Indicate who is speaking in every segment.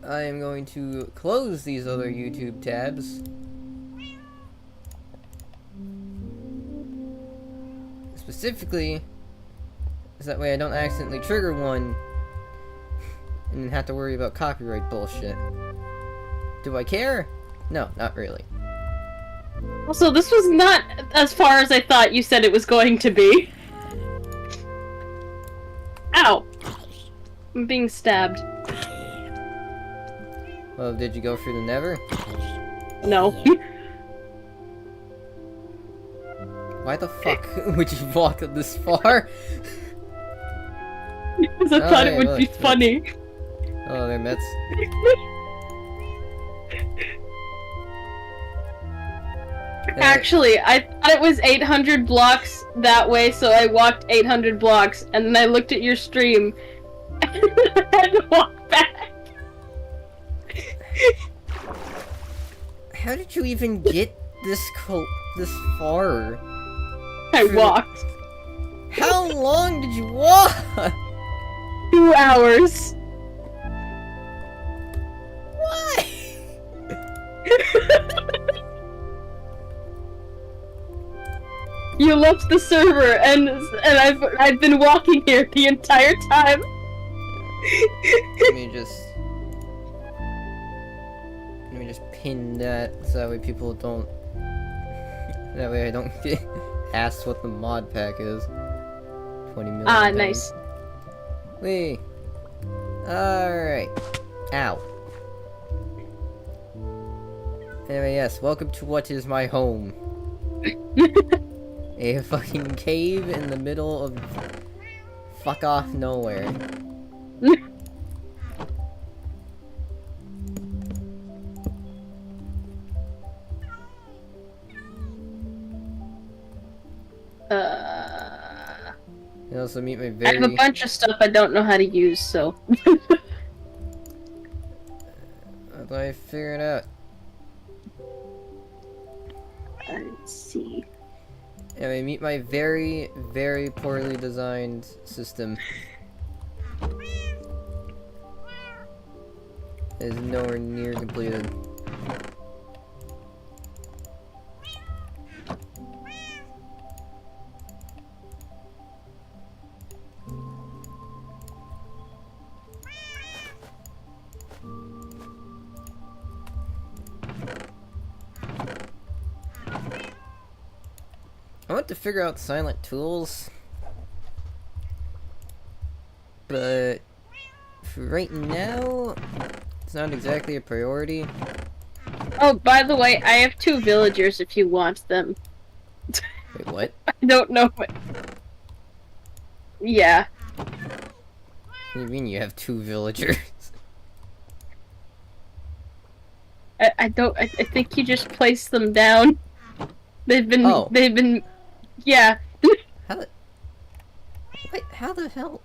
Speaker 1: I am going to close these other YouTube tabs. Specifically, so that way I don't accidentally trigger one and then have to worry about copyright bullshit. Do I care? No, not really.
Speaker 2: Also, this was not as far as I thought you said it was going to be. Ow! I'm being stabbed.
Speaker 1: Well, did you go through the Nether?
Speaker 2: No.
Speaker 1: Why the fuck would you walk this far?
Speaker 2: Because I thought it would be funny.
Speaker 1: Oh, there, Mets.
Speaker 2: Actually, I thought it was 800 blocks that way, so I walked 800 blocks, and then I looked at your stream, and I had to walk back.
Speaker 1: How did you even get this far?
Speaker 2: I walked.
Speaker 1: How long did you walk?
Speaker 2: 2 hours.
Speaker 1: Why?
Speaker 2: You left the server, and I've been walking here the entire time.
Speaker 1: Let me just pin that so that way people don't. That way I don't get asked what the mod pack is. 20 million.
Speaker 2: Ah,
Speaker 1: times.
Speaker 2: nice.
Speaker 1: Wee. Alright. Ow. Anyway, yes, welcome to what is my home. A fucking cave in the middle of fuck off nowhere. You also meet my very.
Speaker 2: I have a bunch of stuff I don't know how to use, so.
Speaker 1: How do I figure it out?
Speaker 2: Let's see.
Speaker 1: Anyway, meet my very, very poorly designed system. It is nowhere near completed. I want to figure out silent tools, but for right now, it's not exactly a priority.
Speaker 2: Oh, by the way, I have 2 villagers if you want them.
Speaker 1: Wait, what?
Speaker 2: I don't know. Yeah.
Speaker 1: What do you mean you have 2 villagers?
Speaker 2: I think you just place them down. They've been, yeah.
Speaker 1: How the... Wait, how the hell?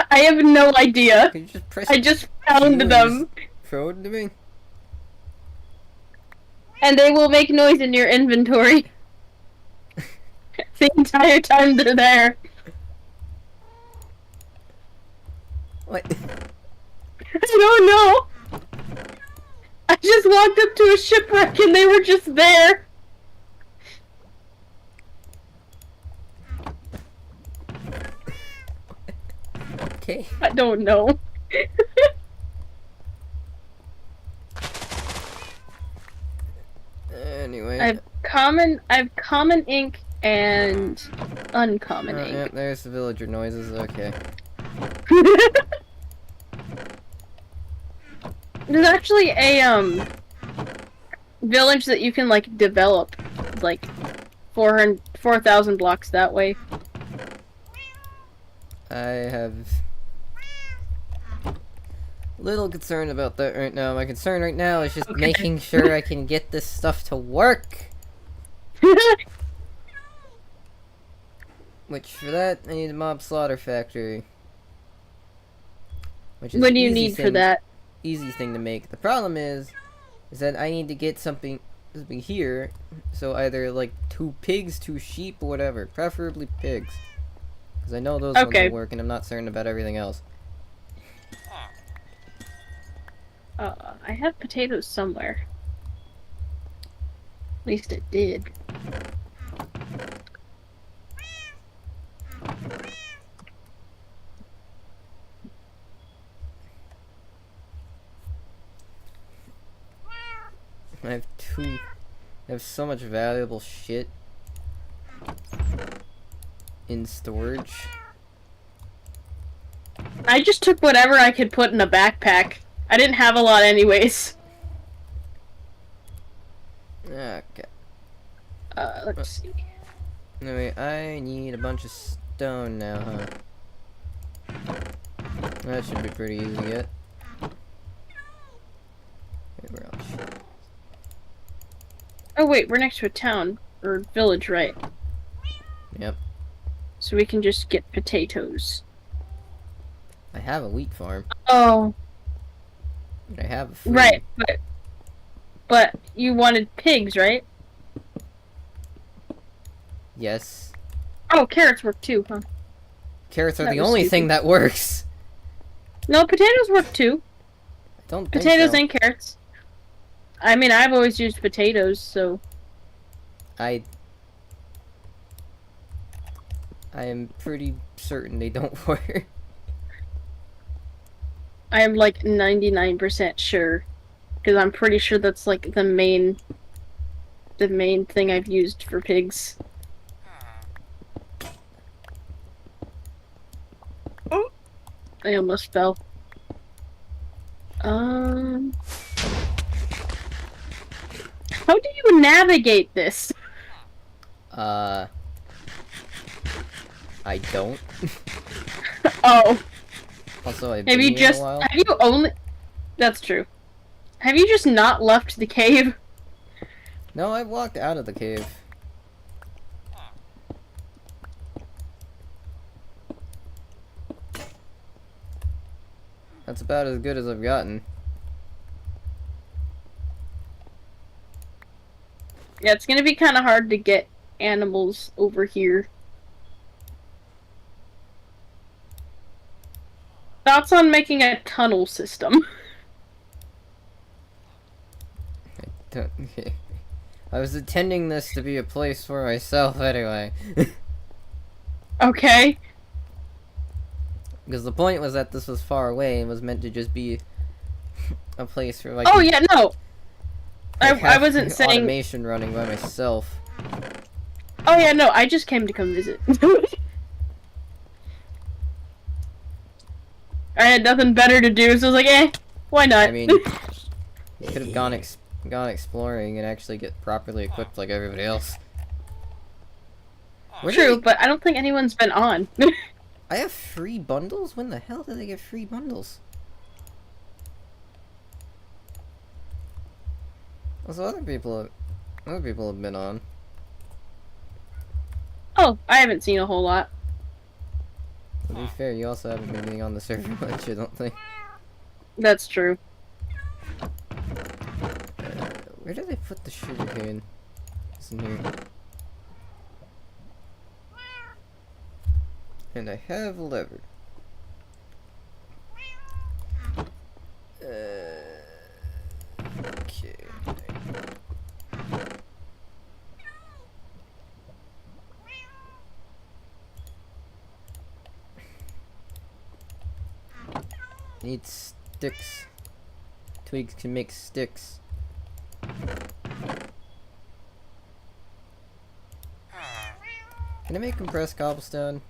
Speaker 2: I have no idea.
Speaker 1: Could you just press
Speaker 2: I just found
Speaker 1: Q and
Speaker 2: them.
Speaker 1: just throw it to me?
Speaker 2: And they will make noise in your inventory. The entire time they're there.
Speaker 1: What?
Speaker 2: I don't know. I just walked up to a shipwreck and they were just there.
Speaker 1: Okay.
Speaker 2: I don't know.
Speaker 1: Anyway.
Speaker 2: I have common ink and uncommon ink.
Speaker 1: Yep, there's the villager noises, okay.
Speaker 2: There's actually a village that you can like develop, like 4,000 blocks that way.
Speaker 1: I have little concern about that right now. My concern right now is just making sure I can get this stuff to work. Which for that I need a mob slaughter factory. Which is
Speaker 2: What do you need for that?
Speaker 1: Easy thing to make. The problem is that I need to get something here. So either like 2 pigs, 2 sheep, or whatever. Preferably pigs. Because I know those ones will work and I'm not certain about everything else.
Speaker 2: I have potatoes somewhere. At least it did.
Speaker 1: I have so much valuable shit in storage.
Speaker 2: I just took whatever I could put in a backpack. I didn't have a lot anyways.
Speaker 1: Okay.
Speaker 2: Let's see.
Speaker 1: Anyway, I need a bunch of stone now, huh? That should be pretty easy to get. Okay, where else?
Speaker 2: Oh wait, we're next to a town. Or village, right?
Speaker 1: Yep.
Speaker 2: So we can just get potatoes.
Speaker 1: I have a wheat farm.
Speaker 2: Oh.
Speaker 1: And I have a fruit.
Speaker 2: Right, but you wanted pigs, right?
Speaker 1: Yes.
Speaker 2: Oh, carrots work too, huh?
Speaker 1: Carrots are
Speaker 2: That
Speaker 1: the
Speaker 2: was
Speaker 1: only
Speaker 2: stupid.
Speaker 1: thing that works.
Speaker 2: No, potatoes work too.
Speaker 1: I don't think
Speaker 2: Potatoes
Speaker 1: so.
Speaker 2: and carrots. I mean, I've always used potatoes, so...
Speaker 1: I am pretty certain they don't work.
Speaker 2: I am like 99% sure. Because I'm pretty sure that's like the main thing I've used for pigs. Oh! I almost fell. How do you navigate this?
Speaker 1: I don't.
Speaker 2: Oh.
Speaker 1: Also, I've
Speaker 2: Have
Speaker 1: been
Speaker 2: you
Speaker 1: here
Speaker 2: just...
Speaker 1: a while.
Speaker 2: Have you only... That's true. Have you just not left the cave?
Speaker 1: No, I walked out of the cave. That's about as good as I've gotten.
Speaker 2: Yeah, it's gonna be kind of hard to get animals over here. Thoughts on making a tunnel system?
Speaker 1: I was intending this to be a place for myself anyway.
Speaker 2: Okay.
Speaker 1: Because the point was that this was far away and was meant to just be a place for like.
Speaker 2: Oh yeah, no.
Speaker 1: Like,
Speaker 2: I wasn't saying.
Speaker 1: automation running by myself.
Speaker 2: Oh yeah, no. I just came to come visit. I had nothing better to do, so I was like, eh, why not?
Speaker 1: I mean, you could have gone exploring and actually get properly equipped like everybody else. Where did
Speaker 2: True, but I don't think anyone's been on.
Speaker 1: I have free bundles? When the hell did I get free bundles? Also, other people have been on.
Speaker 2: Oh, I haven't seen a whole lot.
Speaker 1: To be fair, you also haven't been getting on the server much, I don't think.
Speaker 2: That's true.
Speaker 1: Where did I put the sugarcane? It's in here. And I have a lever. Okay. Need sticks. Twigs can make sticks. Can I make compressed cobblestone?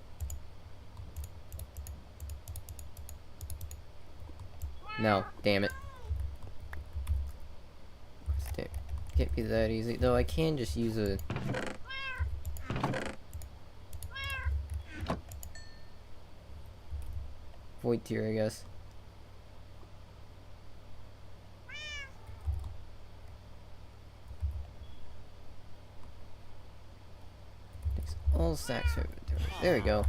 Speaker 1: No, damn it. Can't be that easy. Though I can just use a... void tier, I guess. Takes all stacks of inventory. There we go.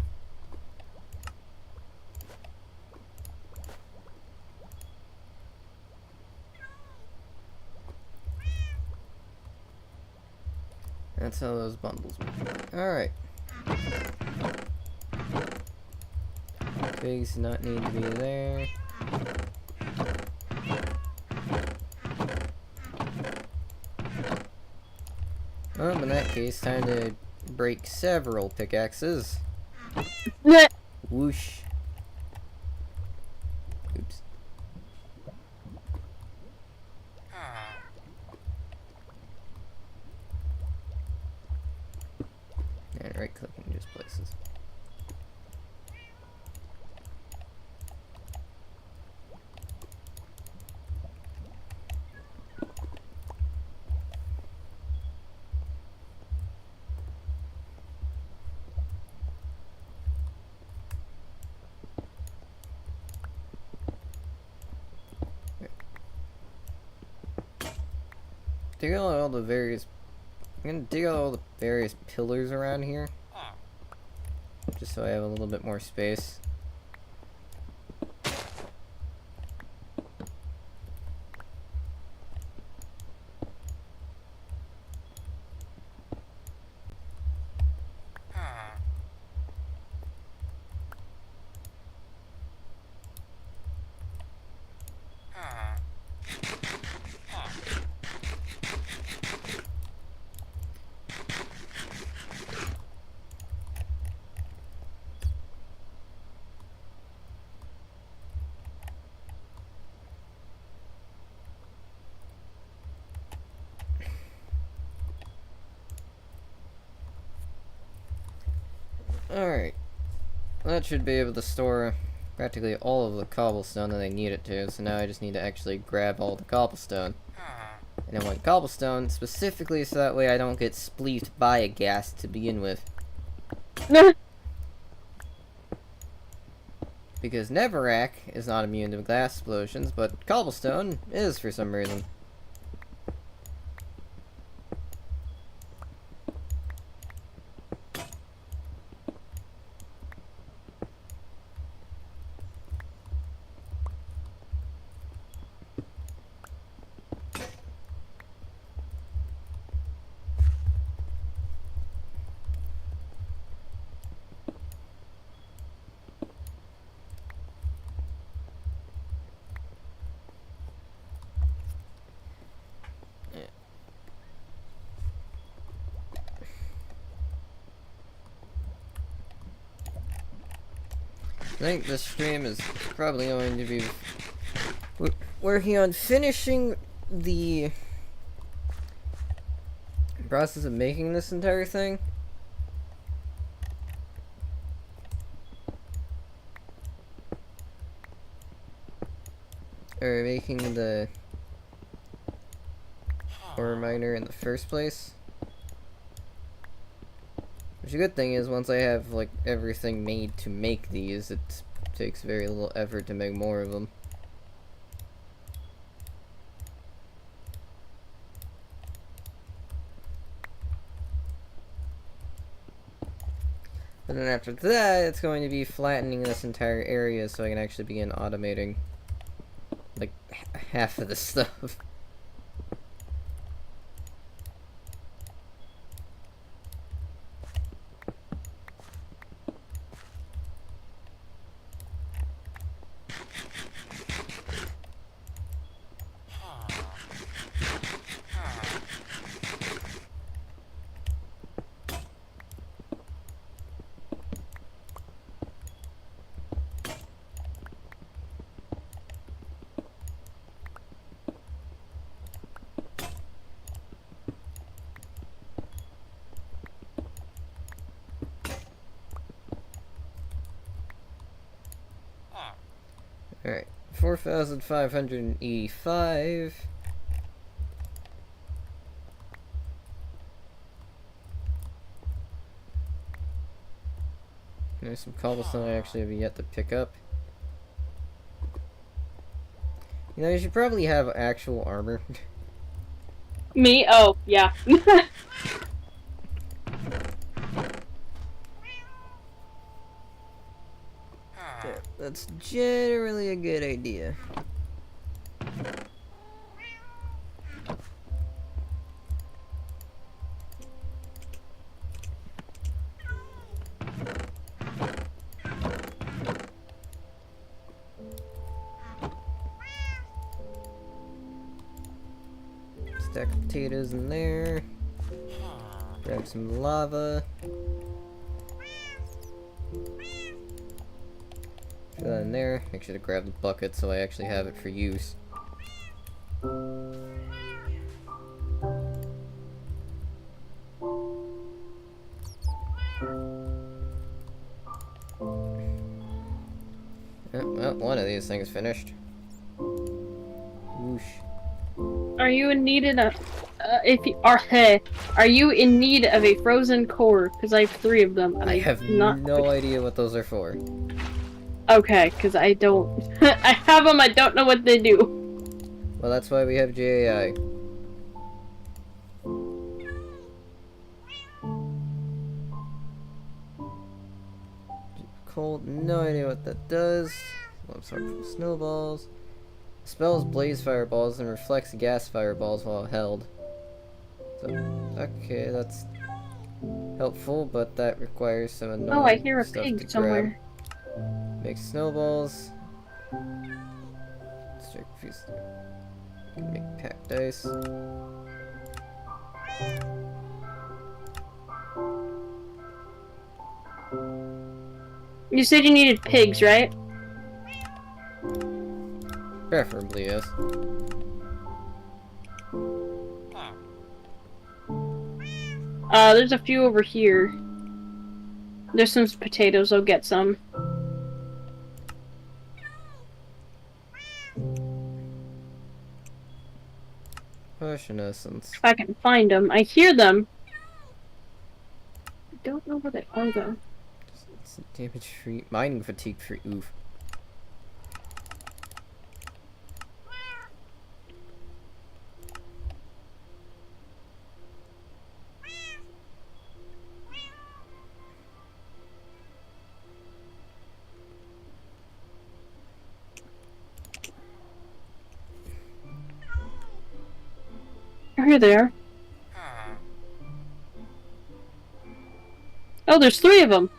Speaker 1: That's how those bundles work. Alright. Pigs do not need to be there. Well, in that case, time to break several pickaxes. Whoosh. Oops. And right clicking just places. Dig out all the various. I'm gonna dig out all the various pillars around here, just so I have a little bit more space. Alright. That should be able to store practically all of the cobblestone that I need it to, so now I just need to actually grab all the cobblestone. And I want cobblestone specifically so that way I don't get spleefed by a gas to begin with. Because Neverac is not immune to glass explosions, but cobblestone is for some reason. I think this stream is probably going to be working on finishing the process of making this entire thing. Or making the ore miner in the first place. Which a good thing is, once I have like everything made to make these, it takes very little effort to make more of them. And then after that, it's going to be flattening this entire area so I can actually begin automating like half of the stuff. Alright, 4,585. There's some cobblestone I actually have yet to pick up. You know, you should probably have actual armor.
Speaker 2: Me? Oh, yeah.
Speaker 1: Yeah, that's generally a good idea. Stack of potatoes in there. Grab some lava. Fill that in there. Make sure to grab the bucket so I actually have it for use. Well, one of these things finished. Whoosh.
Speaker 2: Are you in need of are you in need of a frozen core? Because I have 3 of them. And
Speaker 1: I have no idea what those are for.
Speaker 2: Okay, because I don't. I have them. I don't know what they do.
Speaker 1: Well, that's why we have JAI. Cold, no idea what that does. Absorb snowballs. Spells blaze fireballs and reflects gas fireballs while held. So, okay, that's helpful, but that requires some annoying
Speaker 2: Oh, I hear a
Speaker 1: stuff
Speaker 2: pig
Speaker 1: to
Speaker 2: somewhere.
Speaker 1: grab. Make snowballs. Strike piece. Make packed dice.
Speaker 2: You said you needed pigs, right?
Speaker 1: Preferably, yes.
Speaker 2: There's a few over here. There's some potatoes, I'll get some.
Speaker 1: Potion essence.
Speaker 2: If I can find them. I hear them. I don't know where they are, though.
Speaker 1: It's damage free. Mining fatigue free. Oof.
Speaker 2: Here they are. Oh, there's 3 of them.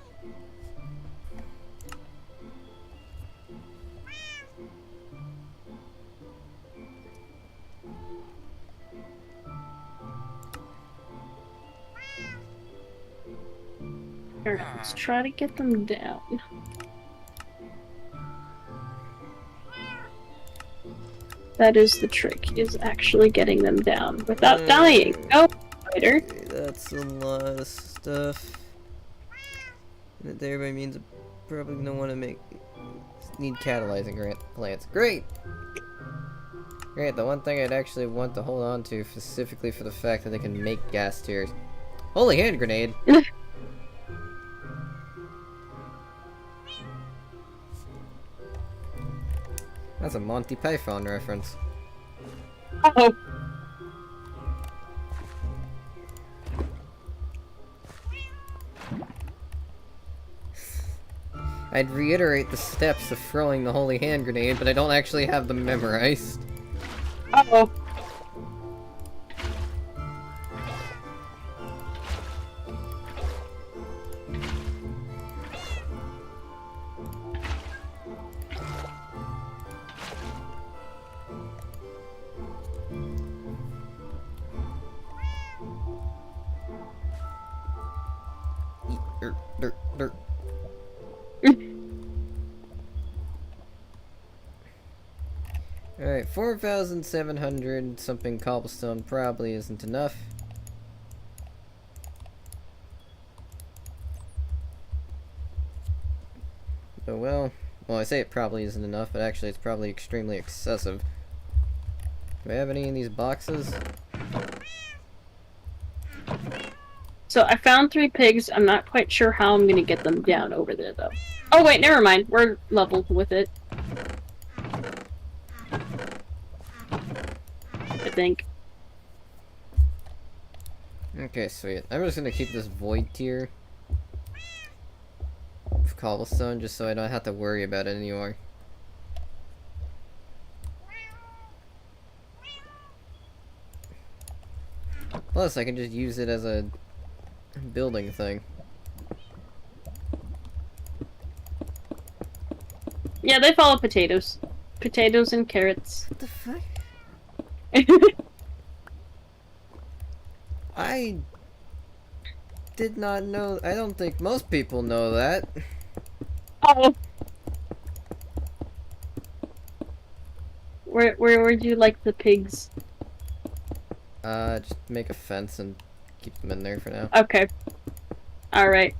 Speaker 2: Alright, let's try to get them down. That is the trick, is actually getting them down without dying. Oh, spider.
Speaker 1: That's a lot of stuff. That thereby means I'm probably gonna want to need catalyzing plants. Great! Great, the one thing I'd actually want to hold on to specifically for the fact that they can make gas tiers. Holy hand grenade! That's a Monty Python reference.
Speaker 2: Oh.
Speaker 1: I'd reiterate the steps of throwing the holy hand grenade, but I don't actually have them memorized.
Speaker 2: Uh-oh.
Speaker 1: Alright, 4,700 something cobblestone probably isn't enough. Oh well. Well, I say it probably isn't enough, but actually it's probably extremely excessive. Do I have any in these boxes?
Speaker 2: So I found 3 pigs. I'm not quite sure how I'm gonna get them down over there, though. Oh wait, never mind. We're leveled with it. I think.
Speaker 1: Okay, sweet. I'm just gonna keep this void tier of cobblestone just so I don't have to worry about it anymore. Plus, I can just use it as a building thing.
Speaker 2: Yeah, they follow potatoes. Potatoes and carrots.
Speaker 1: What the fuck? did not know. I don't think most people know that.
Speaker 2: Oh. Where would you like the pigs?
Speaker 1: Just make a fence and keep them in there for now.
Speaker 2: Okay. Alright.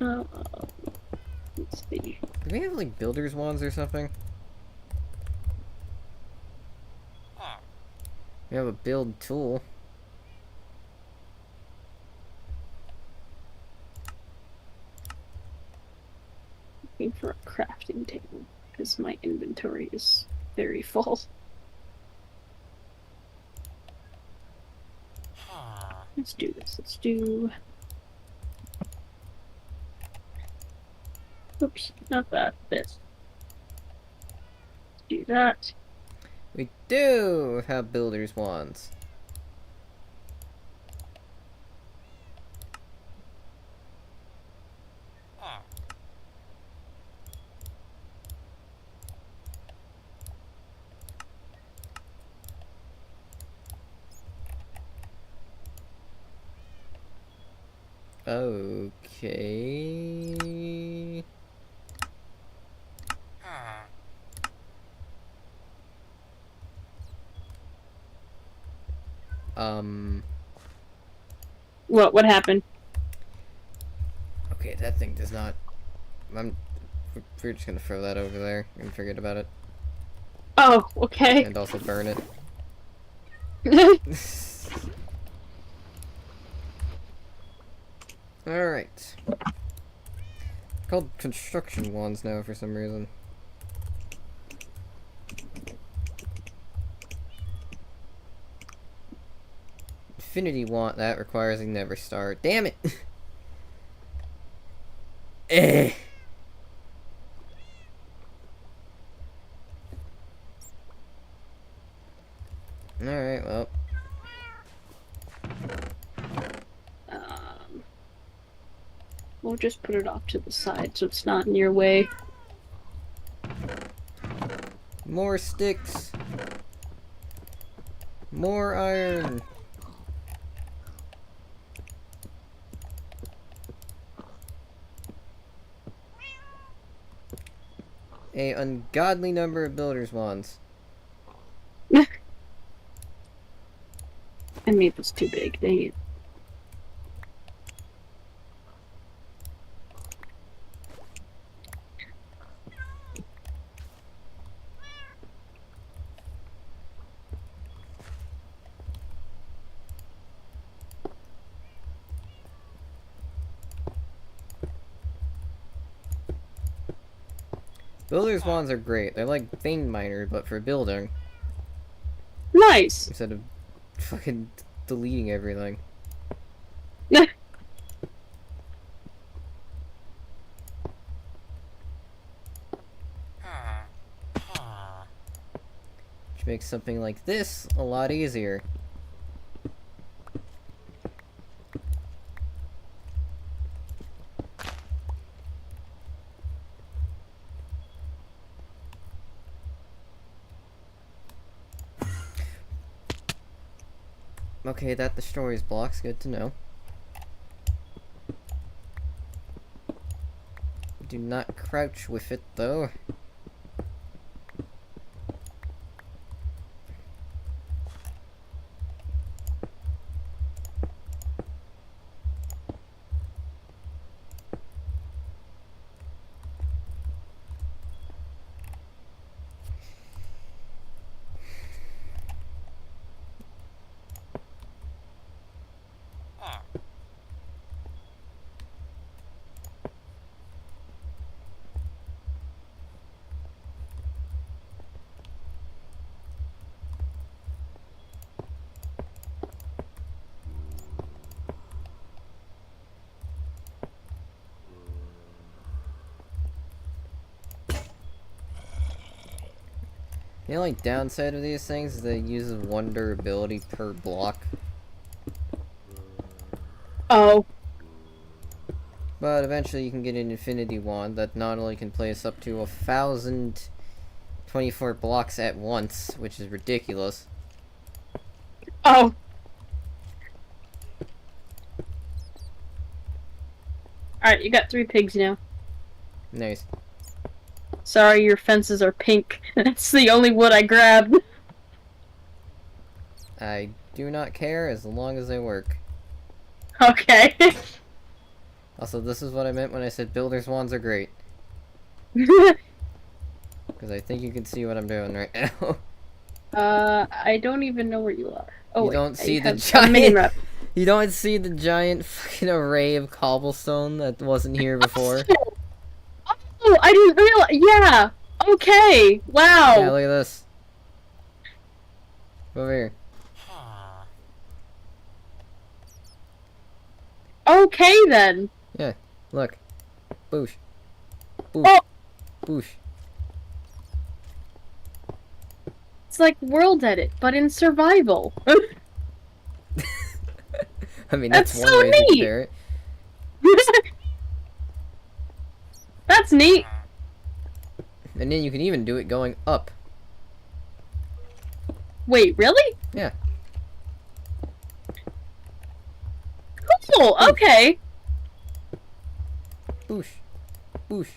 Speaker 2: Let's see.
Speaker 1: Do we have, like, builder's wands or something? We have a build tool.
Speaker 2: Looking for a crafting table, because my inventory is very full. Let's do this. Let's do... Oops, not that. This. Let's do that.
Speaker 1: We do have builder's wands. Okay.
Speaker 2: What happened?
Speaker 1: Okay, that thing does not... We're just gonna throw that over there and forget about it.
Speaker 2: Oh, okay.
Speaker 1: And also burn it. Alright. Called construction wands now for some reason. Infinity wand, that requires a never start. Damn it! Eh. Alright, well.
Speaker 2: We'll just put it off to the side so it's not in your way.
Speaker 1: More sticks. More iron. A ungodly number of builder's wands.
Speaker 2: I made this too big, dang it.
Speaker 1: Builder's wands are great. They're like vein miner, but for building.
Speaker 2: Nice!
Speaker 1: Instead of fucking deleting everything. Which makes something like this a lot easier. Okay, that destroys blocks. Good to know. Do not crouch with it, though. The only downside of these things is that it uses one durability per block.
Speaker 2: Oh.
Speaker 1: But eventually you can get an infinity wand that not only can place up to 1,000 24 blocks at once, which is ridiculous.
Speaker 2: Oh. Alright, you got 3 pigs now.
Speaker 1: Nice.
Speaker 2: Sorry, your fences are pink. That's the only wood I grabbed.
Speaker 1: I do not care as long as they work.
Speaker 2: Okay.
Speaker 1: Also, this is what I meant when I said builder's wands are great. Because I think you can see what I'm doing right now.
Speaker 2: I don't even know where you are. Oh,
Speaker 1: You
Speaker 2: wait,
Speaker 1: don't see the
Speaker 2: have a
Speaker 1: giant...
Speaker 2: Minceraft.
Speaker 1: You don't see the giant fucking array of cobblestone that wasn't here before?
Speaker 2: Oh, I didn't realize. Yeah. Okay. Wow.
Speaker 1: Yeah, look at this. Over here.
Speaker 2: Okay then.
Speaker 1: Yeah, look. Boosh. Boosh.
Speaker 2: Oh.
Speaker 1: Boosh.
Speaker 2: It's like World Edit, but in survival.
Speaker 1: I mean, that's
Speaker 2: That's
Speaker 1: one
Speaker 2: so
Speaker 1: way to
Speaker 2: neat.
Speaker 1: compare it.
Speaker 2: That's neat.
Speaker 1: And then you can even do it going up.
Speaker 2: Wait, really?
Speaker 1: Yeah.
Speaker 2: Cool. Okay.
Speaker 1: Boosh. Boosh.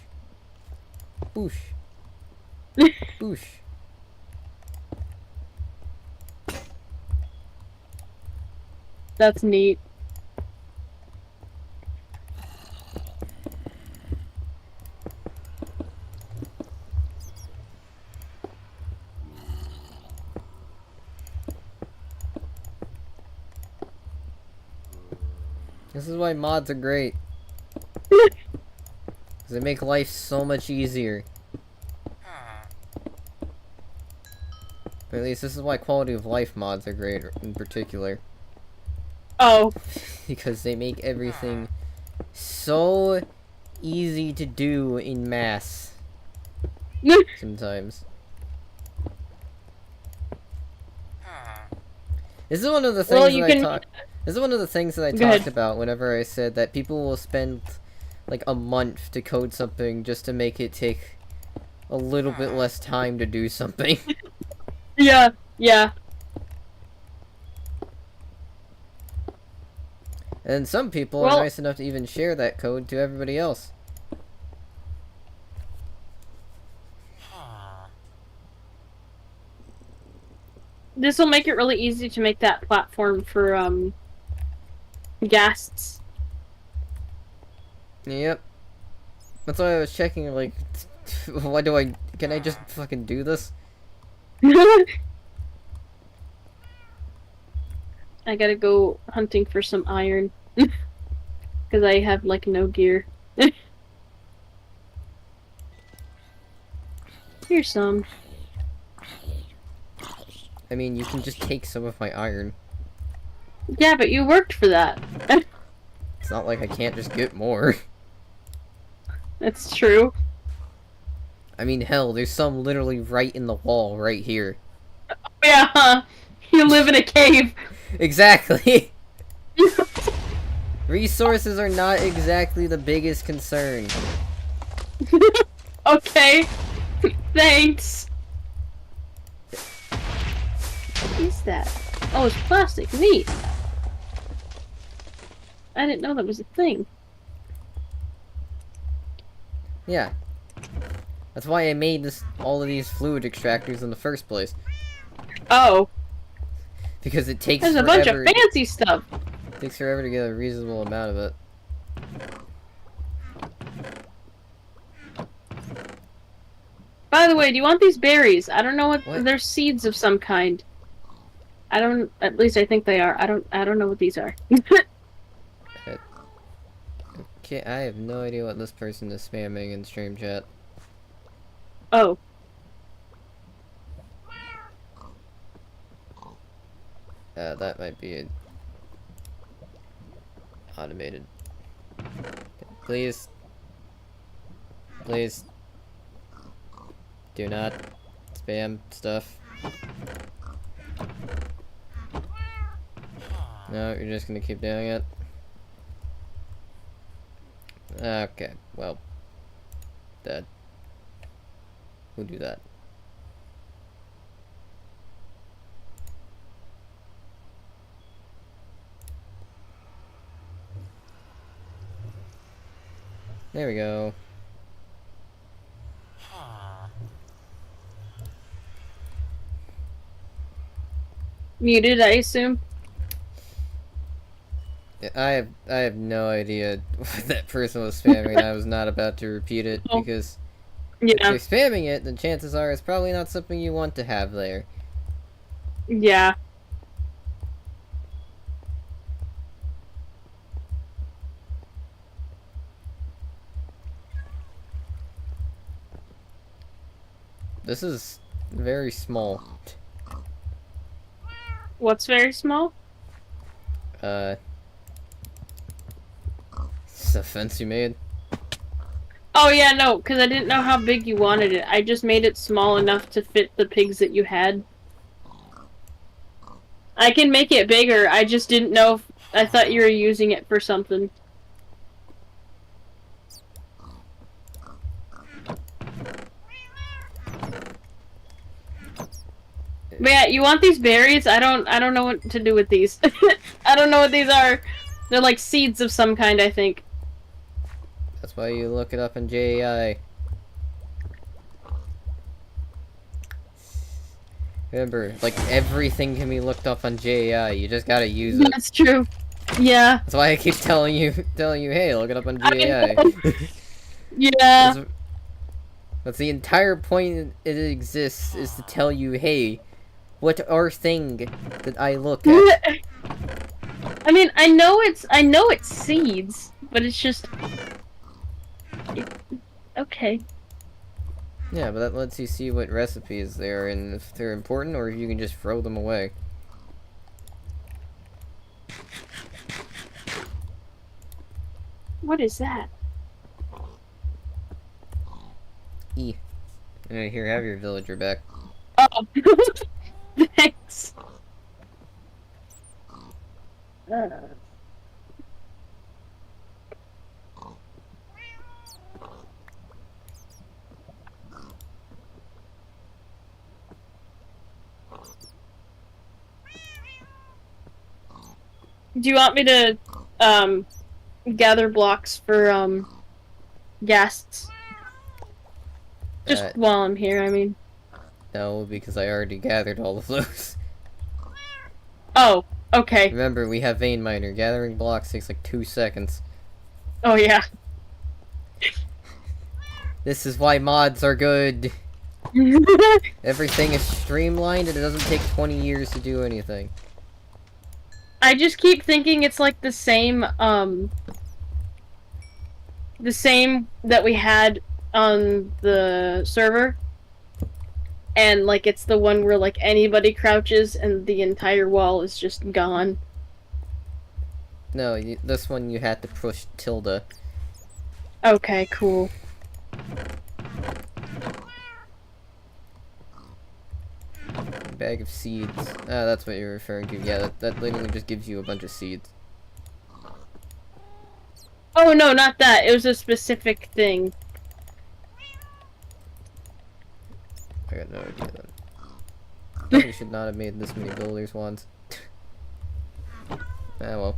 Speaker 1: Boosh. Boosh.
Speaker 2: That's neat.
Speaker 1: This is why mods are great. Because they make life so much easier. Or at least this is why quality of life mods are great in particular.
Speaker 2: Oh.
Speaker 1: Because they make everything so easy to do in mass. Sometimes. This is one of the things
Speaker 2: Well, you
Speaker 1: that
Speaker 2: can-
Speaker 1: This is one of the things that I
Speaker 2: Go
Speaker 1: talked
Speaker 2: ahead.
Speaker 1: about whenever I said that people will spend like a month to code something just to make it take a little bit less time to do something.
Speaker 2: Yeah. Yeah.
Speaker 1: And some people
Speaker 2: Well-
Speaker 1: are nice enough to even share that code to everybody else.
Speaker 2: This will make it really easy to make that platform for ghasts.
Speaker 1: Yep. That's why I was checking, like, can I just fucking do this?
Speaker 2: I gotta go hunting for some iron. Because I have, like, no gear. Here's some.
Speaker 1: I mean, you can just take some of my iron.
Speaker 2: Yeah, but you worked for that.
Speaker 1: It's not like I can't just get more.
Speaker 2: That's true.
Speaker 1: I mean, hell, there's some literally right in the wall right here.
Speaker 2: Yeah, huh? You live in a cave.
Speaker 1: Exactly! Resources are not exactly the biggest concern.
Speaker 2: Okay. Thanks. What is that? Oh, it's plastic. Neat. I didn't know that was a thing.
Speaker 1: Yeah. That's why I made all of these fluid extractors in the first place.
Speaker 2: Oh,
Speaker 1: Because it takes
Speaker 2: there's a
Speaker 1: forever.
Speaker 2: bunch of fancy stuff.
Speaker 1: It takes forever to get a reasonable amount of it.
Speaker 2: By the way, do you want these berries? I don't know what,
Speaker 1: What?
Speaker 2: they're seeds of some kind. I don't. At least I think they are. I don't know what these are.
Speaker 1: Okay, I have no idea what this person is spamming in stream chat.
Speaker 2: Oh.
Speaker 1: That might be a automated. Please. Please. Do not spam stuff. No, you're just gonna keep doing it. Okay, well. Dead. Who do that? There we go.
Speaker 2: Muted, I assume.
Speaker 1: I have no idea what that person was spamming, and I was not about to repeat it,
Speaker 2: Oh,
Speaker 1: because if
Speaker 2: yeah,
Speaker 1: they're spamming it, then chances are it's probably not something you want to have there.
Speaker 2: yeah.
Speaker 1: This is very small.
Speaker 2: What's very small?
Speaker 1: It's a fence you made.
Speaker 2: Oh yeah, no, because I didn't know how big you wanted it. I just made it small enough to fit the pigs that you had. I can make it bigger, I just didn't know if... I thought you were using it for something. But yeah, you want these berries? I don't know what to do with these. I don't know what these are. They're like seeds of some kind, I think.
Speaker 1: That's why you look it up in JAI. Remember, like, everything can be looked up on JAI. You just gotta use it.
Speaker 2: That's true. Yeah.
Speaker 1: That's why I keep telling you, hey, look it up on
Speaker 2: I
Speaker 1: JAI.
Speaker 2: know. Yeah.
Speaker 1: That's the entire point it exists, is to tell you, hey, what are thing that I look at?
Speaker 2: I mean, I know it's seeds, but it's just okay.
Speaker 1: Yeah, but that lets you see what recipes they are and if they're important, or if you can just throw them away.
Speaker 2: What is that?
Speaker 1: E. Alright, here, have your villager back.
Speaker 2: Oh, thanks. Do you want me to gather blocks for ghasts? Just while I'm here, I mean.
Speaker 1: No, because I already gathered all of those.
Speaker 2: Oh, okay.
Speaker 1: Remember, we have vein miner. Gathering blocks takes like 2 seconds.
Speaker 2: Oh yeah.
Speaker 1: This is why mods are good. Everything is streamlined and it doesn't take 20 years to do anything.
Speaker 2: I just keep thinking it's like the same that we had on the server. And, like, it's the one where, like, anybody crouches and the entire wall is just gone.
Speaker 1: No, this one you had to push tilde.
Speaker 2: Okay, cool.
Speaker 1: Bag of seeds. Ah, that's what you're referring to. Yeah, that literally just gives you a bunch of seeds.
Speaker 2: Oh, no, not that. It was a specific thing.
Speaker 1: I got no idea then. Probably should not have made this many builders wands. Ah, well.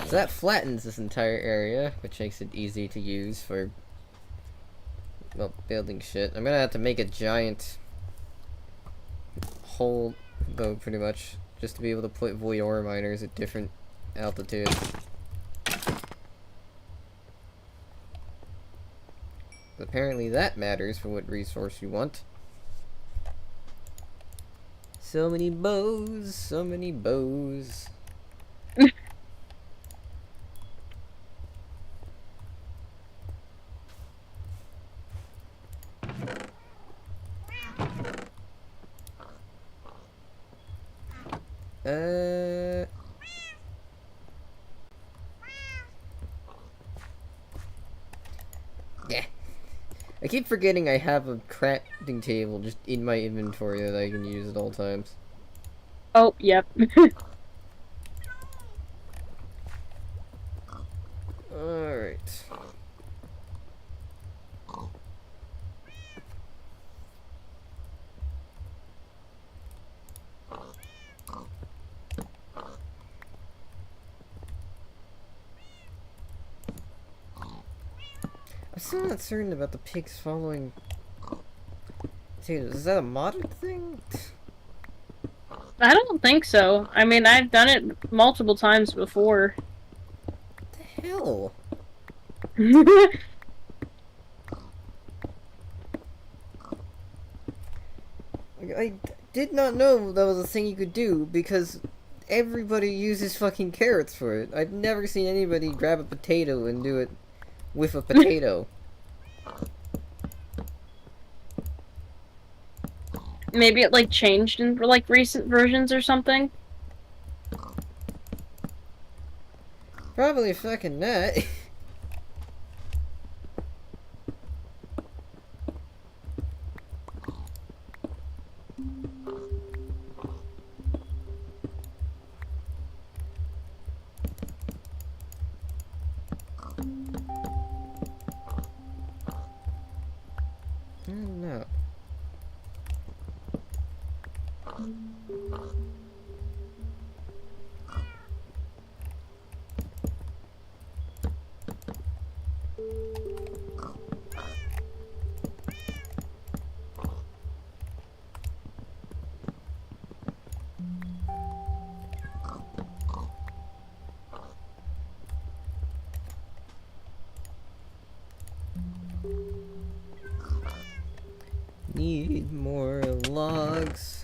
Speaker 1: So that flattens this entire area, which makes it easy to use for, well, building shit. I'm gonna have to make a giant hole, though, pretty much, just to be able to put void ore miners at different altitudes. Apparently that matters for what resource you want. So many bows, so many bows. Yeah. I keep forgetting I have a crafting table just in my inventory that I can use at all times.
Speaker 2: Oh, yep.
Speaker 1: Alright. still not certain about the pigs following potatoes. Is that a modded thing?
Speaker 2: I don't think so. I mean, I've done it multiple times before.
Speaker 1: What the hell? I did not know that was a thing you could do because everybody uses fucking carrots for it. I've never seen anybody grab a potato and do it with a potato.
Speaker 2: Maybe it like changed in like recent versions or something.
Speaker 1: Probably fucking not. No. Need more logs.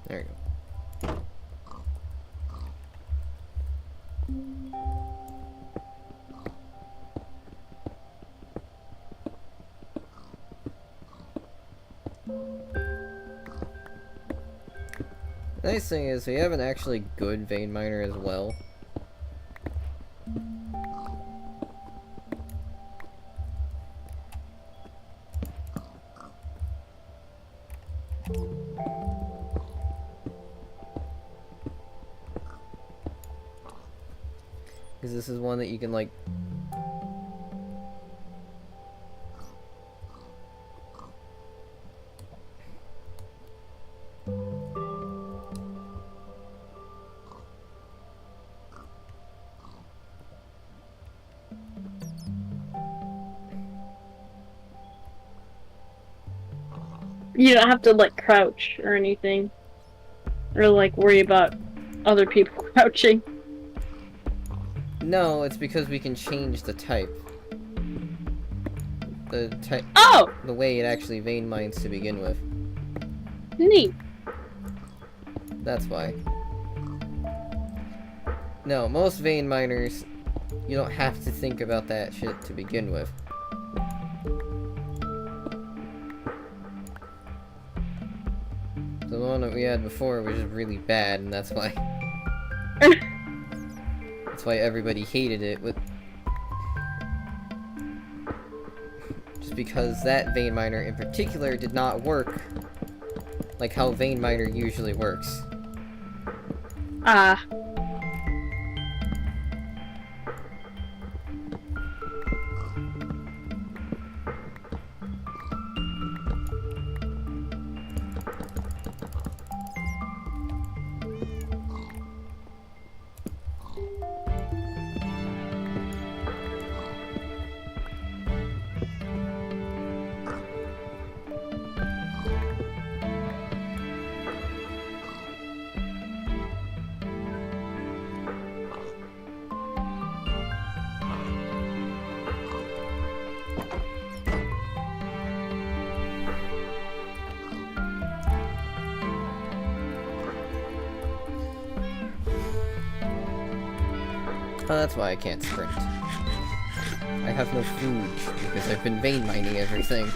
Speaker 1: There you go. The nice thing is we have an actually good vein miner as well. Because this is one that you can like
Speaker 2: You don't have to like crouch or anything. Or like worry about other people crouching.
Speaker 1: No, it's because we can change the type. The type.
Speaker 2: Oh!
Speaker 1: The way it actually vein mines to begin with.
Speaker 2: Neat.
Speaker 1: That's why. No, most vein miners, you don't have to think about that shit to begin with. The one that we had before was just really bad, and that's why. That's why everybody hated it. Just because that vein miner in particular did not work like how vein miner usually works.
Speaker 2: Ah.
Speaker 1: Oh, that's why I can't sprint. I have no food, because I've been vein mining everything.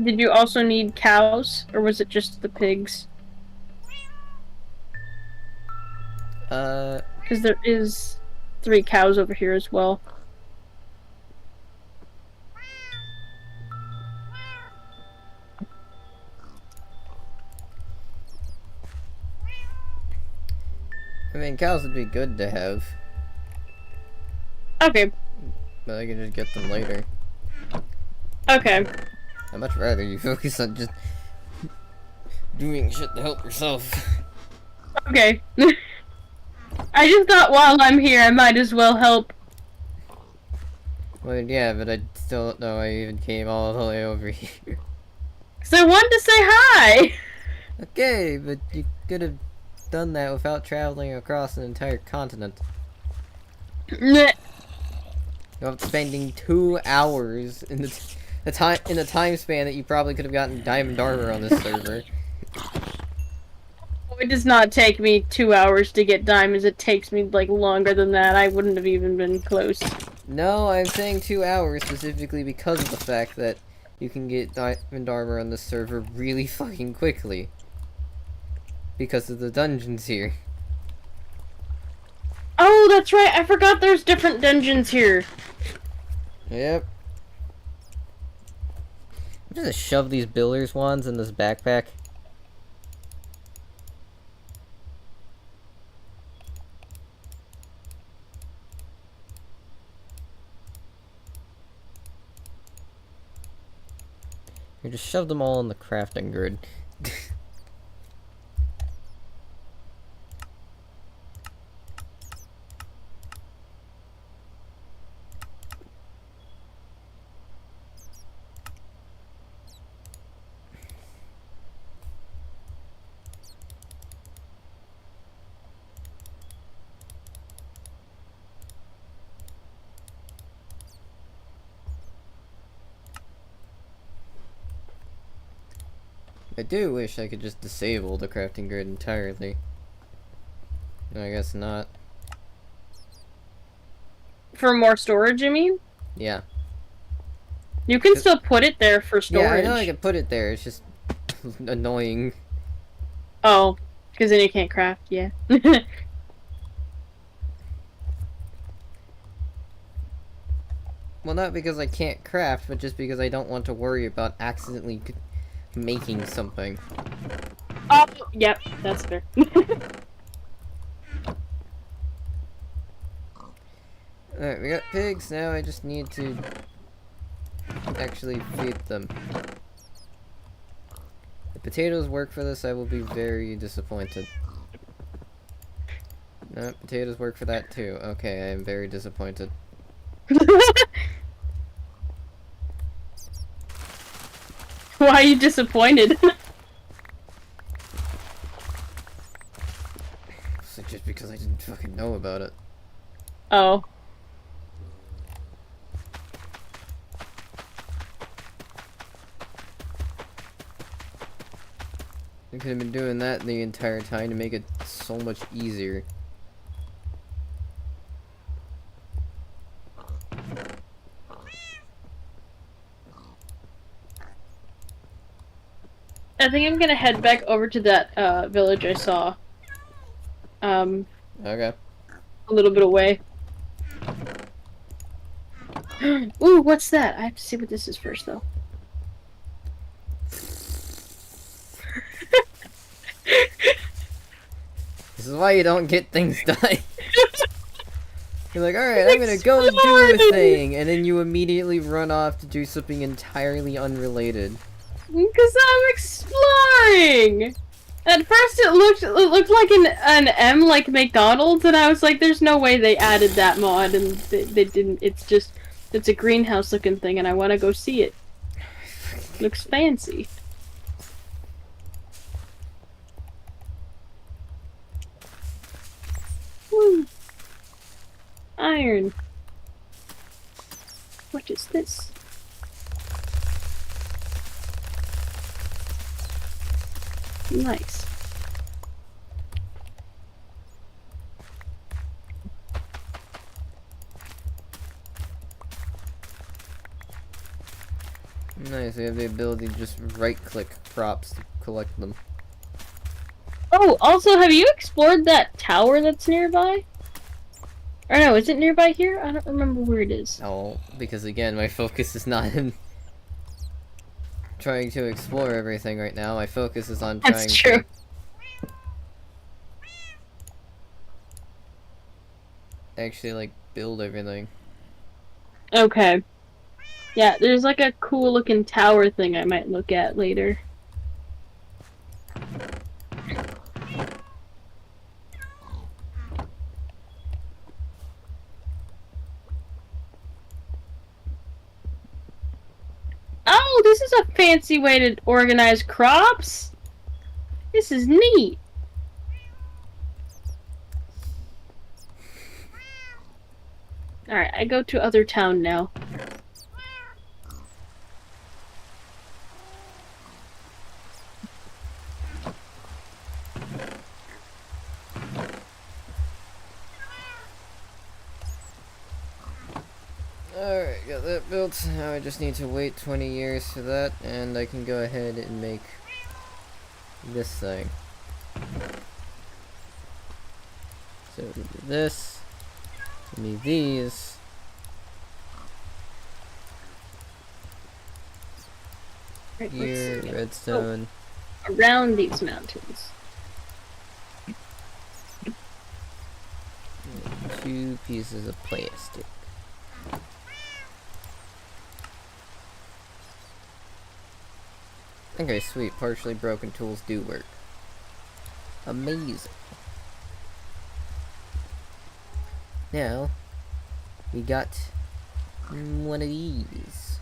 Speaker 2: Did you also need cows, or was it just the pigs? Because there is 3 cows over here as well.
Speaker 1: I mean, cows would be good to have,
Speaker 2: Okay.
Speaker 1: but I can just get them later.
Speaker 2: Okay.
Speaker 1: I'd much rather you focus on just doing shit to help yourself.
Speaker 2: Okay. I just thought while I'm here, I might as well help.
Speaker 1: Well, yeah, but I still don't know I even came all the way over here.
Speaker 2: So I wanted to say hi!
Speaker 1: Okay, but you could have done that without traveling across an entire continent. Without spending 2 hours in the time span that you probably could have gotten diamond armor on this server.
Speaker 2: It does not take me 2 hours to get diamonds. It takes me, like, longer than that. I wouldn't have even been close.
Speaker 1: No, I'm saying 2 hours specifically because of the fact that you can get diamond armor on this server really fucking quickly. Because of the dungeons here.
Speaker 2: Oh, that's right. I forgot there's different dungeons here.
Speaker 1: Yep. I'm just gonna shove these builder's wands in this backpack. You just shove them all in the crafting grid. I do wish I could just disable the crafting grid entirely. No, I guess not.
Speaker 2: For more storage, you mean?
Speaker 1: Yeah.
Speaker 2: You can still put it there for storage.
Speaker 1: Yeah, I know I can put it there, it's just annoying.
Speaker 2: Oh, because then you can't craft, yeah.
Speaker 1: Well, not because I can't craft, but just because I don't want to worry about accidentally making something.
Speaker 2: Oh, yep, that's fair.
Speaker 1: Alright, we got pigs, now I just need to actually feed them. If potatoes work for this, I will be very disappointed. No, potatoes work for that too. Okay, I am very disappointed.
Speaker 2: Why are you disappointed?
Speaker 1: So just because I didn't fucking know about it.
Speaker 2: Oh.
Speaker 1: I could have been doing that the entire time to make it so much easier.
Speaker 2: I think I'm gonna head back over to that village I saw.
Speaker 1: Okay.
Speaker 2: A little bit away. Ooh, what's that? I have to see what this is first, though.
Speaker 1: This is why you don't get things done. You're like, alright, I'm gonna go do a thing, and then you immediately run off to do something entirely unrelated.
Speaker 2: Because I'm exploring! At first it looked like an M like McDonald's, and I was like, there's no way they added that mod, and they didn't. It's a greenhouse looking thing, and I want to go see it. Looks fancy. Woo. Iron. What is this? Nice.
Speaker 1: Nice, we have the ability to just right-click props to collect them.
Speaker 2: Oh, also, have you explored that tower that's nearby? Or no, is it nearby here? I don't remember where it is.
Speaker 1: No, because again, my focus is not in trying to explore everything right now. My focus is on
Speaker 2: That's
Speaker 1: trying
Speaker 2: true.
Speaker 1: to actually, like, build everything.
Speaker 2: Okay. Yeah, there's like a cool looking tower thing I might look at later. Oh, this is a fancy way to organize crops. This is neat. Alright, I go to other town now.
Speaker 1: Alright, got that built. Now I just need to wait 20 years for that, and I can go ahead and make this thing. So we do this. We need these.
Speaker 2: Right,
Speaker 1: Here,
Speaker 2: let's see.
Speaker 1: redstone.
Speaker 2: Oh, around these mountains.
Speaker 1: 2 pieces of plastic. Okay, sweet. Partially broken tools do work. Amazing. Now, we got one of these.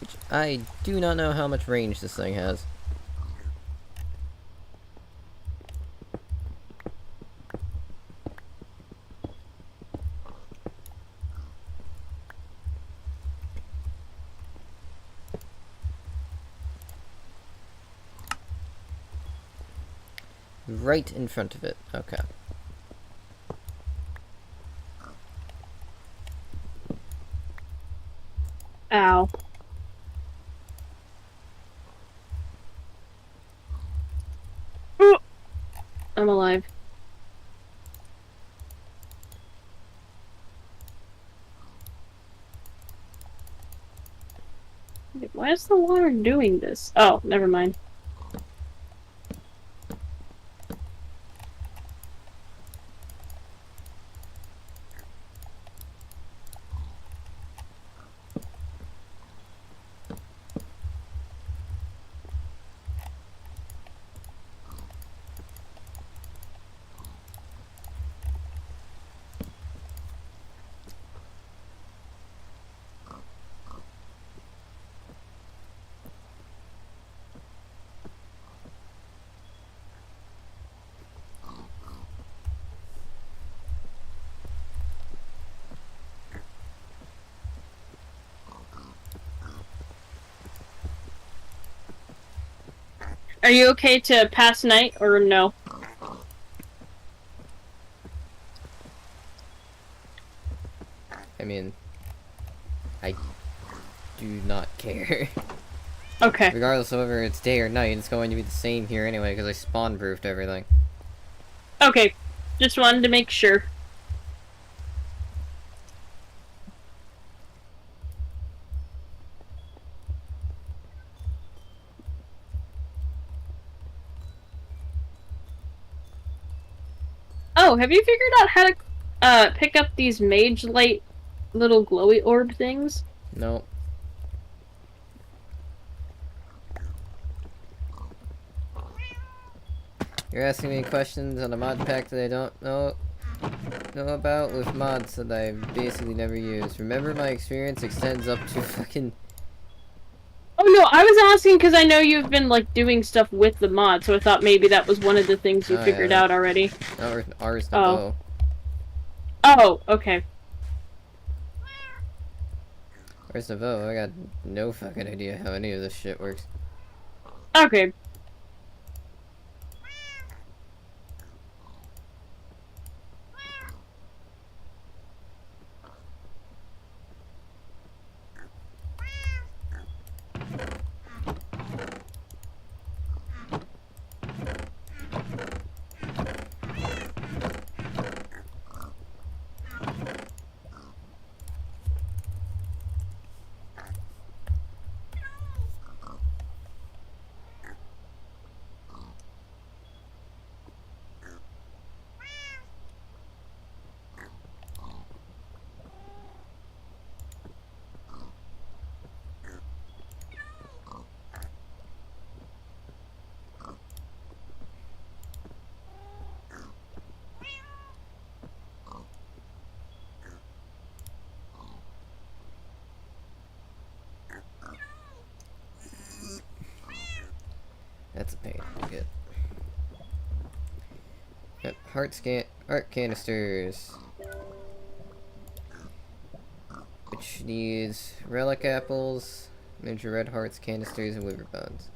Speaker 1: Which I do not know how much range this thing has. Right in front of it. Okay.
Speaker 2: Ow. Ooh. I'm alive. Wait, why is the water doing this? Oh, never mind. Are you okay to pass night or no?
Speaker 1: I mean, I do not care.
Speaker 2: Okay.
Speaker 1: Regardless of whether it's day or night, it's going to be the same here anyway, because I spawn-proofed everything.
Speaker 2: Okay. Just wanted to make sure. Oh, have you figured out how to pick up these mage light little glowy orb things?
Speaker 1: Nope. You're asking me questions on a mod pack that I don't know about with mods that I've basically never used. Remember, my experience extends up to fucking...
Speaker 2: Oh no, I was asking because I know you've been like doing stuff with the mod, so I thought maybe that was one of the things you figured out already.
Speaker 1: No, ours the bow.
Speaker 2: Oh, okay.
Speaker 1: Where's the bow? I got no fucking idea how any of this shit works.
Speaker 2: Okay.
Speaker 1: That's a pain to get. Yep, heart canisters. Which needs relic apples, miniature red hearts, canisters, and liver bones.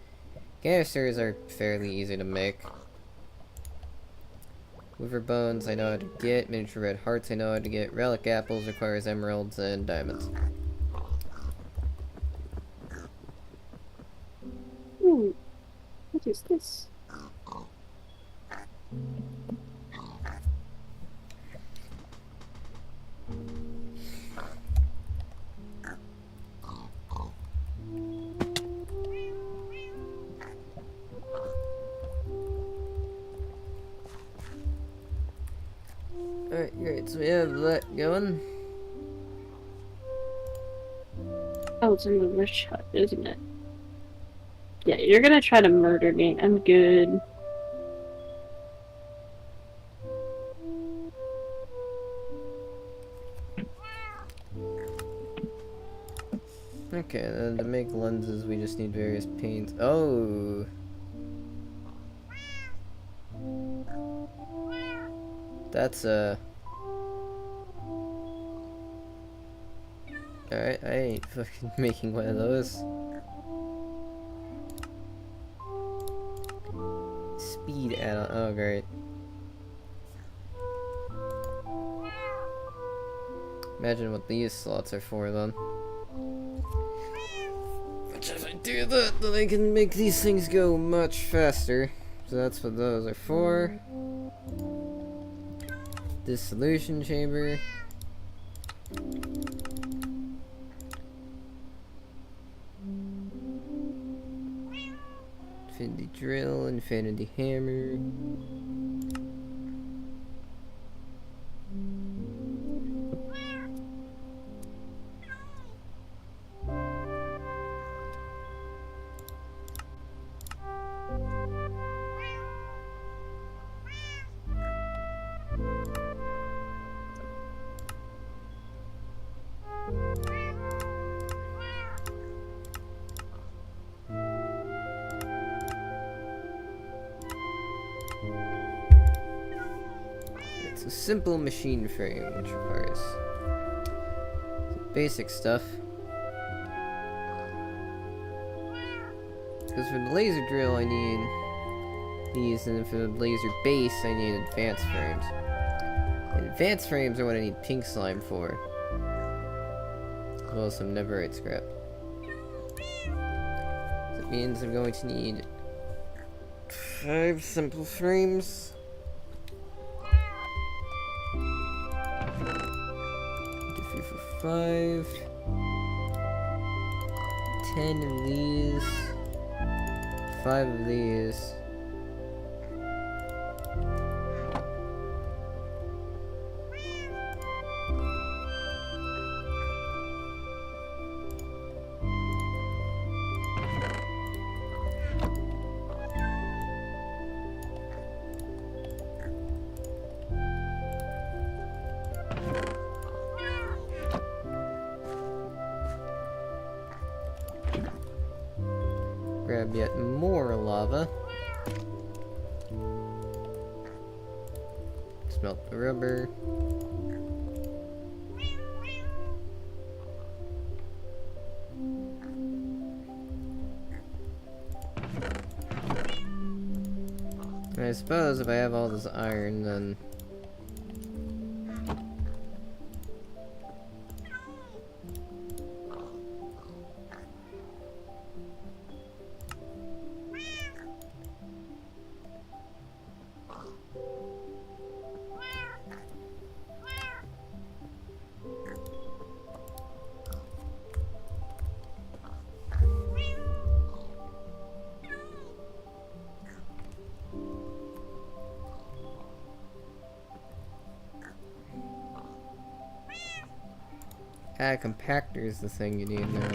Speaker 1: Canisters are fairly easy to make. Liver bones I know how to get, miniature red hearts I know how to get, relic apples requires emeralds and diamonds.
Speaker 2: Ooh, what is this?
Speaker 1: Alright, great, so we have that going.
Speaker 2: Oh, it's in the witch hut, isn't it? Yeah, you're gonna try to murder me. I'm good.
Speaker 1: Okay, then to make lenses we just need various paints. Oh! That's Alright, I ain't fucking making one of those. Speed add-on. Oh, great. Imagine what these slots are for, then. Which if I do that, then I can make these things go much faster. So that's what those are for. Dissolution chamber. Infinity drill, infinity hammer. It's a simple machine frame which requires some basic stuff. Because for the laser drill I need these, and then for the laser base I need advanced frames. And advanced frames are what I need pink slime for. As well as some netherite scrap. That means I'm going to need 5 simple frames. 2, 3, 4, 5. 10 of these. 5 of these. Grab yet more lava. Smelt the rubber. And I suppose if I have all this iron, then compactor is the thing you need now.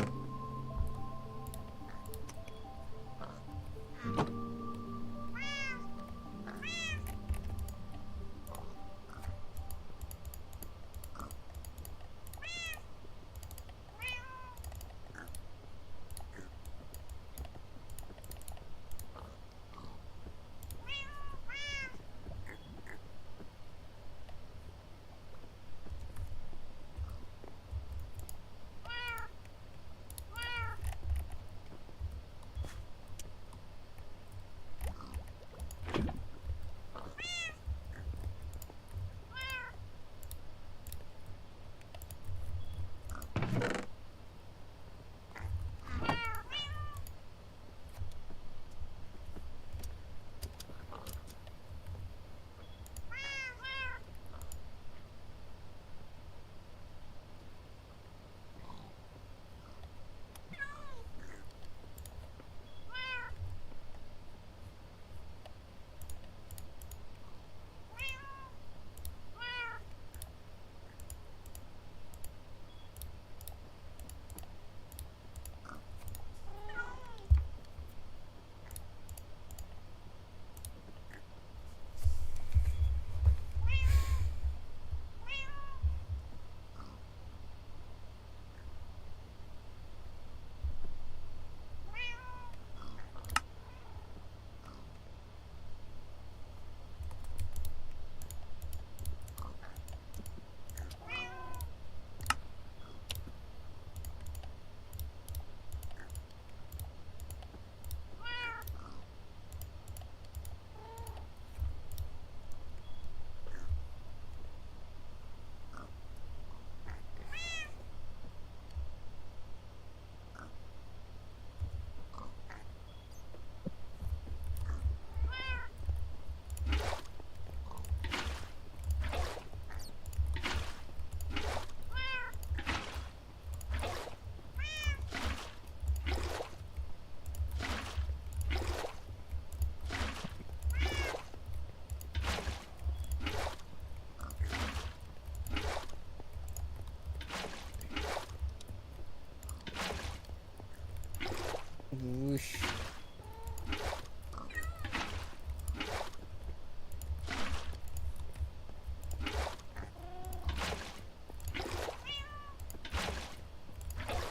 Speaker 1: Whoosh.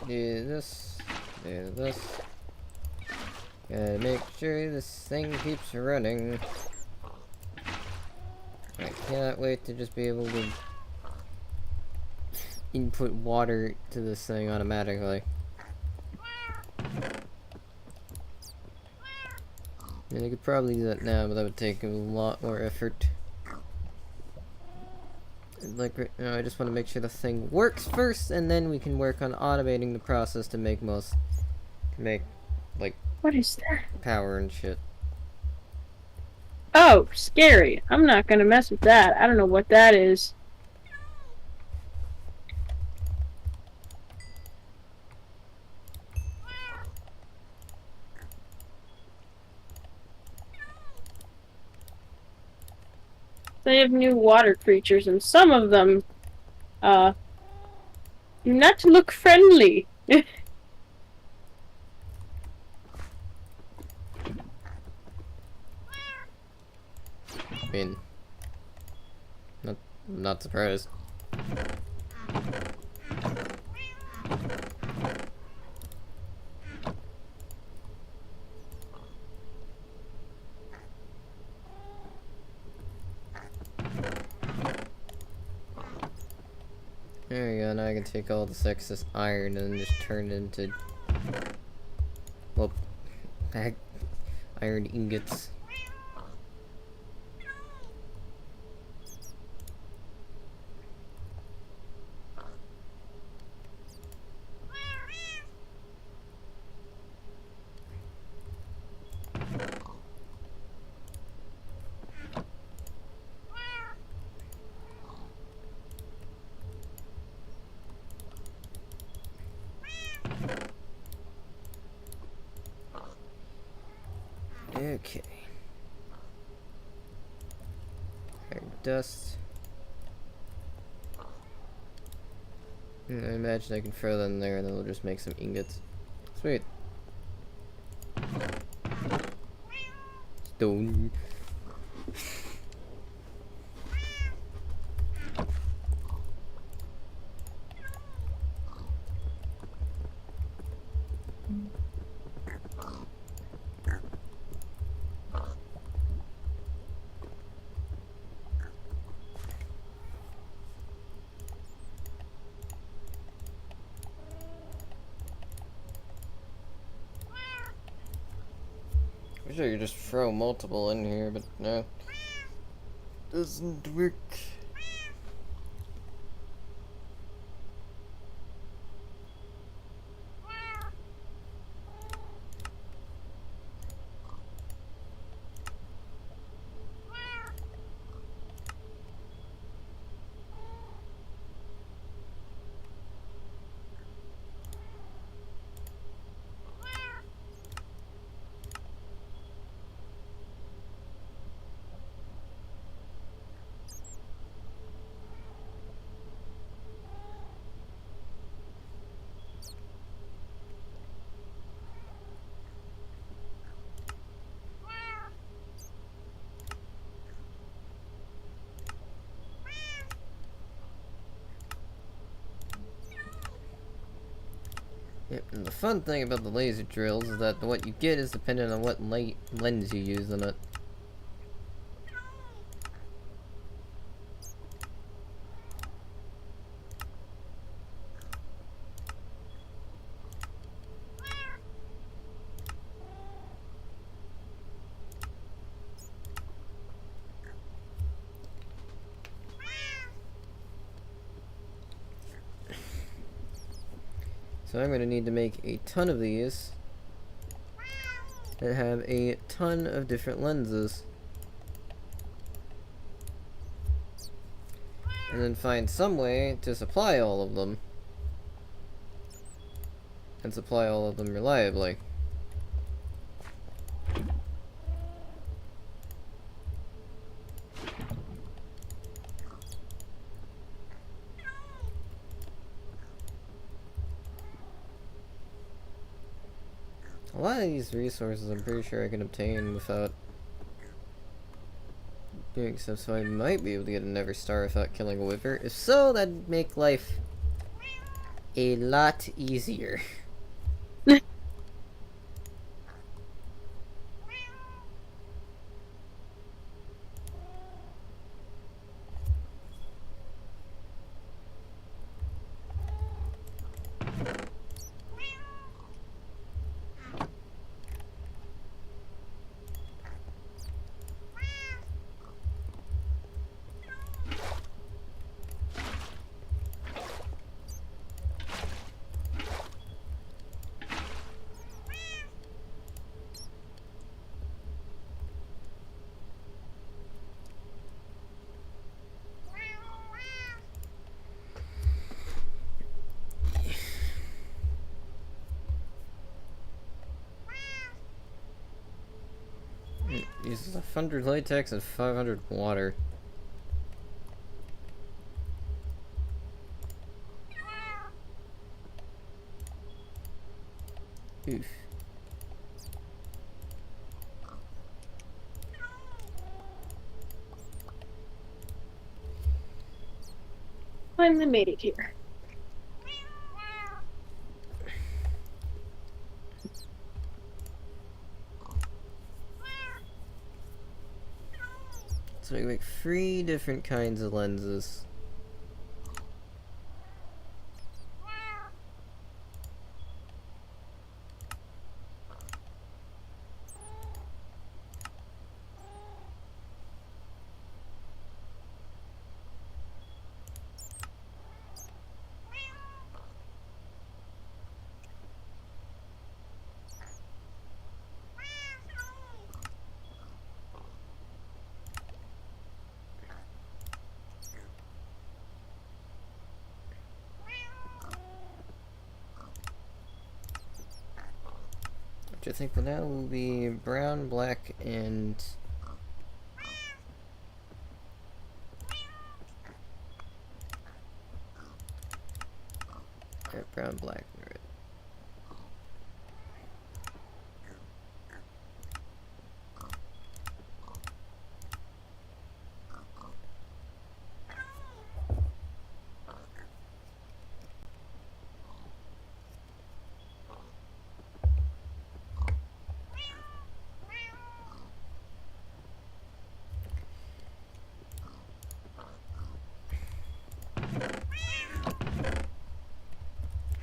Speaker 1: Do this. Do this. Gotta make sure this thing keeps running. I cannot wait to just be able to input water to this thing automatically. I mean, I could probably do that now, but that would take a lot more effort. Like right now, I just want to make sure the thing works first, and then we can work on automating the process to make like
Speaker 2: What is that?
Speaker 1: power and shit.
Speaker 2: Oh, scary. I'm not gonna mess with that. I don't know what that is. They have new water creatures, and some of them, do not look friendly.
Speaker 1: I mean, not surprised. There we go, now I can take all this excess iron and just turn it into, well, iron ingots. Okay. Iron dust. I imagine I can throw that in there and then we'll just make some ingots. Sweet. Stone. Wish I could just throw multiple in here, but no. Doesn't work. Yep, and the fun thing about the laser drills is that what you get is dependent on what lens you use on it. So I'm going to need to make a ton of these that have a ton of different lenses. And then find some way to supply all of them. And supply all of them reliably. lot of these resources I'm pretty sure I can obtain without doing stuff, so I might be able to get a Never Star without killing a Wither. If so, that'd make life a lot easier. It uses 100 latex and 500 water. Oof.
Speaker 2: Finally made it here.
Speaker 1: So we make 3 different kinds of lenses. Which I think now will be brown, black, and brown, black, and red.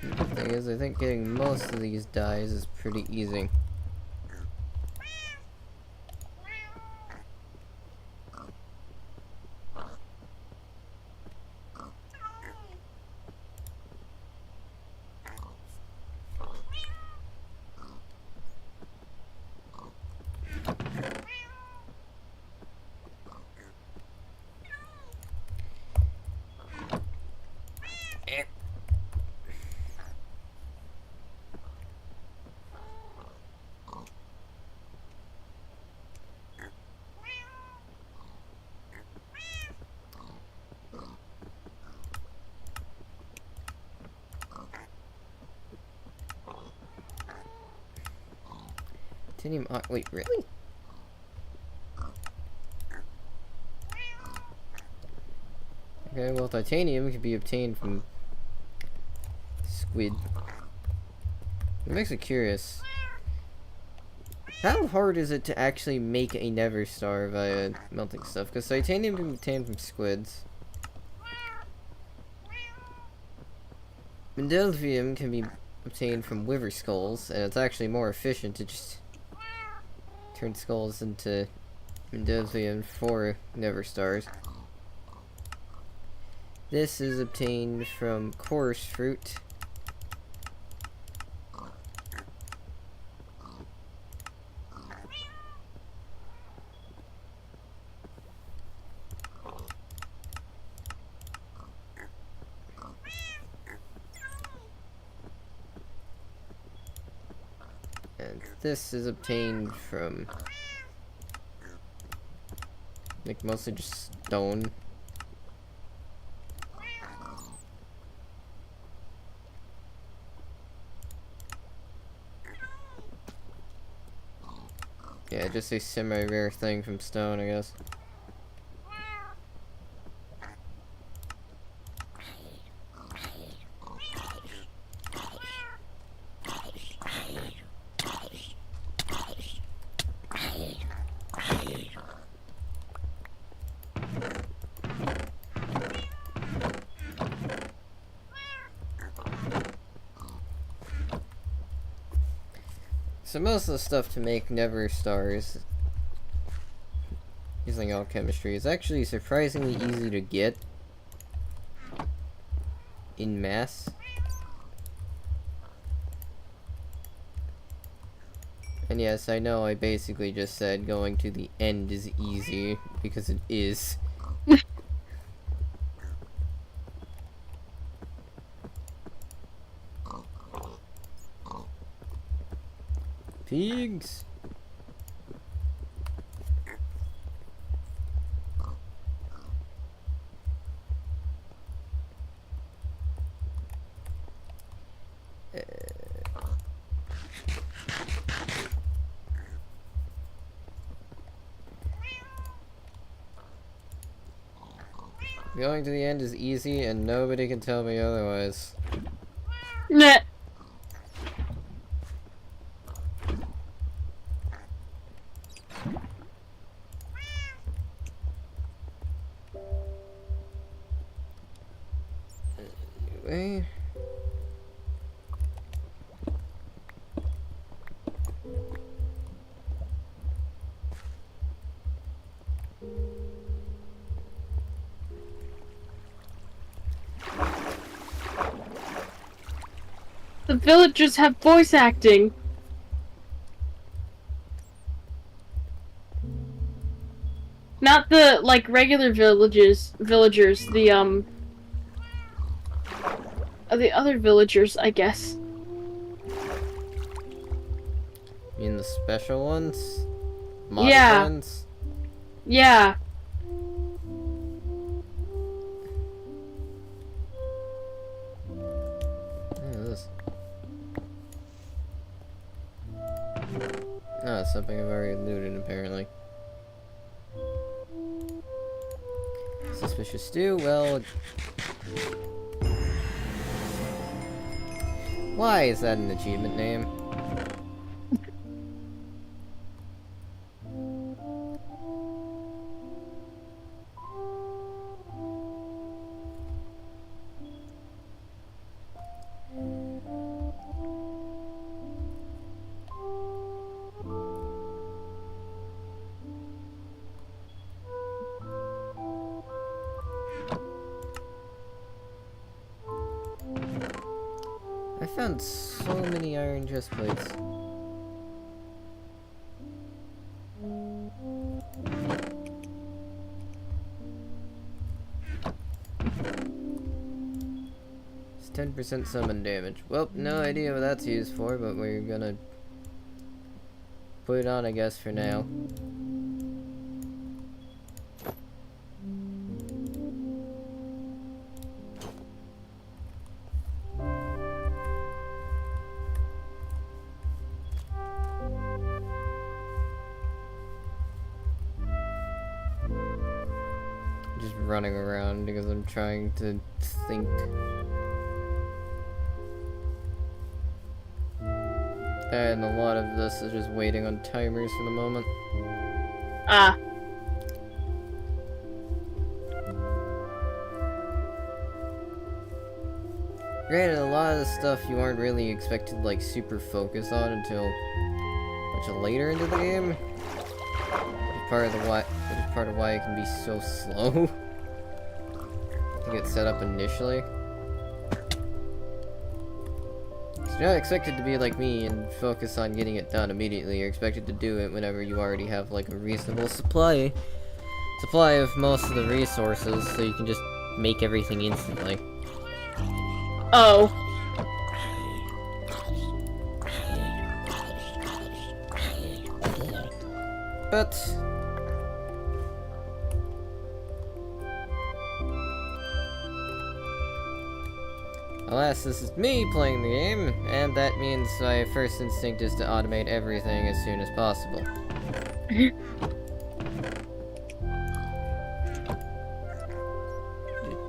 Speaker 1: The good thing is, I think getting most of these dyes is pretty easy. Titanium, wait, really? Okay, well, titanium can be obtained from squid. It makes me curious. How hard is it to actually make a Never Star via melting stuff? Because titanium can be obtained from squids. Mendelvium can be obtained from Wither skulls, and it's actually more efficient to just turn skulls into Mendelvium for Never Stars. This is obtained from chorus fruit. And this is obtained from, like, mostly just stone. Yeah, just a semi-rare thing from stone, I guess. So most of the stuff to make Never Stars using alchemistry is actually surprisingly easy to get in mass. And yes, I know I basically just said going to the end is easy, because it is. Pigs! Going to the end is easy, and nobody can tell me otherwise.
Speaker 2: Nah.
Speaker 1: Anyway.
Speaker 2: The villagers have voice acting. Not the, like, regular villagers, the other villagers, I guess.
Speaker 1: You mean the special ones? Modded
Speaker 2: Yeah.
Speaker 1: ones?
Speaker 2: Yeah.
Speaker 1: This. Oh, it's something I've already looted, apparently. Suspicious stew? Well... Why is that an achievement name? I found so many iron chest plates. It's 10% summon damage. Well, no idea what that's used for, but we're gonna put it on, I guess, for now. Just running around because I'm trying to think. And a lot of this is just waiting on timers for the moment.
Speaker 2: Ah.
Speaker 1: Granted, a lot of the stuff you aren't really expected to, like, super focus on until much later into the game. Which is part of why it can be so slow to get set up initially. So you're not expected to be like me and focus on getting it done immediately. You're expected to do it whenever you already have, like, a reasonable supply of most of the resources, so you can just make everything instantly.
Speaker 2: Oh.
Speaker 1: But alas, this is me playing the game, and that means my first instinct is to automate everything as soon as possible.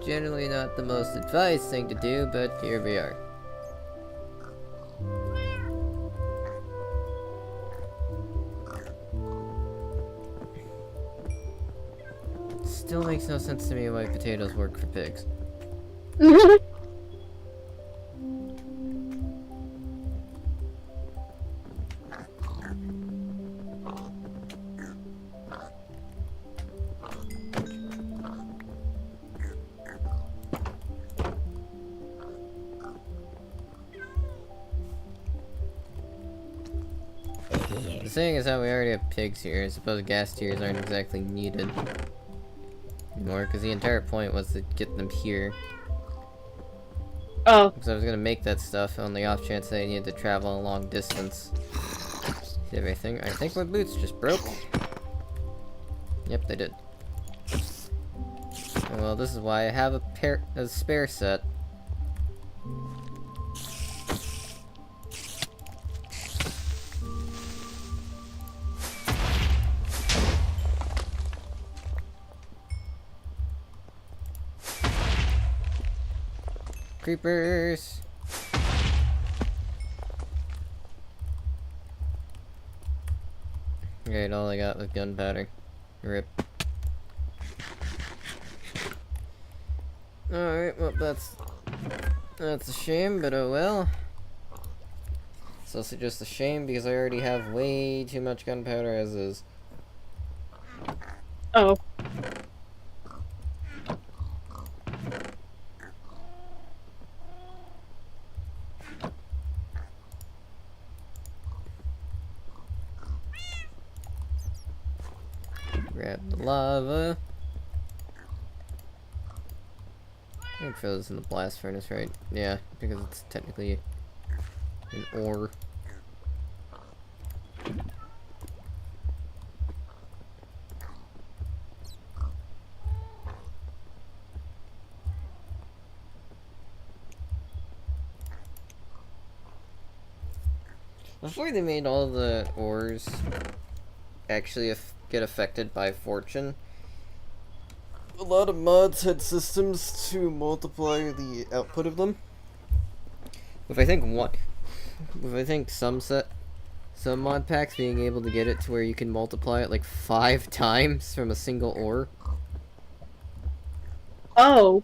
Speaker 1: Generally not the most advised thing to do, but here we are. Still makes no sense to me why potatoes work for pigs. Seeing as how we already have pigs here, I suppose gas tiers aren't exactly needed anymore, because the entire point was to get them here.
Speaker 2: Oh.
Speaker 1: Because I was gonna make that stuff on the off chance they needed to travel a long distance. See everything? I think my boots just broke. Yep, they did. Well, this is why I have a spare set. Creepers! Great, all I got was gunpowder. Rip. Alright, well that's a shame, but oh well. It's also just a shame because I already have way too much gunpowder as is.
Speaker 2: Oh.
Speaker 1: Grab the lava. I can throw this in the blast furnace, right? Yeah, because it's technically an ore. Before they made all the ores actually get affected by fortune, a lot of mods had systems to multiply the output of them. With I think some mod packs being able to get it to where you can multiply it like 5 times from a single ore.
Speaker 2: Oh.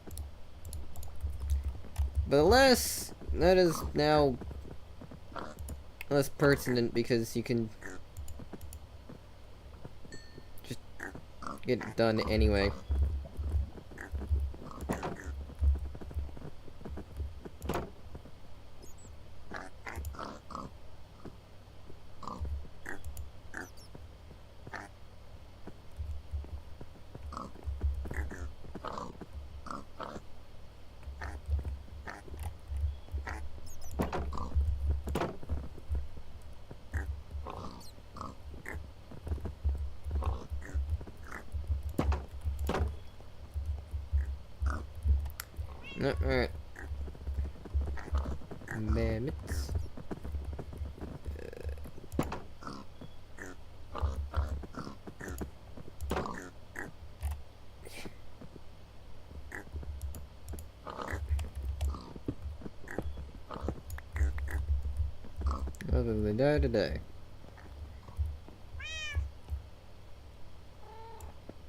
Speaker 1: But alas, that is now less pertinent because you can just get it done anyway. Alright. Mammoths. Other than die today.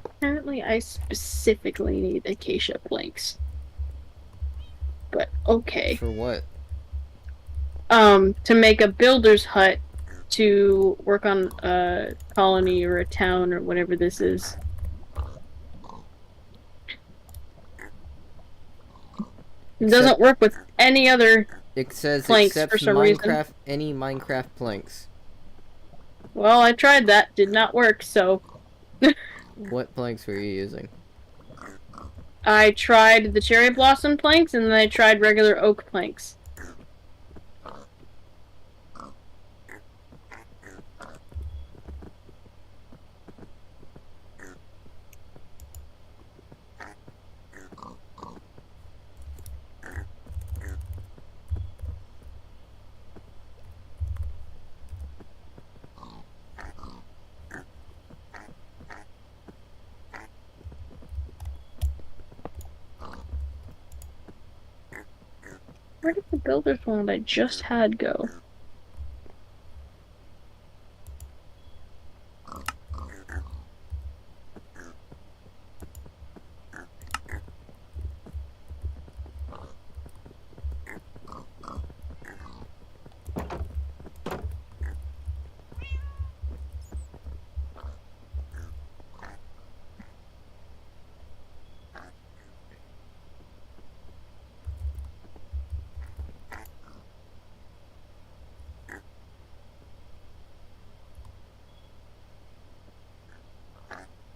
Speaker 2: Apparently I specifically need acacia planks. But okay.
Speaker 1: For what?
Speaker 2: To make a builder's hut to work on a colony or a town or whatever this is. It doesn't work with any other
Speaker 1: It says
Speaker 2: planks
Speaker 1: except
Speaker 2: for some
Speaker 1: Minecraft,
Speaker 2: reason.
Speaker 1: any Minecraft planks.
Speaker 2: Well, I tried that, did not work, so...
Speaker 1: What planks were you using?
Speaker 2: I tried the cherry blossom planks, and then I tried regular oak planks. builder's wand I just had go?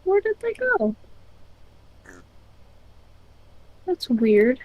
Speaker 2: Where did they go? That's weird.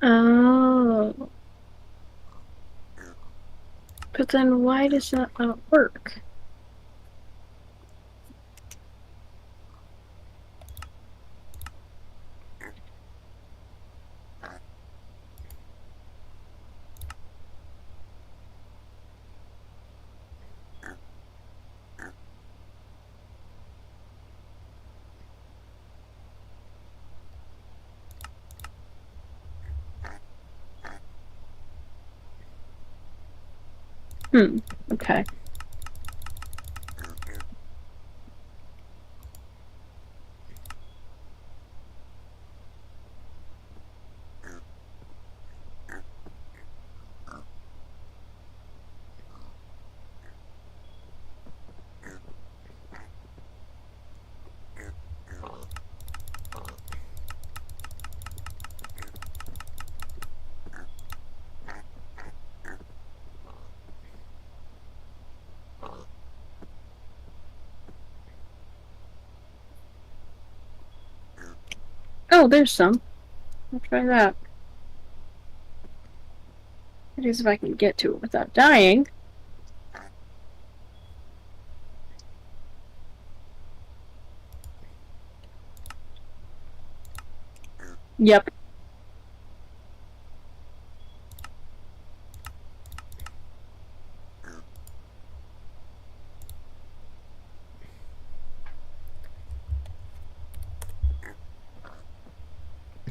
Speaker 2: Oh. But then why does that not work? Okay. Oh, there's some. I'll try that. That is if I can get to it without dying. Yep.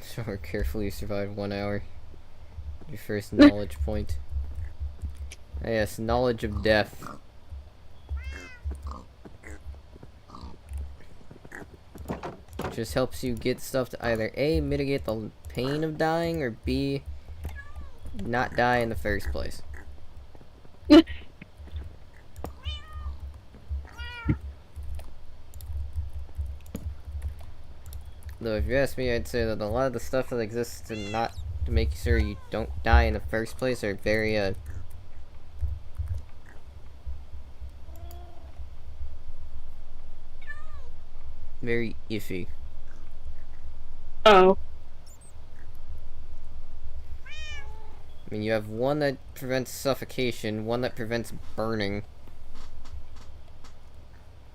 Speaker 1: So carefully survive 1 hour. Your first knowledge point. Ah, yes, knowledge of death. Just helps you get stuff to either A, mitigate the pain of dying, or B, not die in the first place. Though if you ask me, I'd say that a lot of the stuff that exists to make sure you don't die in the first place are very very iffy.
Speaker 2: Oh.
Speaker 1: I mean, you have one that prevents suffocation, one that prevents burning,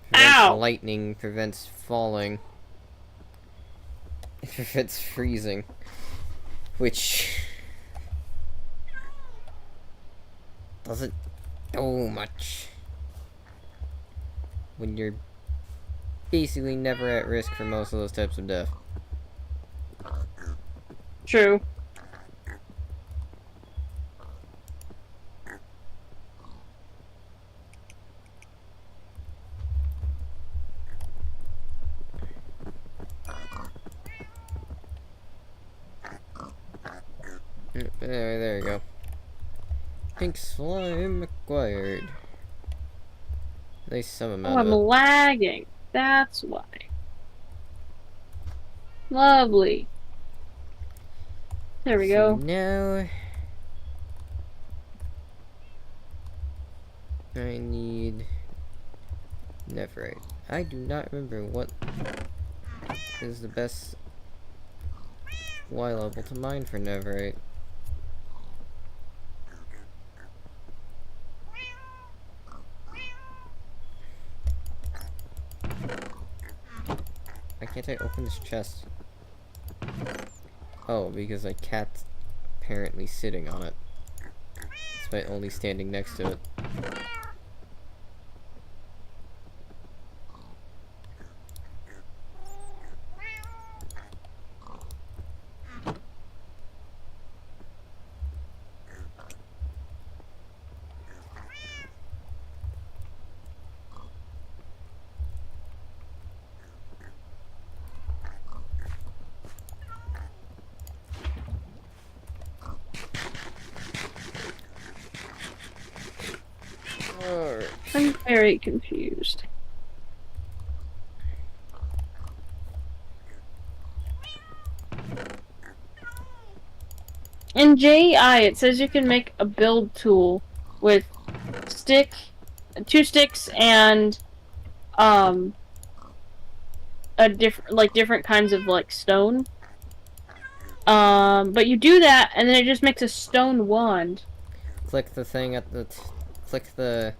Speaker 1: prevents
Speaker 2: Ow!
Speaker 1: lightning, prevents falling, it prevents freezing, which doesn't do much when you're basically never at risk for most of those types of death.
Speaker 2: True.
Speaker 1: There you go. Pink slime acquired. At least some
Speaker 2: Oh,
Speaker 1: amount
Speaker 2: I'm
Speaker 1: of it.
Speaker 2: lagging. That's why. Lovely. There we
Speaker 1: So
Speaker 2: go.
Speaker 1: now I need Neverite. I do not remember what is the best Y level to mine for Neverite. Why can't I open this chest? Oh, because my cat's apparently sitting on it. Despite only standing next to it. Alright.
Speaker 2: I'm very confused. In JI, it says you can make a build tool with two sticks and a different kinds of like stone. But you do that and then it just makes a stone wand.
Speaker 1: Click the thing at the click the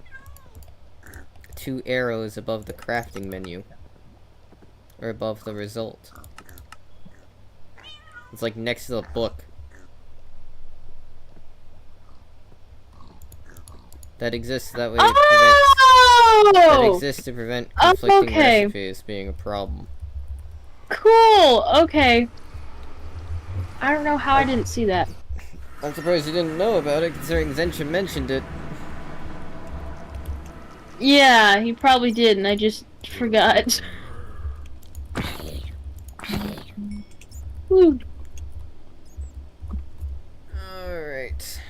Speaker 1: 2 arrows above the crafting menu. Or above the result. It's like next to the book. That exists that way that exists to prevent conflicting recipes being a problem.
Speaker 2: Cool, okay. I don't know how I didn't see that.
Speaker 1: I'm surprised you didn't know about it, considering Zensha mentioned it.
Speaker 2: Yeah, he probably did, and I just forgot. Woo.
Speaker 1: Alright.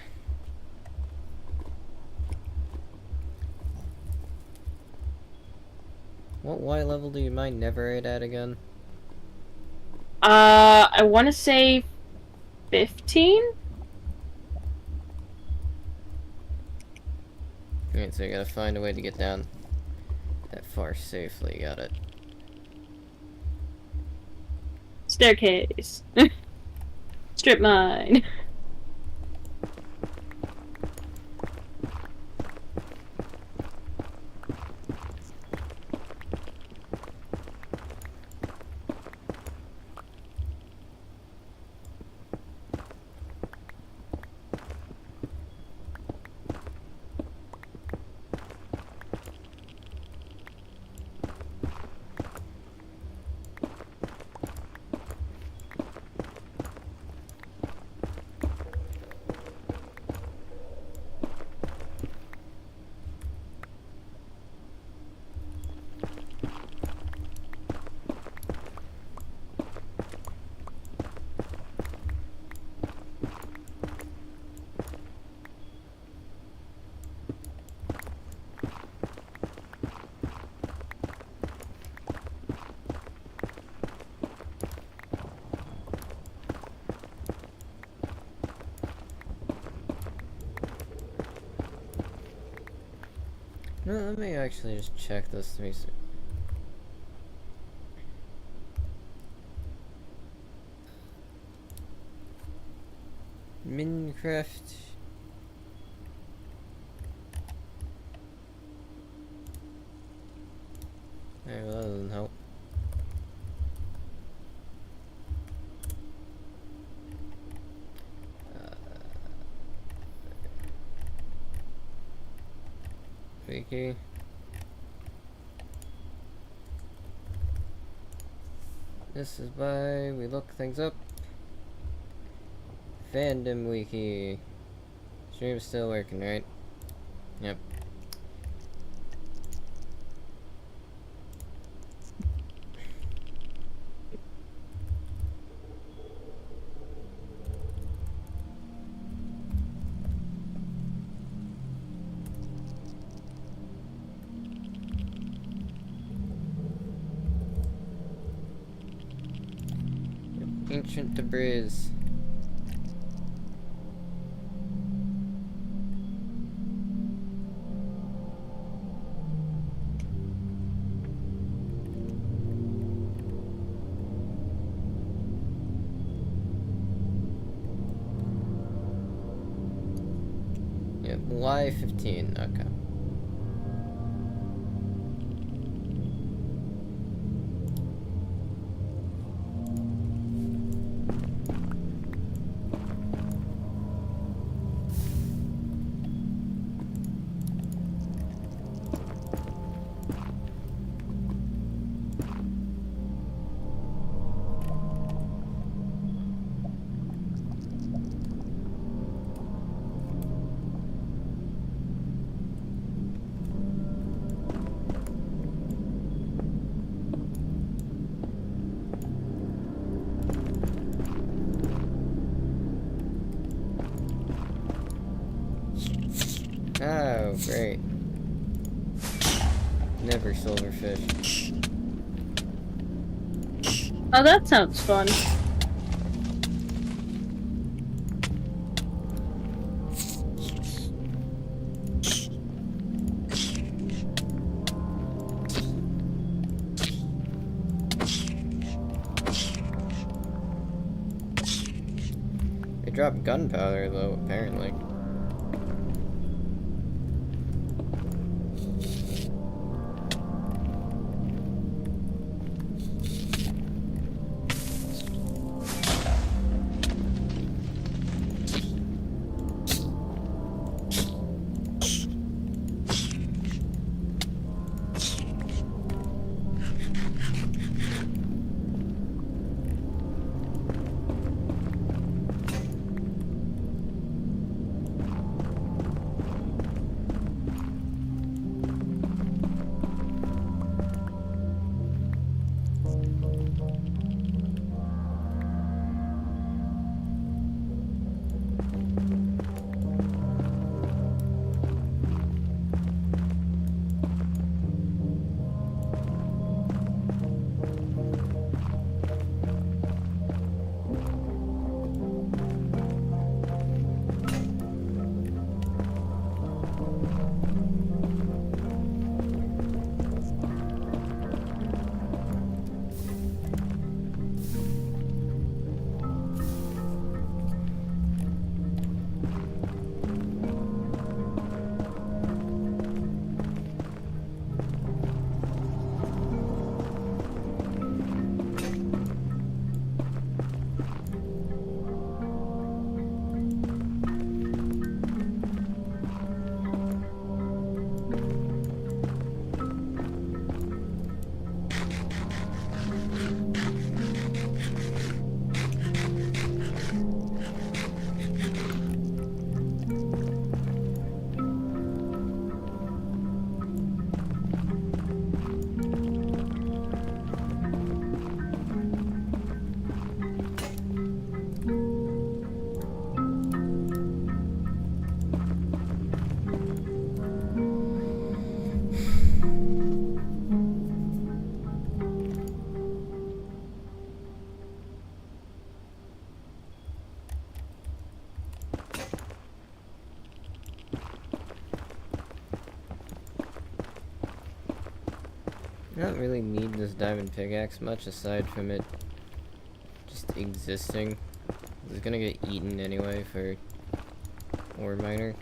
Speaker 1: What Y level do you mine Neverite at again?
Speaker 2: I want to say 15?
Speaker 1: Alright, so you gotta find a way to get down that far safely, got it.
Speaker 2: Staircase. Strip mine.
Speaker 1: No, let me actually just check this to me. Minceraft. Alright, well, that doesn't help. Wiki. This is why we look things up. Fandom Wiki. Stream's still working, right? Yep. Ancient debris. Yeah, Y15, okay. Oh, great. Never silverfish.
Speaker 2: Oh, that sounds fun.
Speaker 1: They dropped gunpowder, though, apparently. I don't really need this diamond pickaxe much aside from it just existing. It's gonna get eaten anyway for ore miner.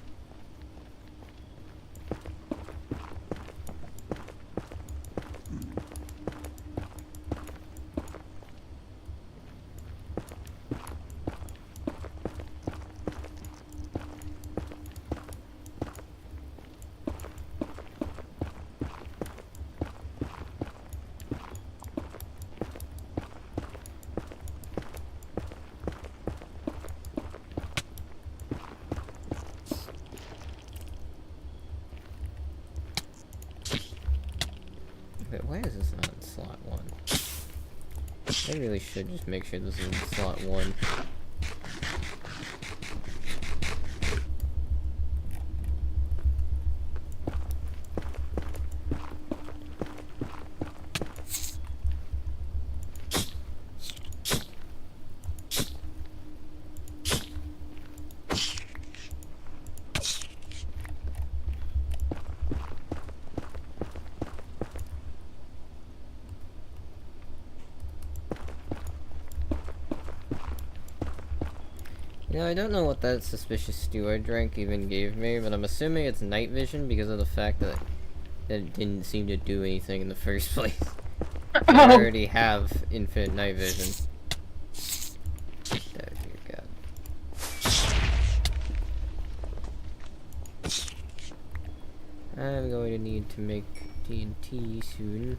Speaker 1: Wait, why is this not in slot 1? I really should just make sure this is in slot 1. Yeah, I don't know what that suspicious stew I drank even gave me, but I'm assuming it's night vision because of the fact that it didn't seem to do anything in the first place. I
Speaker 2: Oh.
Speaker 1: already have infinite night vision. Oh, dear God. I'm going to need to make TNT soon.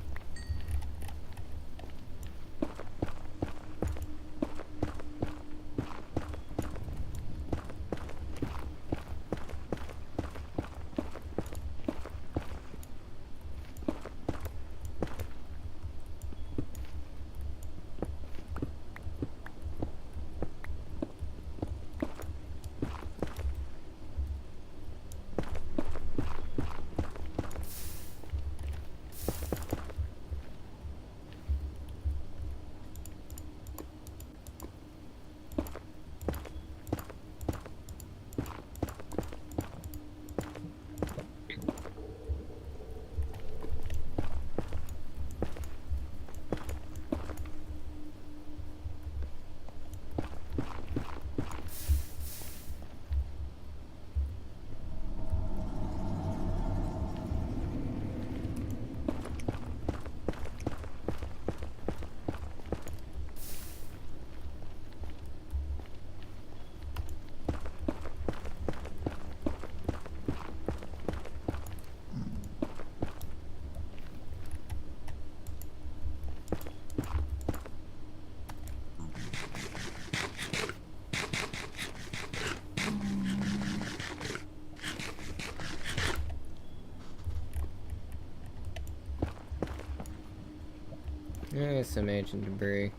Speaker 1: There's some ancient debris.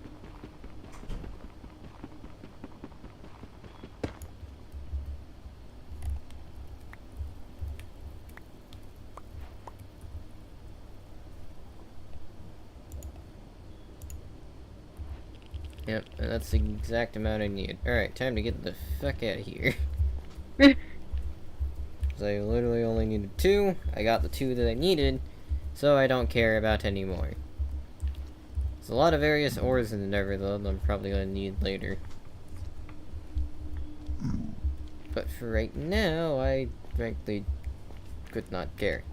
Speaker 1: Yep, and that's the exact amount I need. Alright, time to get the fuck out of here. Because I literally only needed 2. I got the 2 that I needed, so I don't care about any more. There's a lot of various ores in the Nether though that I'm probably going to need later. But for right now, I frankly could not care.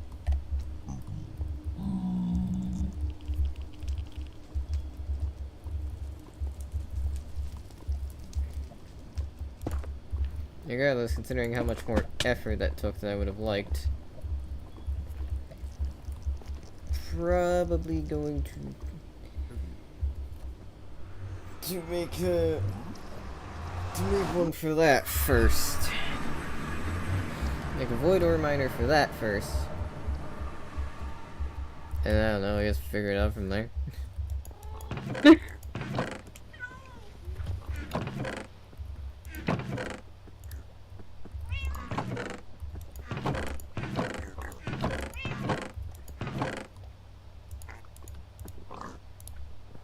Speaker 1: Regardless, considering how much more effort that took than I would have liked. Probably going to make one for that first. Make a void ore miner for that first. And I don't know, I guess figure it out from there.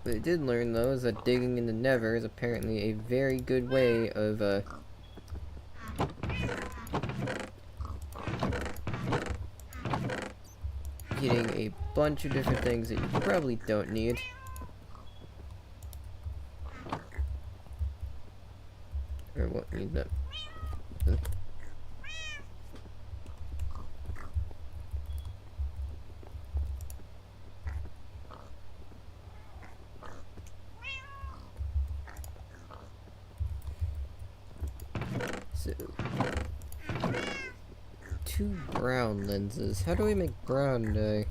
Speaker 1: What I did learn though is that digging in the Nether is apparently a very good way of getting a bunch of different things that you probably don't need. Or won't need them. So, 2 brown lenses. How do we make brown dye?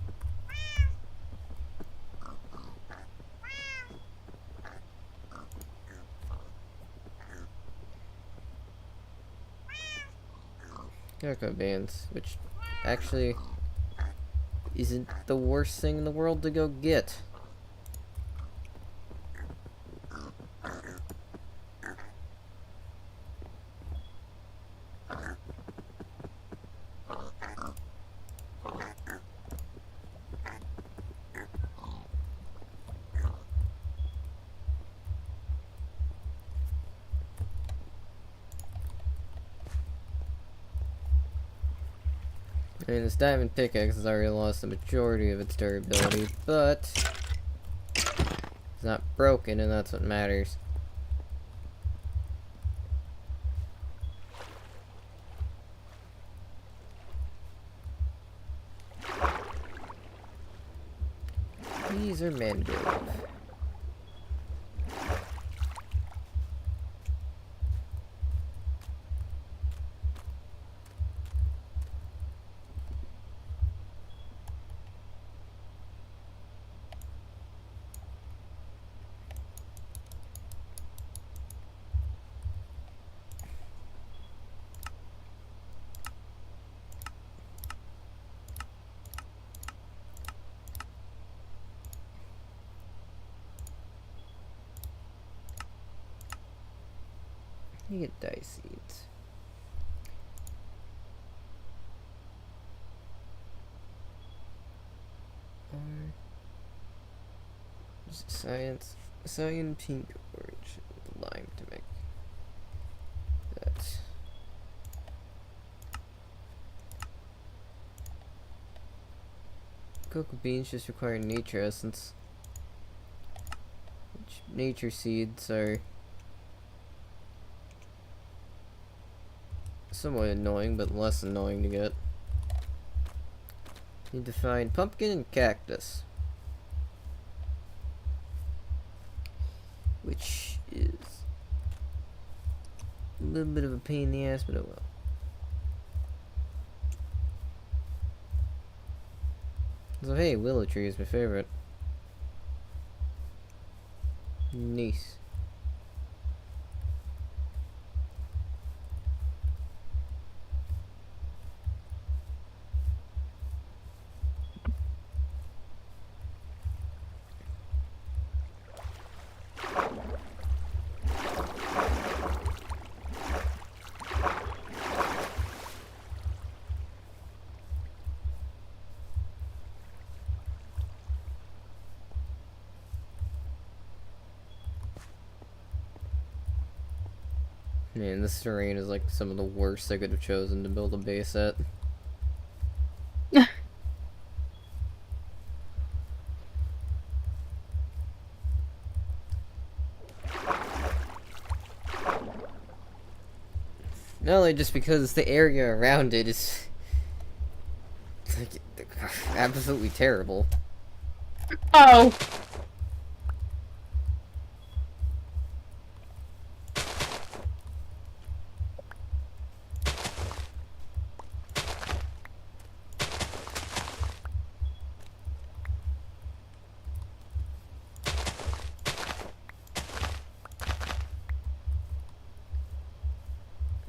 Speaker 1: Cocoa bands, which actually isn't the worst thing in the world to go get. I mean, this diamond pickaxe has already lost the majority of its durability, but it's not broken, and that's what matters. trees are mangrove. You get dye seeds. Science, cyan, pink, orange, lime to make that. Cocoa beans just require nature essence. Which nature seeds are somewhat annoying, but less annoying to get. Need to find pumpkin and cactus. Which is a little bit of a pain in the ass, but oh well. So hey, willow tree is my favorite. Nice. Man, this terrain is like some of the worst I could have chosen to build a base at. Not only just because the area around it is like absolutely terrible.
Speaker 2: Oh.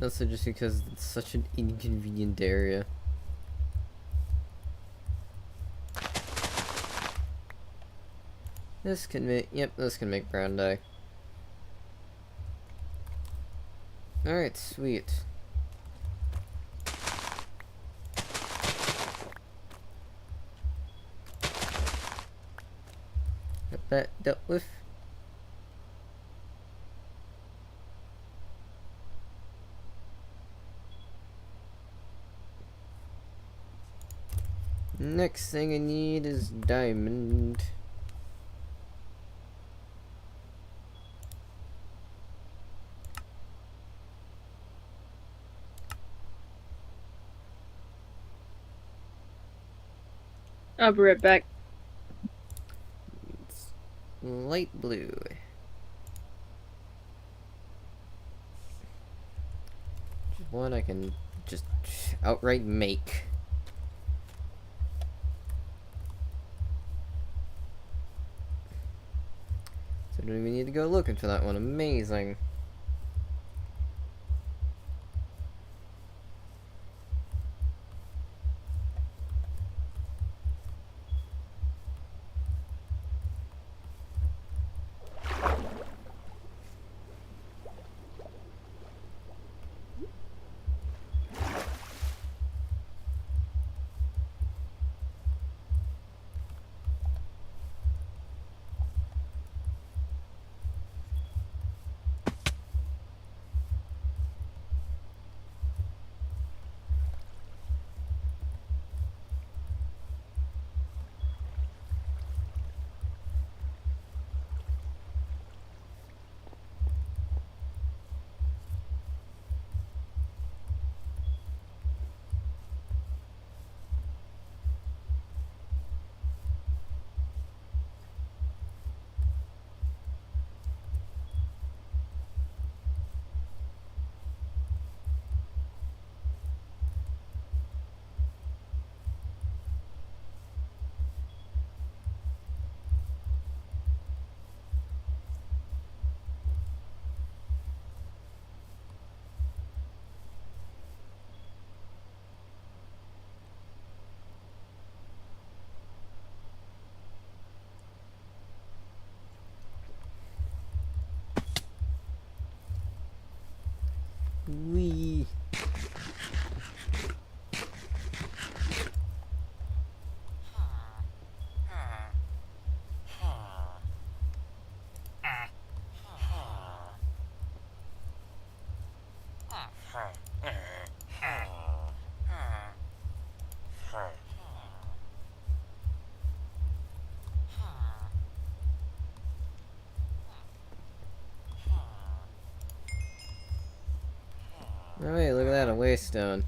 Speaker 1: Also just because it's such an inconvenient area. This can make, yep, this can make brown dye. Alright, sweet. Got that dealt with. Next thing I need is diamond.
Speaker 2: I'll be right back.
Speaker 1: It's light blue. Which is one I can just outright make. So I don't even need to go looking for that one. Amazing. claystone.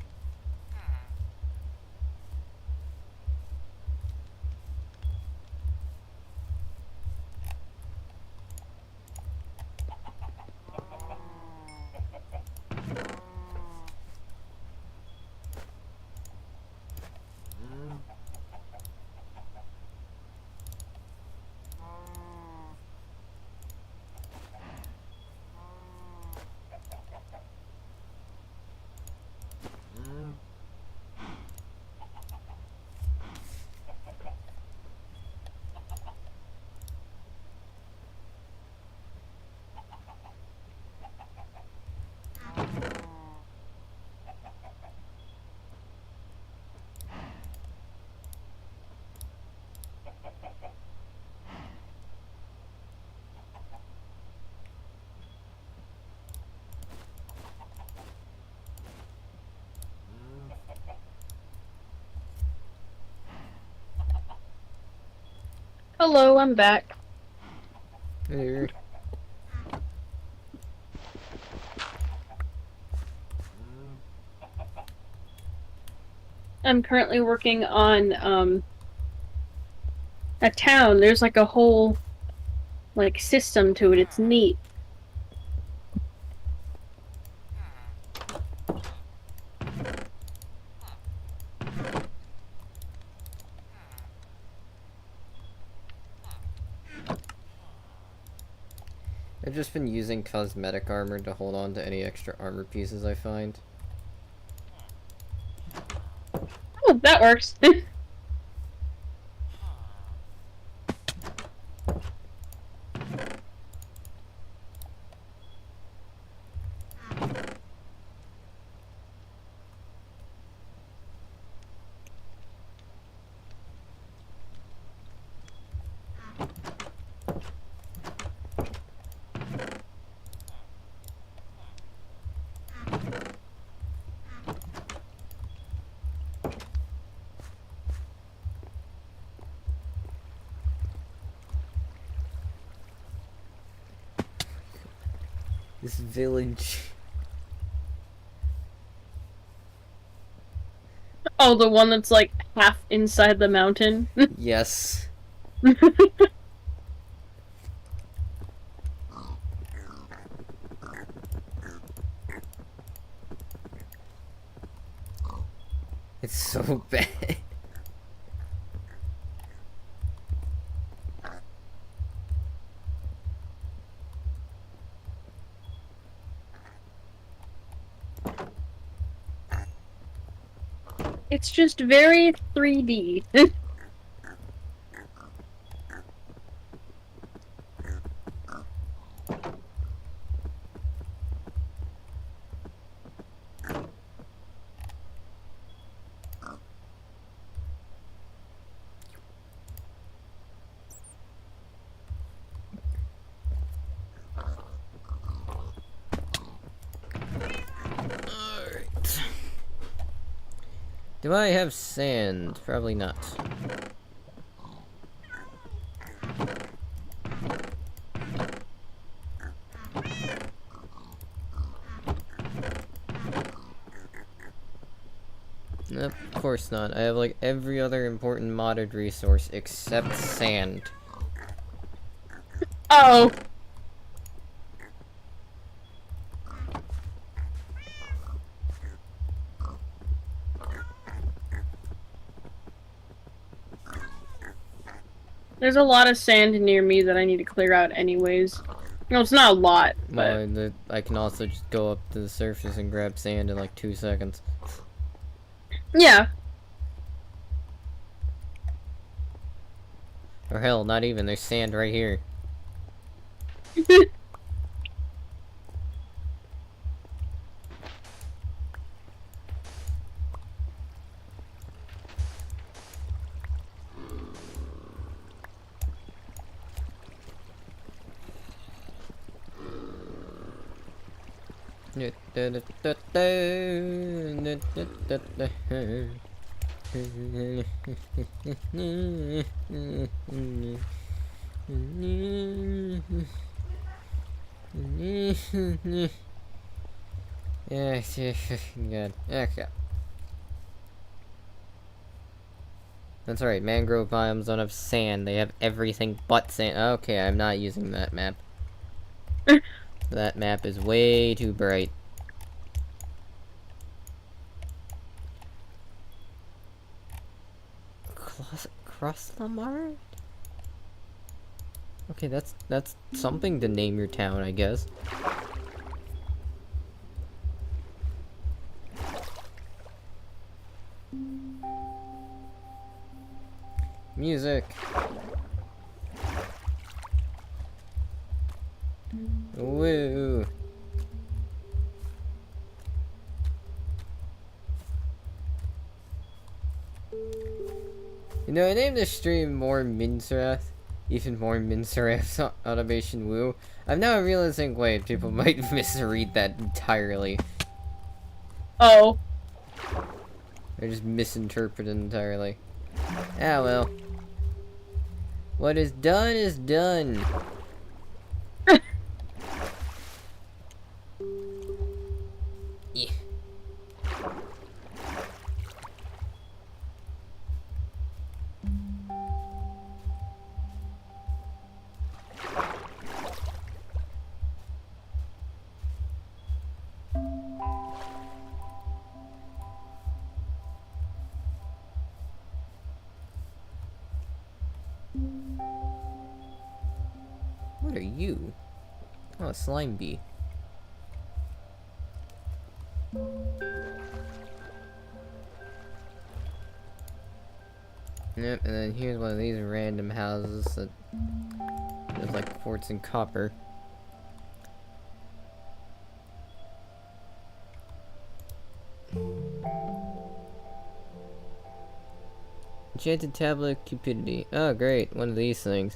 Speaker 2: Hello, I'm back.
Speaker 1: Here.
Speaker 2: I'm currently working on a town. There's like a whole like system to it. It's neat.
Speaker 1: I've just been using cosmetic armor to hold on to any extra armor pieces I find.
Speaker 2: Oh, that works.
Speaker 1: This village.
Speaker 2: Oh, the one that's like half inside the mountain.
Speaker 1: Yes. It's so bad.
Speaker 2: It's just very 3D.
Speaker 1: Alright. Do I have sand? Probably not. Nope, of course not. I have like every other important modded resource except sand.
Speaker 2: Oh. There's a lot of sand near me that I need to clear out anyways. No, it's not a lot, but...
Speaker 1: Well, I can also just go up to the surface and grab sand in like 2 seconds.
Speaker 2: Yeah.
Speaker 1: Or hell, not even. There's sand right here. Yeah, good. Okay. That's right, mangrove biomes don't have sand, they have everything but sand. Okay, I'm not using that map. That map is way too bright. Crosslamar? Okay, that's something to name your town, I guess. Music. Woo. You know, I named this stream more Minceraft. Even more Minceraft automation woo. I'm now realizing, wait, people might misread that entirely.
Speaker 2: Oh.
Speaker 1: Or just misinterpret it entirely. Ah, well. What is done is done. Yeah. What are you? Oh, a slime bee. Yep, and then here's one of these random houses that has like quartz and copper. Enchanted tablet of cupidity. Oh great, one of these things.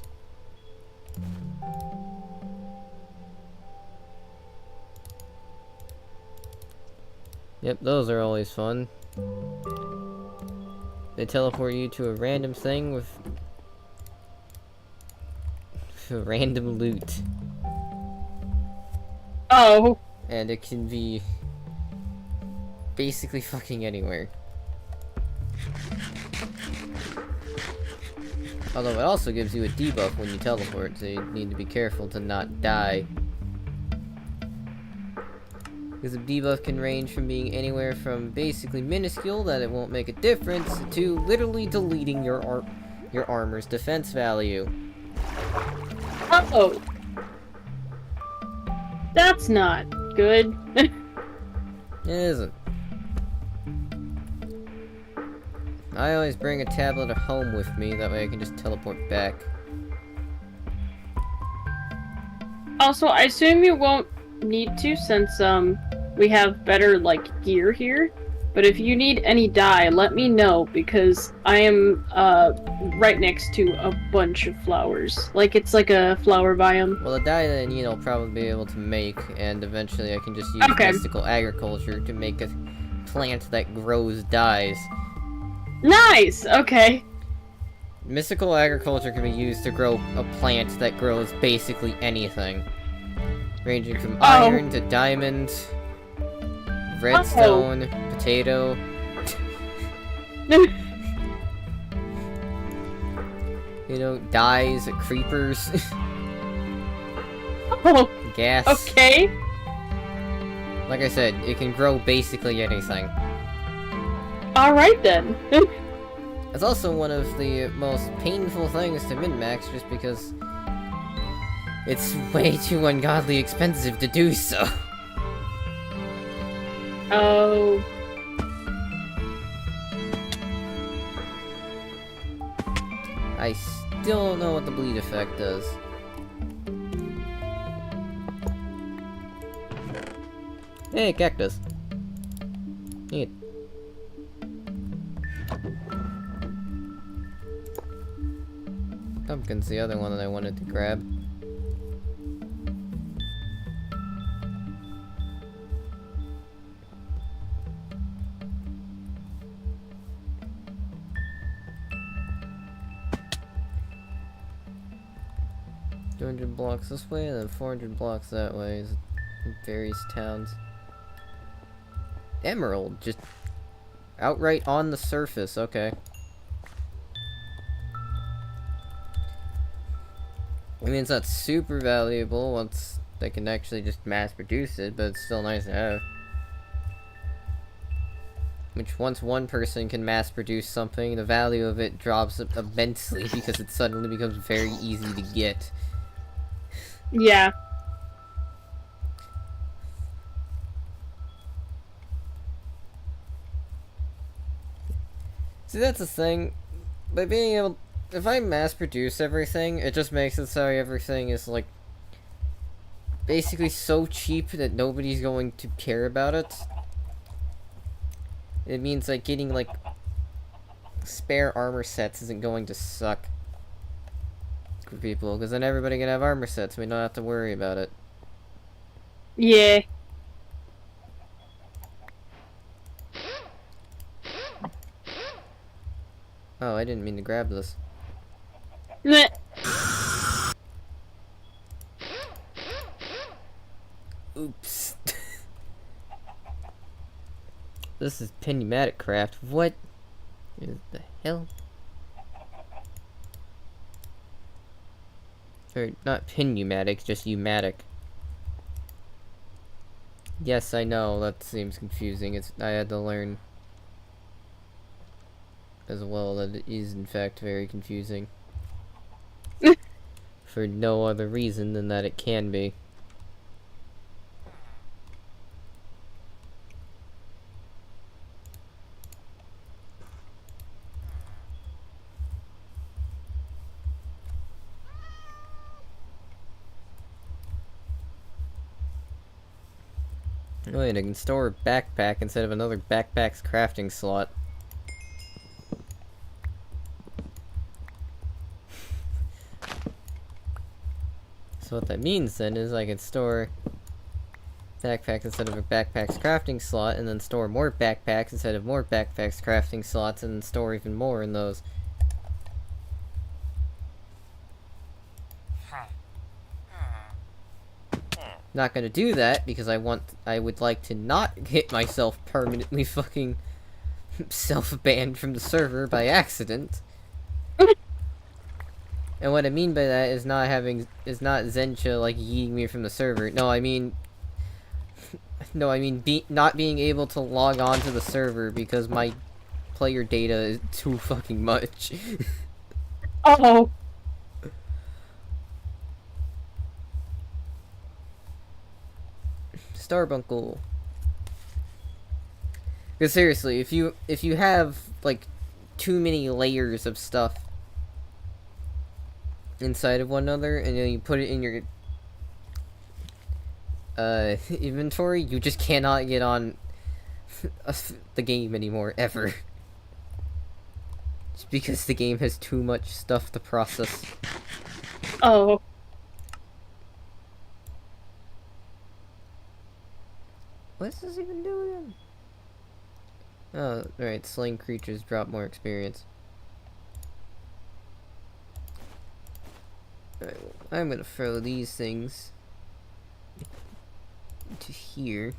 Speaker 1: Yep, those are always fun. They teleport you to a random thing with random loot.
Speaker 2: Oh.
Speaker 1: And it can be basically fucking anywhere. Although it also gives you a debuff when you teleport, so you need to be careful to not die. Because the debuff can range from being anywhere from basically minuscule, that it won't make a difference, to literally deleting your armor's defense value.
Speaker 2: Uh-oh. That's not good.
Speaker 1: It isn't. I always bring a tablet home with me, that way I can just teleport back.
Speaker 2: Also, I assume you won't need to since, we have better, like, gear here. But if you need any dye, let me know, because I am, right next to a bunch of flowers. Like, it's like a flower biome.
Speaker 1: Well, the dye that I need I'll probably be able to make, and eventually I can just use mystical agriculture to make a plant that grows dyes.
Speaker 2: Nice! Okay.
Speaker 1: Mystical agriculture can be used to grow a plant that grows basically anything. Ranging from iron to diamond, redstone, potato. You know, dyes, creepers.
Speaker 2: Oh.
Speaker 1: Gas.
Speaker 2: Okay.
Speaker 1: Like I said, it can grow basically anything.
Speaker 2: Alright then.
Speaker 1: It's also one of the most painful things to min-max, just because it's way too ungodly expensive to do so.
Speaker 2: Oh.
Speaker 1: I still don't know what the bleed effect does. Hey, cactus. Neat. Pumpkin's the other one that I wanted to grab. $200 blocks this way and then 400 blocks that way. Various towns. Emerald, just outright on the surface, okay. I mean, it's not super valuable once they can actually just mass produce it, but it's still nice to have. Which, once one person can mass produce something, the value of it drops immensely because it suddenly becomes very easy to get.
Speaker 2: Yeah.
Speaker 1: See, that's the thing. By being able... If I mass produce everything, it just makes it so everything is, like, basically so cheap that nobody's going to care about it. It means, like, getting, like, spare armor sets isn't going to suck for people, because then everybody can have armor sets, we don't have to worry about it.
Speaker 2: Yeah.
Speaker 1: Oh, I didn't mean to grab this.
Speaker 2: Meh.
Speaker 1: Oops. This is pneumatic craft. What is the hell? Or not pneumatic, just pneumatic. Yes, I know, that seems confusing. I had to learn as well that it is in fact very confusing. For no other reason than that it can be. Wait, I can store a backpack instead of another backpack's crafting slot. So what that means then is I can store backpacks instead of a backpack's crafting slot, and then store more backpacks instead of more backpacks crafting slots, and then store even more in those. Not gonna do that because I would like to not get myself permanently fucking self-banned from the server by accident. And what I mean by that is not Zencha like yeeting me from the server. No, I mean not being able to log on to the server because my player data is too fucking much.
Speaker 2: Oh.
Speaker 1: Starbuncle. Because seriously, if you have like too many layers of stuff inside of one another, and then you put it in your inventory, you just cannot get on the game anymore, ever. It's because the game has too much stuff to process.
Speaker 2: Oh.
Speaker 1: What's this even doing? Oh, right, slaying creatures drop more experience. Alright, well, I'm gonna throw these things to here.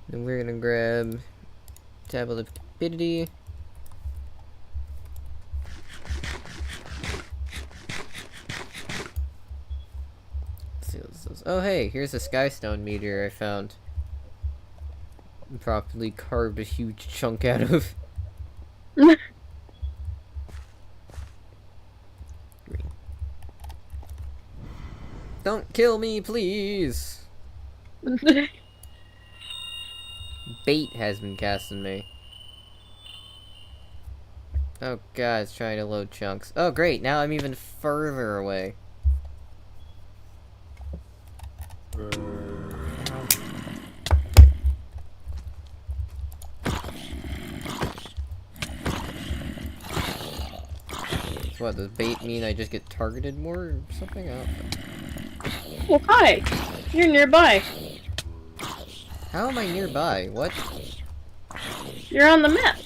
Speaker 1: Then we're gonna grab Tablet of Cupidity. Let's see what this does. Oh hey, here's a Skystone meteor I found. Properly carved a huge chunk out of. Green. Don't kill me, please! Bait has been casting me. Oh god, it's trying to load chunks. Oh great, now I'm even further away. What, does bait mean I just get targeted more or something? Oh.
Speaker 2: Well, hi. You're nearby.
Speaker 1: How am I nearby? What?
Speaker 2: You're on the map.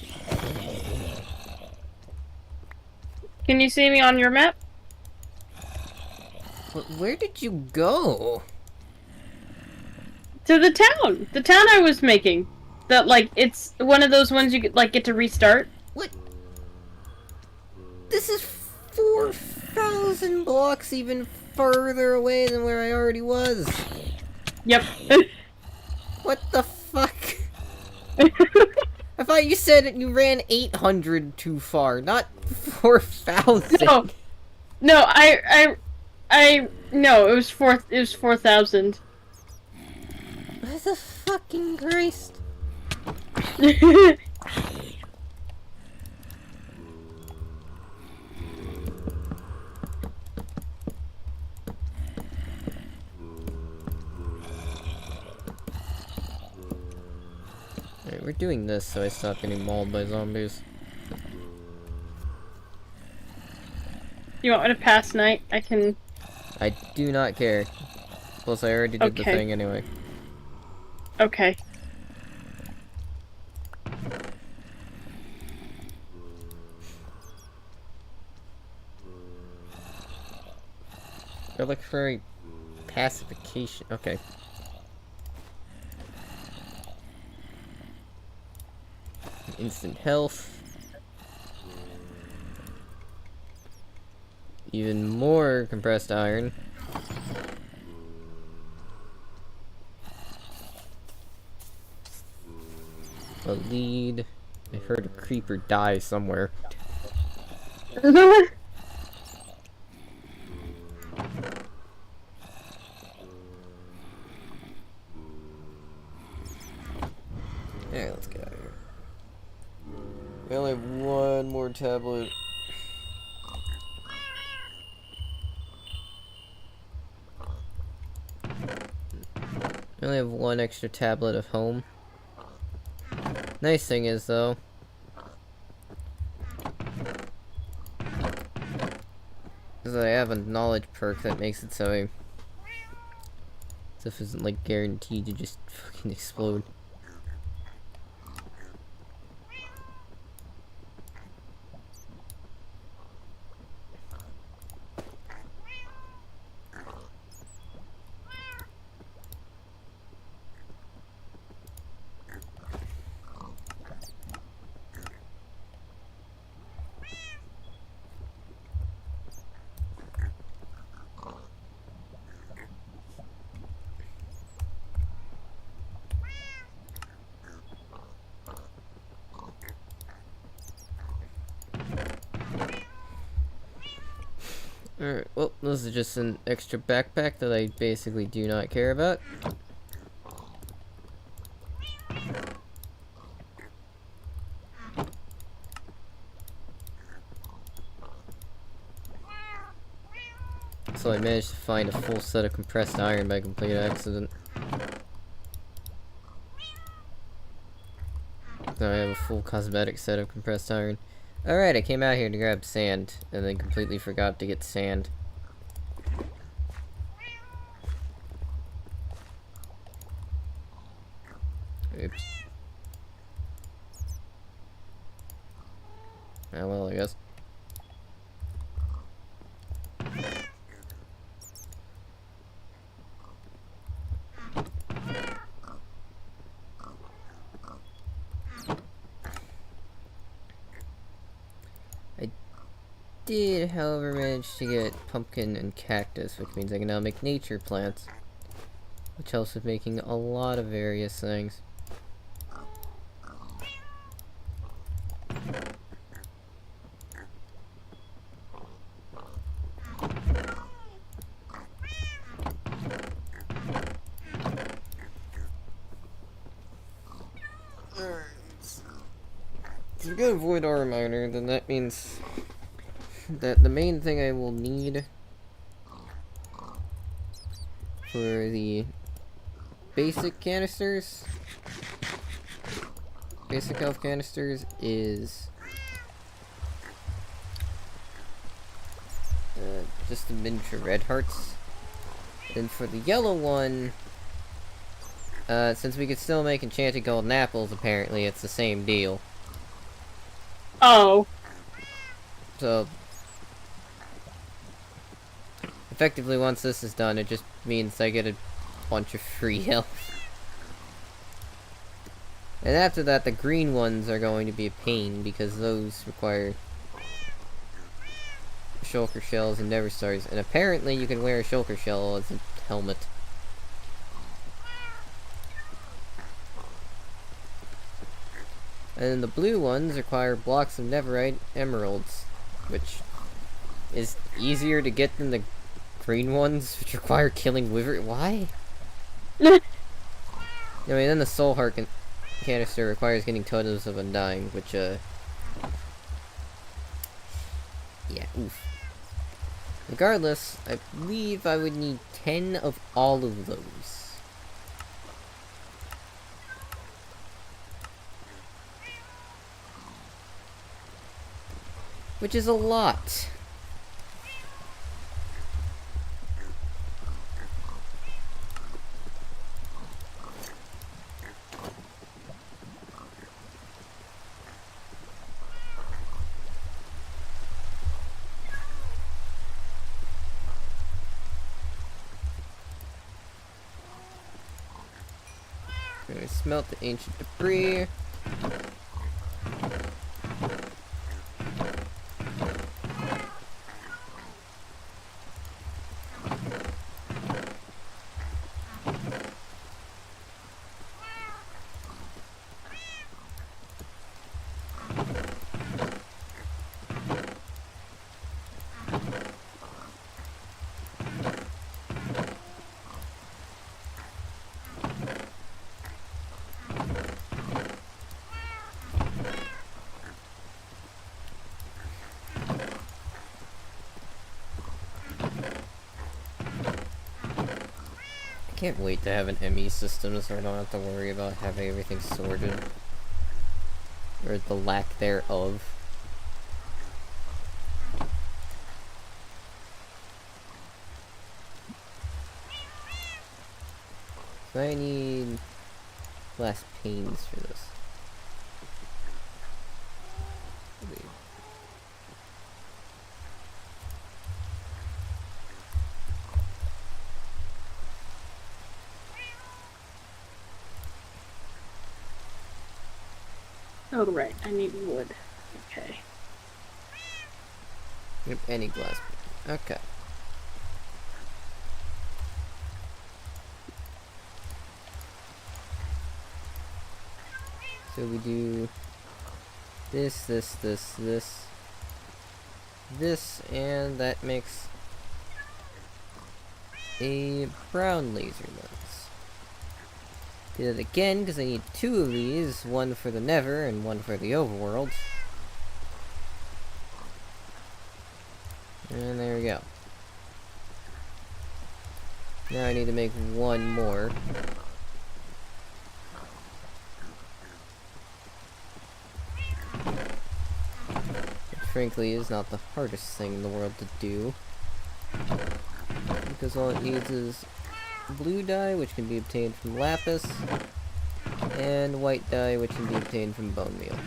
Speaker 2: Can you see me on your map?
Speaker 1: Where did you go?
Speaker 2: To the town. The town I was making. That, like, it's one of those ones you get, like, get to restart.
Speaker 1: What? This is 4,000 blocks even further away than where I already was.
Speaker 2: Yep.
Speaker 1: What the fuck? I thought you said you ran 800 too far, not 4,000.
Speaker 2: No, no, it was 4,000.
Speaker 1: What the fucking Christ? Alright, we're doing this so I stop getting mauled by zombies.
Speaker 2: You want me to pass night? I can...
Speaker 1: I do not care. Plus, I already did the thing anyway.
Speaker 2: Okay.
Speaker 1: I look for a pacification. Okay. Instant health. Even more compressed iron. A lead. I heard a creeper die somewhere.
Speaker 2: Alright,
Speaker 1: let's get out of here. We only have one more tablet. We only have one extra tablet of home. Nice thing is, though, is that I have a knowledge perk that makes it so stuff isn't like guaranteed to just fucking explode. Alright, well, this is just an extra backpack that I basically do not care about. So I managed to find a full set of compressed iron by complete accident. Now I have a full cosmetic set of compressed iron. Alright, I came out here to grab sand, and then completely forgot to get sand. Oops. Oh well, I guess. Did, however, manage to get pumpkin and cactus, which means I can now make nature plants, which helps with making a lot of various things. If we're gonna avoid ore miner, then that means that the main thing I will need for the basic canisters, basic health canisters, is just the miniature red hearts. And for the yellow one, since we could still make enchanted golden apples, apparently it's the same deal.
Speaker 2: Oh.
Speaker 1: So Effectively, once this is done, it just means I get a bunch of free health. And after that, the green ones are going to be a pain, because those require shulker shells and never stars. And apparently you can wear a shulker shell as a helmet. And then the blue ones require blocks of netherite emeralds, which is easier to get than the green ones, which require killing wyvern. Why? I mean, then the soul heart canister requires getting totems of undying, which, yeah, oof. Regardless, I believe I would need 10 of all of those. Which is a lot. Gonna smelt the ancient debris. I can't wait to have an ME system so I don't have to worry about having everything sorted. Or the lack thereof. So I need glass panes for this.
Speaker 2: Oh, right. I need wood. Okay.
Speaker 1: Yep, any glass. Okay. So we do this, and that makes a brown laser lens. Do that again, because I need 2 of these, one for the Nether and one for the overworld. And there we go. Now I need to make 1 more. Which frankly is not the hardest thing in the world to do. Because all it needs is blue dye, which can be obtained from lapis, and white dye, which can be obtained from bone meal.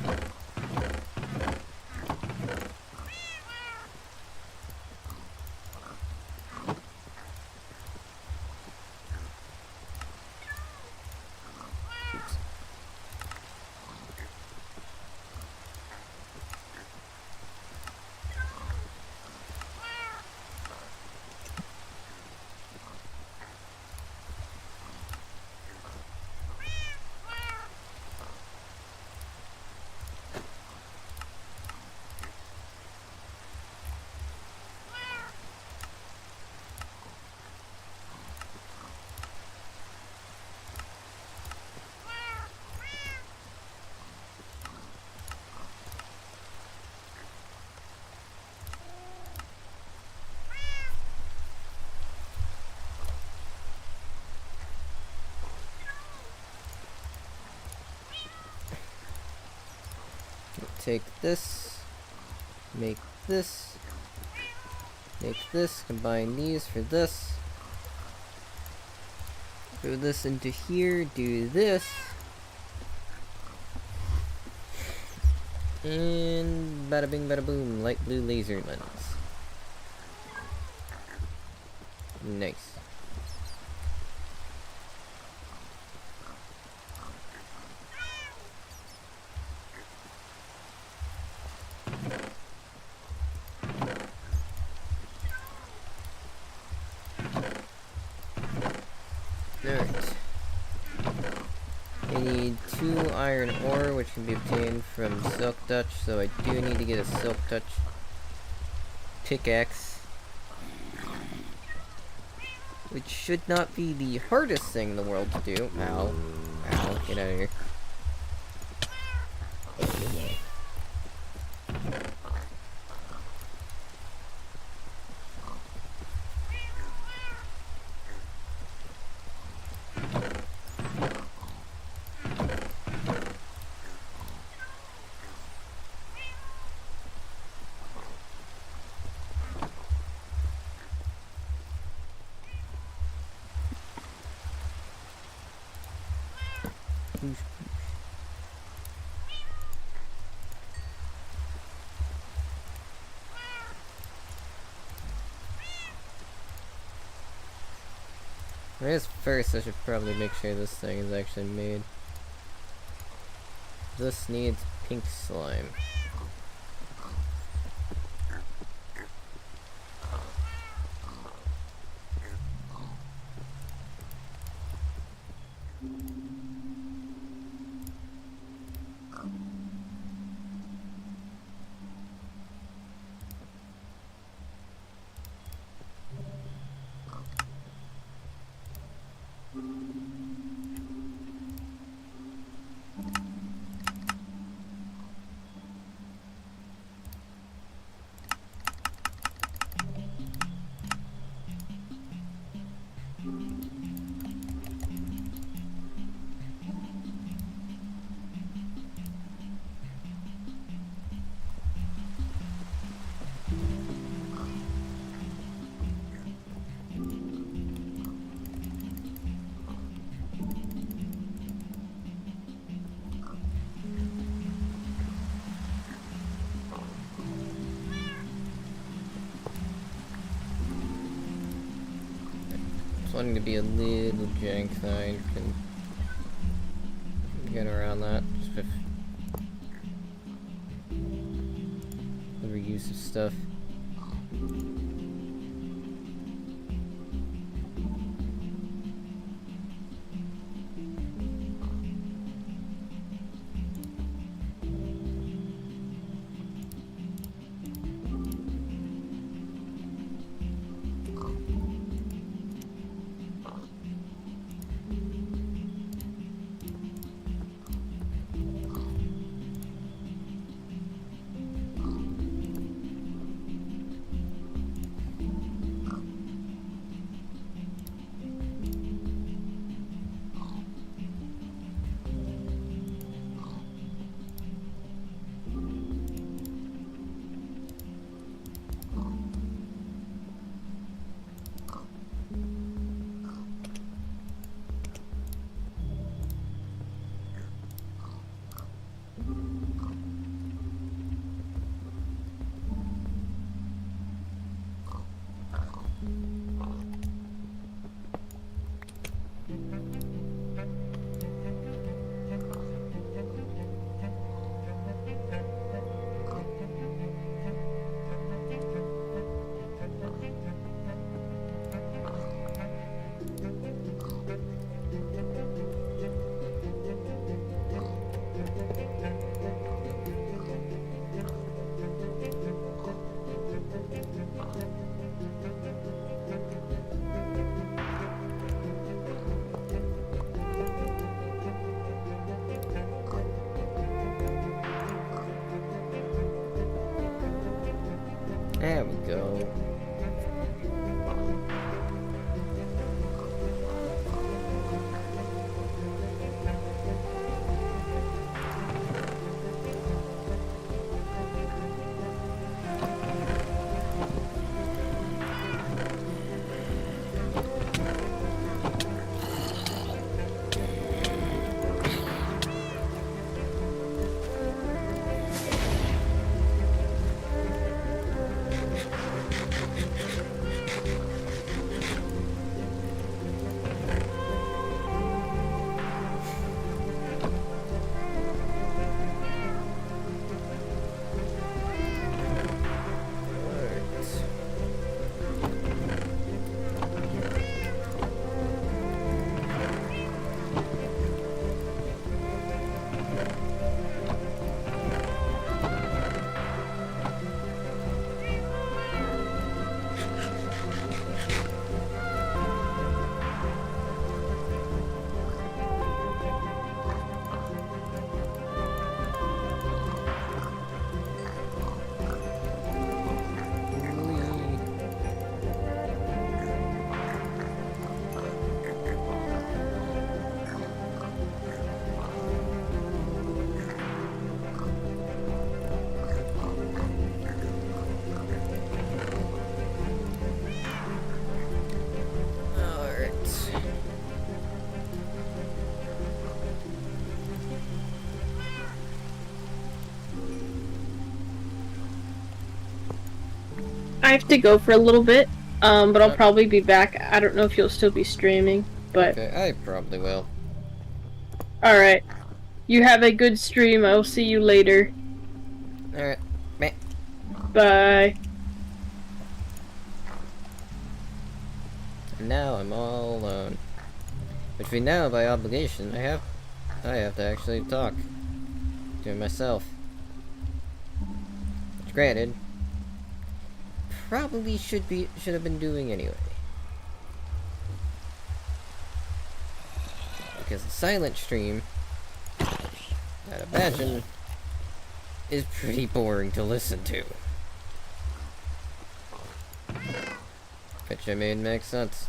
Speaker 1: Oops. Take this, make this, combine these for this, throw this into here, do this, and bada bing bada boom, light blue laser lens. Nice. Alright. I need 2 iron ore, which can be obtained from Silk Touch, so I do need to get a Silk Touch pickaxe. Which should not be the hardest thing in the world to do. Ow. Ow, get out of here. I guess first I should probably make sure this thing is actually made. This needs pink slime. Just wanting to be a little jank so I can get around that. Just with the reuse of stuff.
Speaker 2: I have to go for a little bit, but I'll
Speaker 1: Uh,
Speaker 2: probably be back. I don't know if you'll still be streaming, but
Speaker 1: Okay, I probably will.
Speaker 2: alright. You have a good stream. I'll see you later.
Speaker 1: Alright. Meh.
Speaker 2: Bye.
Speaker 1: And now I'm all alone. Between now, by obligation, I have to actually talk to myself. Which, granted, probably should have been doing anyway. Because a silent stream, I'd imagine, is pretty boring to listen to. Which I made make sense.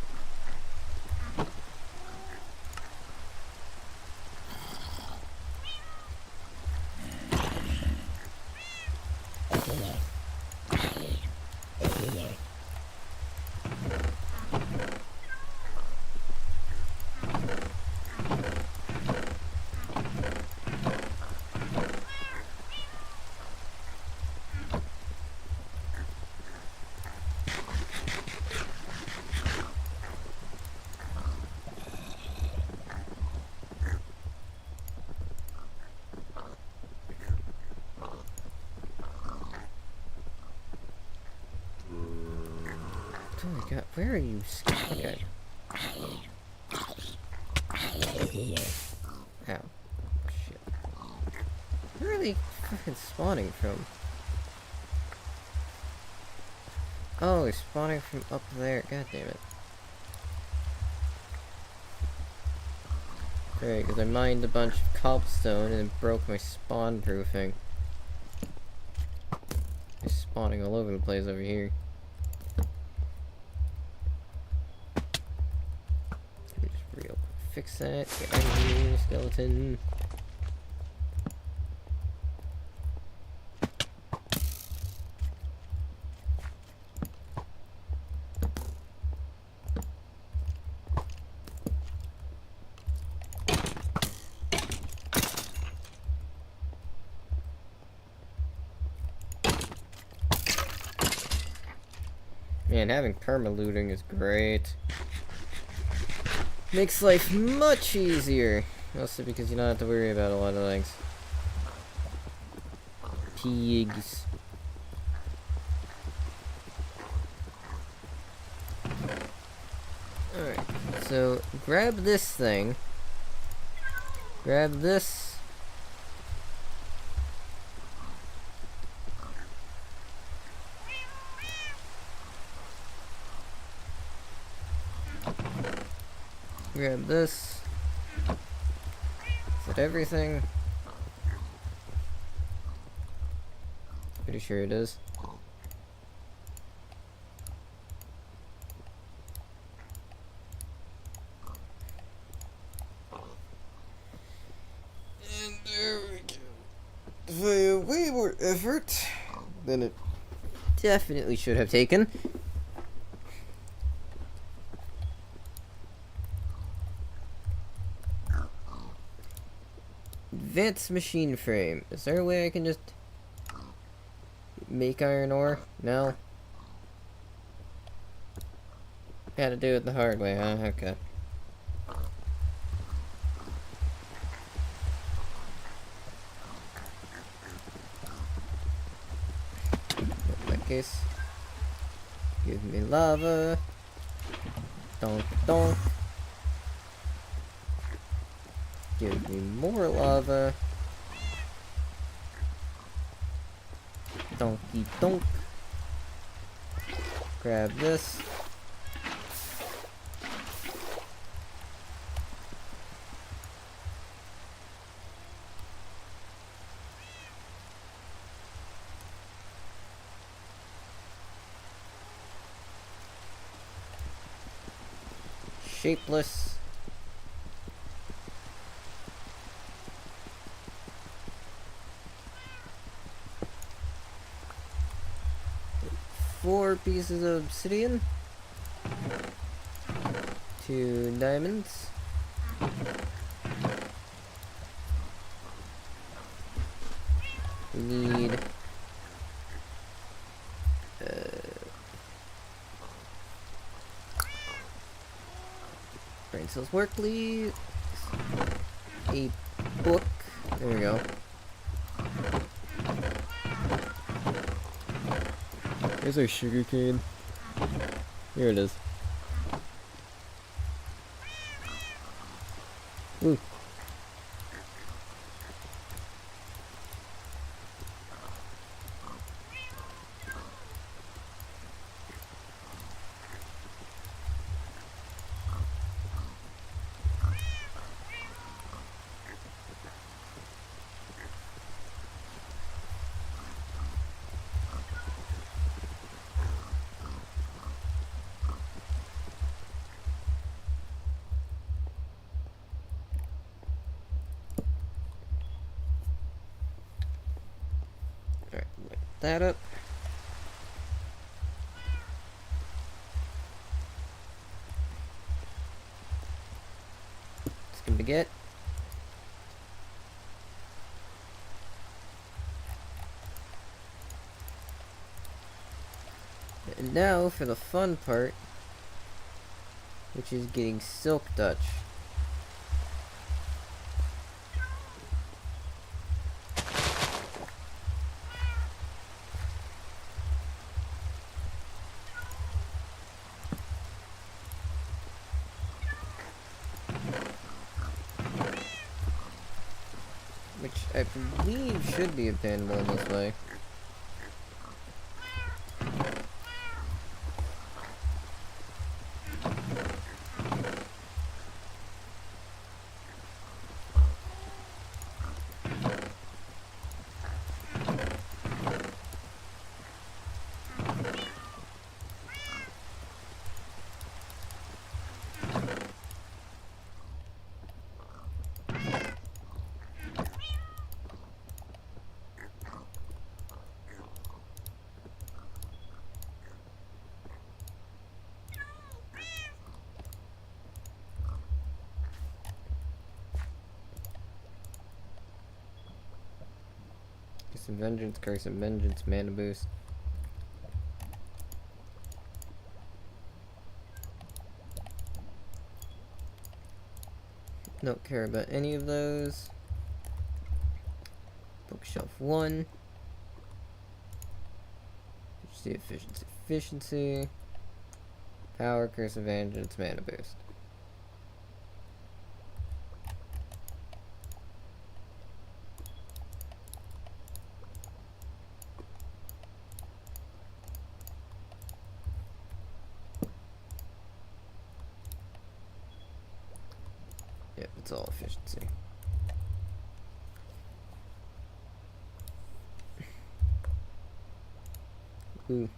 Speaker 1: Oh my god, where are you? Okay. Ow. Shit. Where are they fucking spawning from? Oh, they're spawning from up there. God damn it. Great, because I mined a bunch of cobblestone and it broke my spawn proofing. They're spawning all over the place over here. Let me just real quick fix that. Get out of here, skeleton. Man, having perma-looting is great. Makes life much easier. Mostly because you don't have to worry about a lot of things. Pigs. Alright, so grab this thing. Grab this. Grab this. Is that everything? Pretty sure it is. And there we go. Via way more effort than it definitely should have taken. Advanced machine frame. Is there a way I can just make iron ore? No. Gotta do it the hard way, huh? Okay. In that case, give me lava. Donk, donk. Give me more lava. Donkey donk. Grab this. Shapeless. Four pieces of obsidian. 2 diamonds. We need utensils work, please? A book. There we go. Here's our sugar cane. Here it is. Ooh. Alright, light that up. Skim baguette. And now for the fun part, which is getting Silk Dutch. Which I believe should be obtainable in this way. Some vengeance, curse and vengeance, mana boost. Don't care about any of those. Bookshelf 1. Efficiency. Power, curse of vengeance, mana boost. Yep, it's all efficiency. Ooh.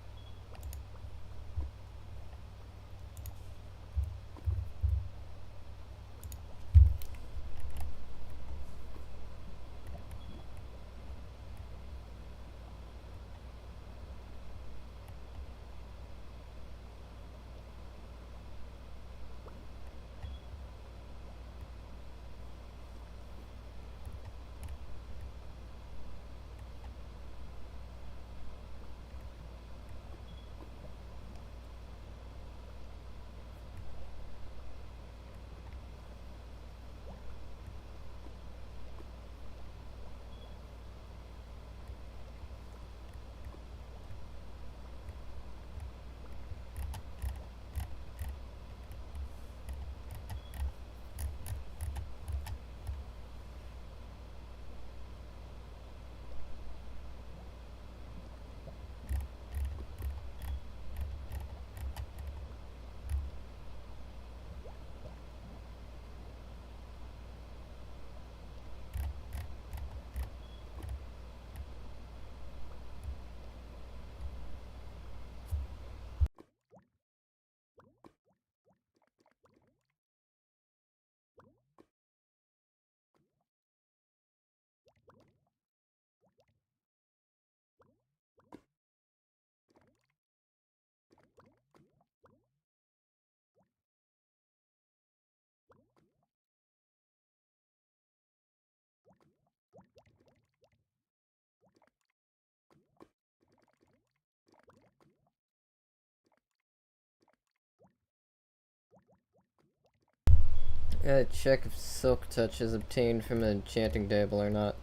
Speaker 1: Check if Silk Touch is obtained from an enchanting table or not.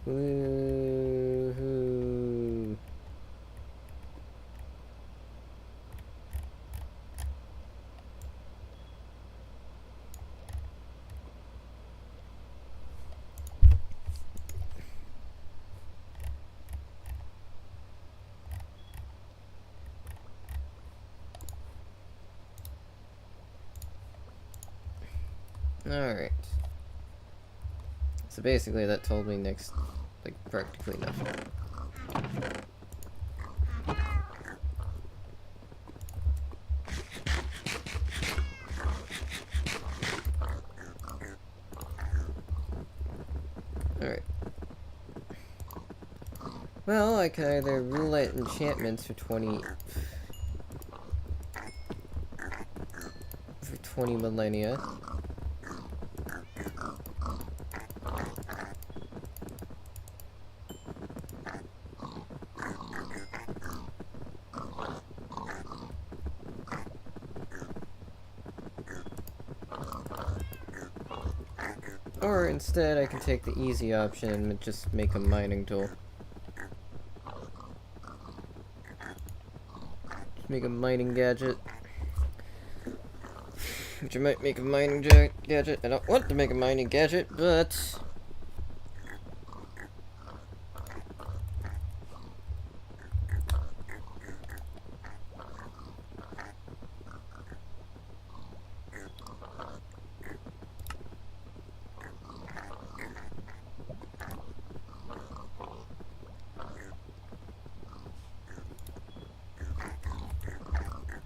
Speaker 1: Woohoo. Alright. So basically that told me next, like, practically nothing. Alright. Well, I could either roulette enchantments for 20 millennia. Or instead, I can take the easy option and just make a mining tool. Just make a mining gadget. Which I might make a mining gadget. I don't want to make a mining gadget, but...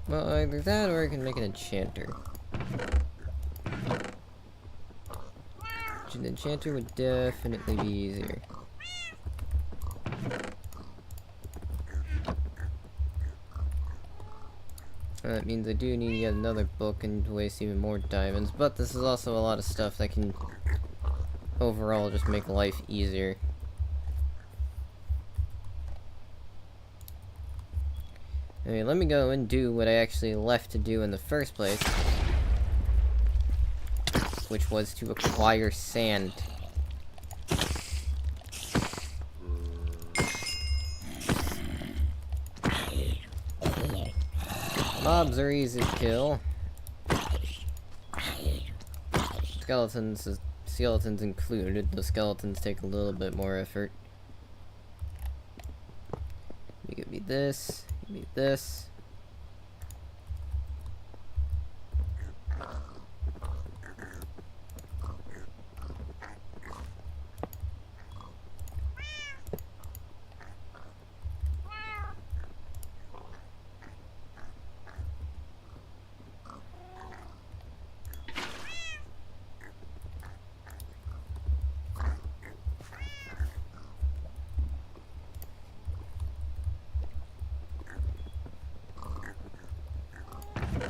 Speaker 1: well, either that or I can make an enchanter. Which an enchanter would definitely be easier. That means I do need yet another book and waste even more diamonds, but this is also a lot of stuff that can overall just make life easier. Anyway, let me go and do what I actually left to do in the first place, which was to acquire sand. Mobs are easy to kill. Skeletons included. The skeletons take a little bit more effort. Give me this. Give me this.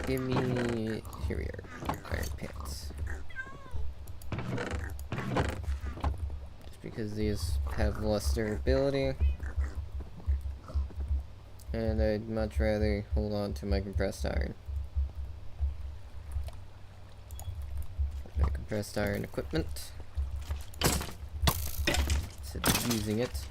Speaker 1: Give me... here we are. Iron pants. Just because these have less durability. And I'd much rather hold on to my compressed iron. My compressed iron equipment. Instead of using it.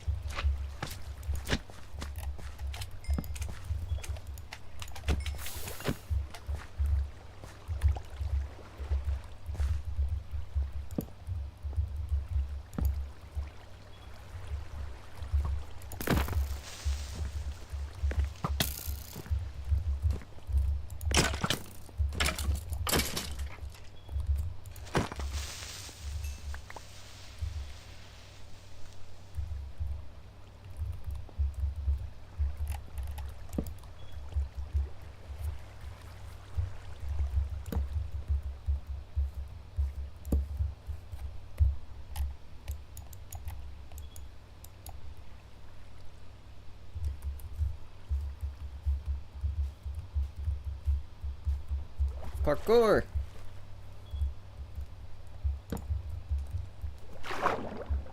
Speaker 1: Parkour!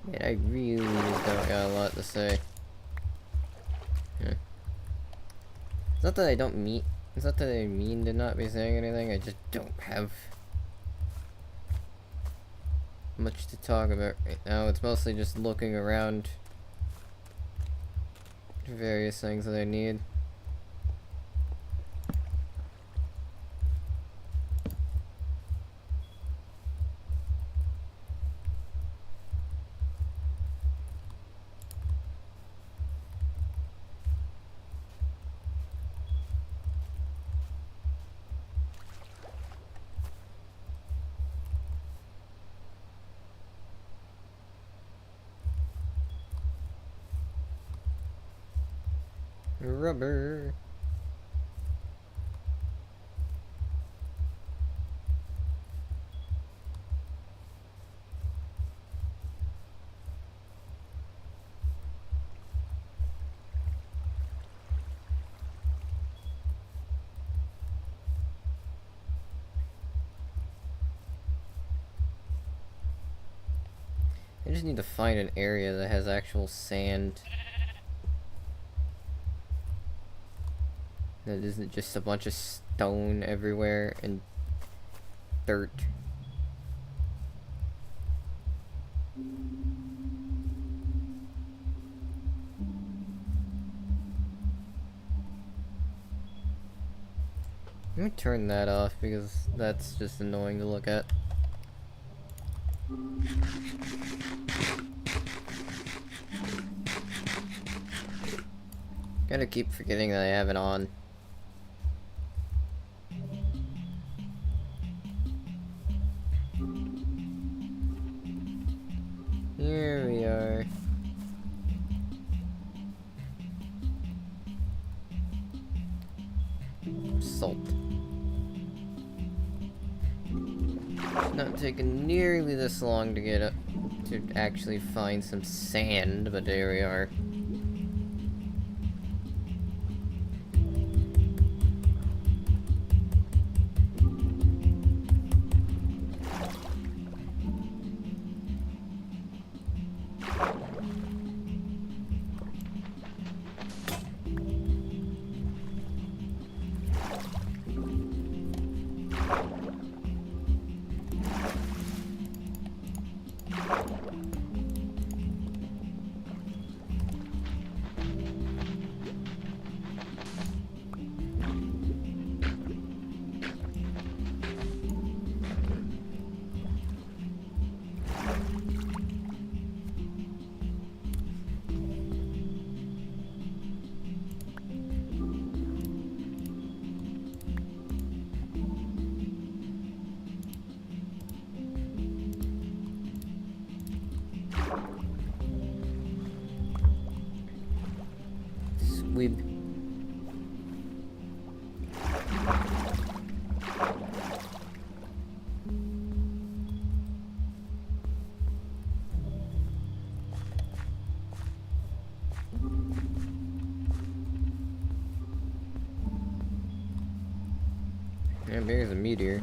Speaker 1: Man, I really don't got a lot to say. It's not that I don't mean. It's not that I mean to not be saying anything. I just don't have much to talk about right now. It's mostly just looking around for various things that I need. Rubber. I just need to find an area that has actual sand. That isn't just a bunch of stone everywhere and dirt. Let me turn that off because that's just annoying to look at. Gotta keep forgetting that I have it on. Here we are. Salt. It's not taking nearly this long to get up to actually find some sand, but there we are. Squib. Yeah, there's a meteor.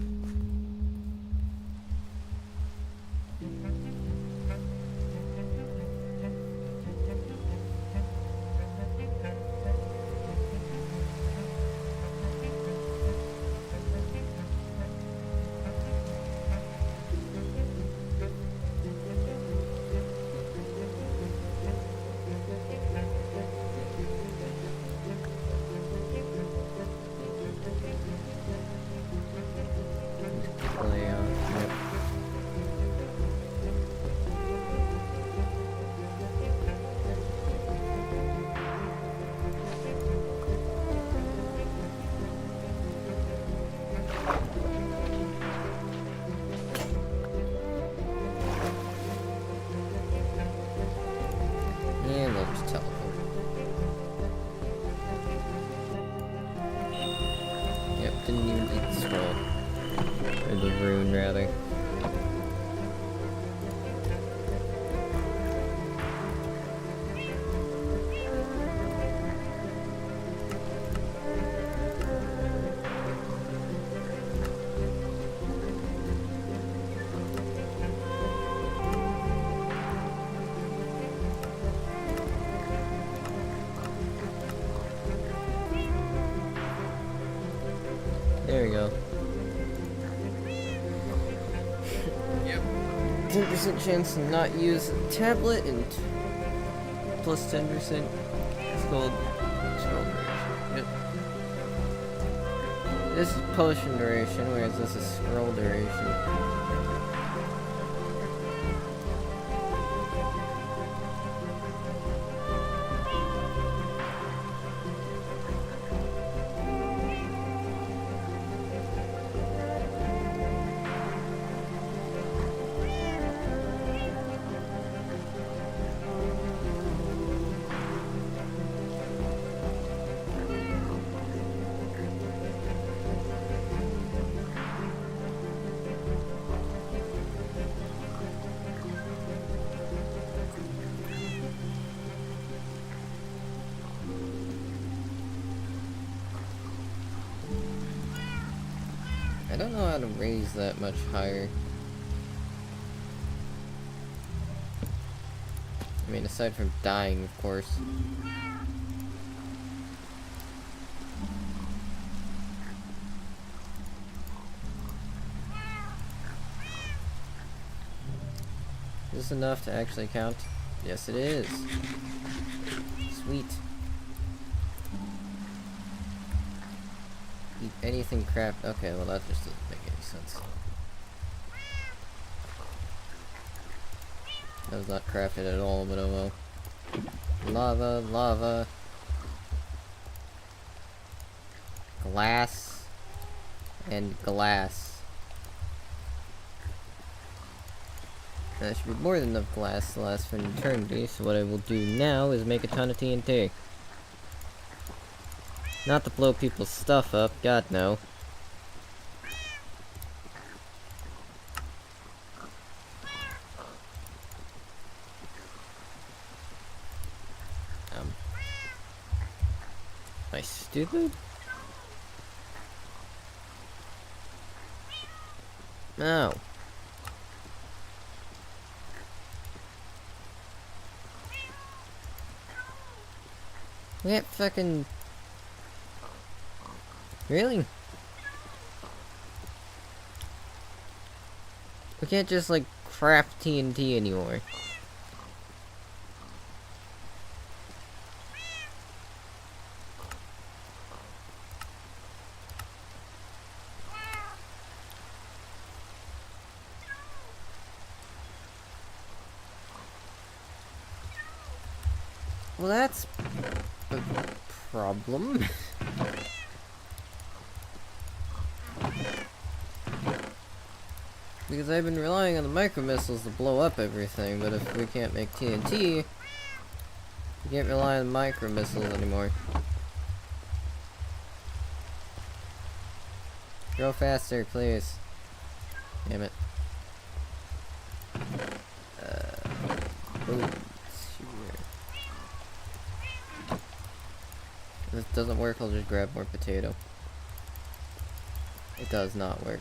Speaker 1: And they'll just teleport. Yep, didn't even eat the scroll. Or the rune, rather. There we go. Yep. 10% chance to not use a tablet and plus 10% scroll duration. Yep. This is potion duration, whereas this is scroll duration. I don't know how to raise that much higher. I mean, aside from dying, of course. Is this enough to actually count? Yes, it is. Sweet. Eat anything crap. Okay, well that just doesn't make any sense. That was not crafted at all, but oh well. Lava, lava. Glass. And glass. That should be more than enough glass to last for an eternity, so what I will do now is make a ton of TNT. Not to blow people's stuff up, God no. Am I stupid? No. We can't fucking... Really? We can't just, like, craft TNT anymore. Well, that's a problem. Because I've been relying on the micro missiles to blow up everything, but if we can't make TNT, we can't rely on micro missiles anymore. Go faster, please. Damn it. If this doesn't work, I'll just grab more potato. It does not work.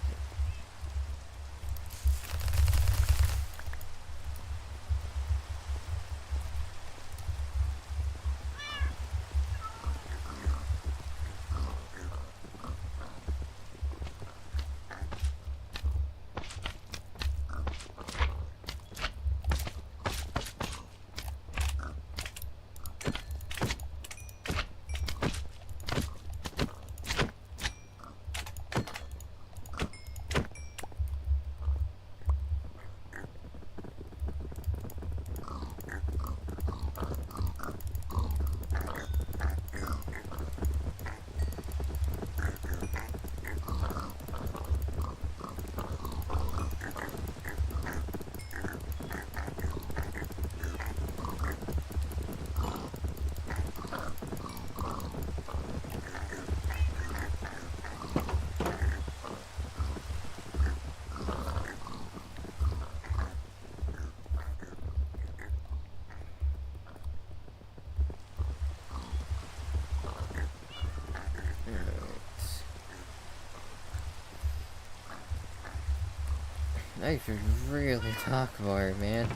Speaker 1: I should really talk more, man.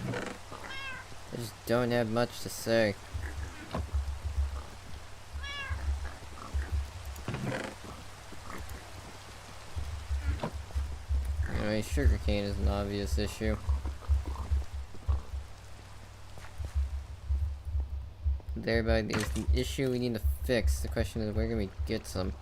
Speaker 1: I just don't have much to say. Anyway, sugarcane is an obvious issue. Thereby is the issue we need to fix. The question is, where can we get some?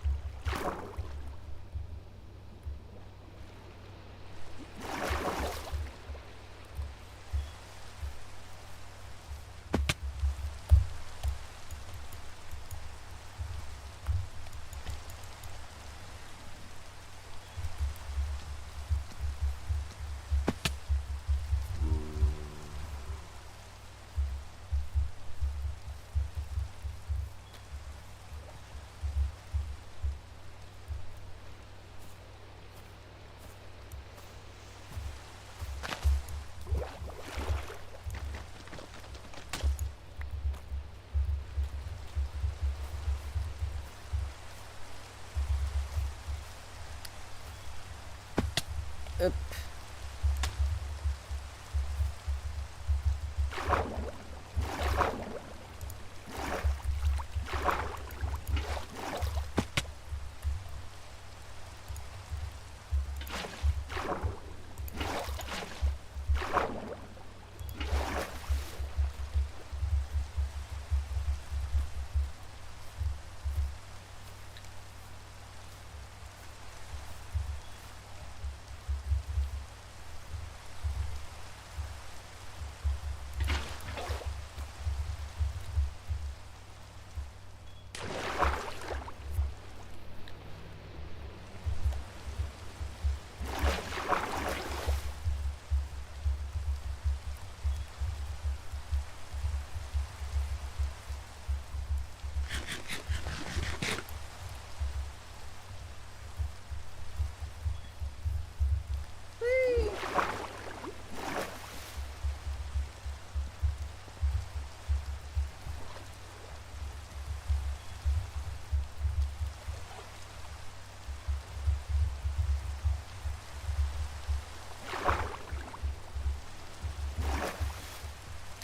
Speaker 1: Up.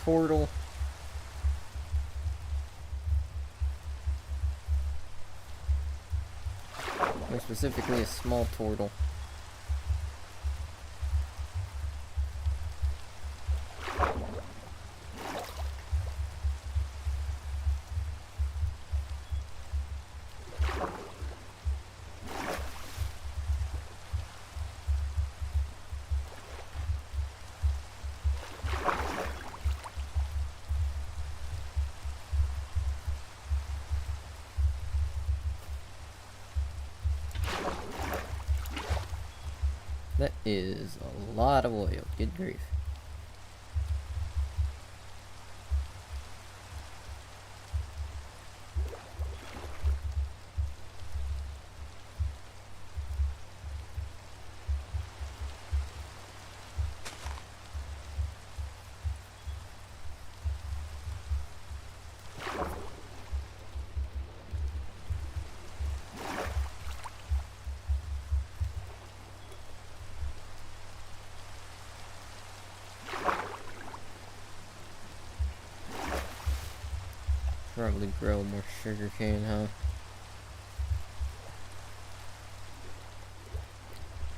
Speaker 1: Portal. More specifically, a small turtle. That is a lot of oil. Good grief. Probably grow more sugarcane, huh?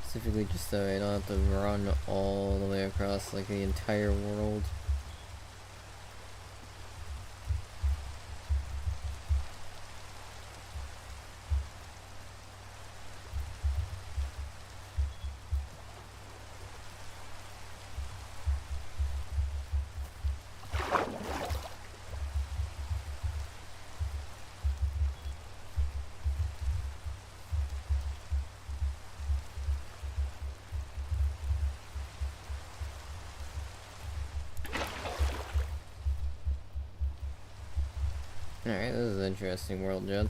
Speaker 1: Specifically just so I don't have to run all the way across like the entire world. Alright, this is an interesting world, Judd.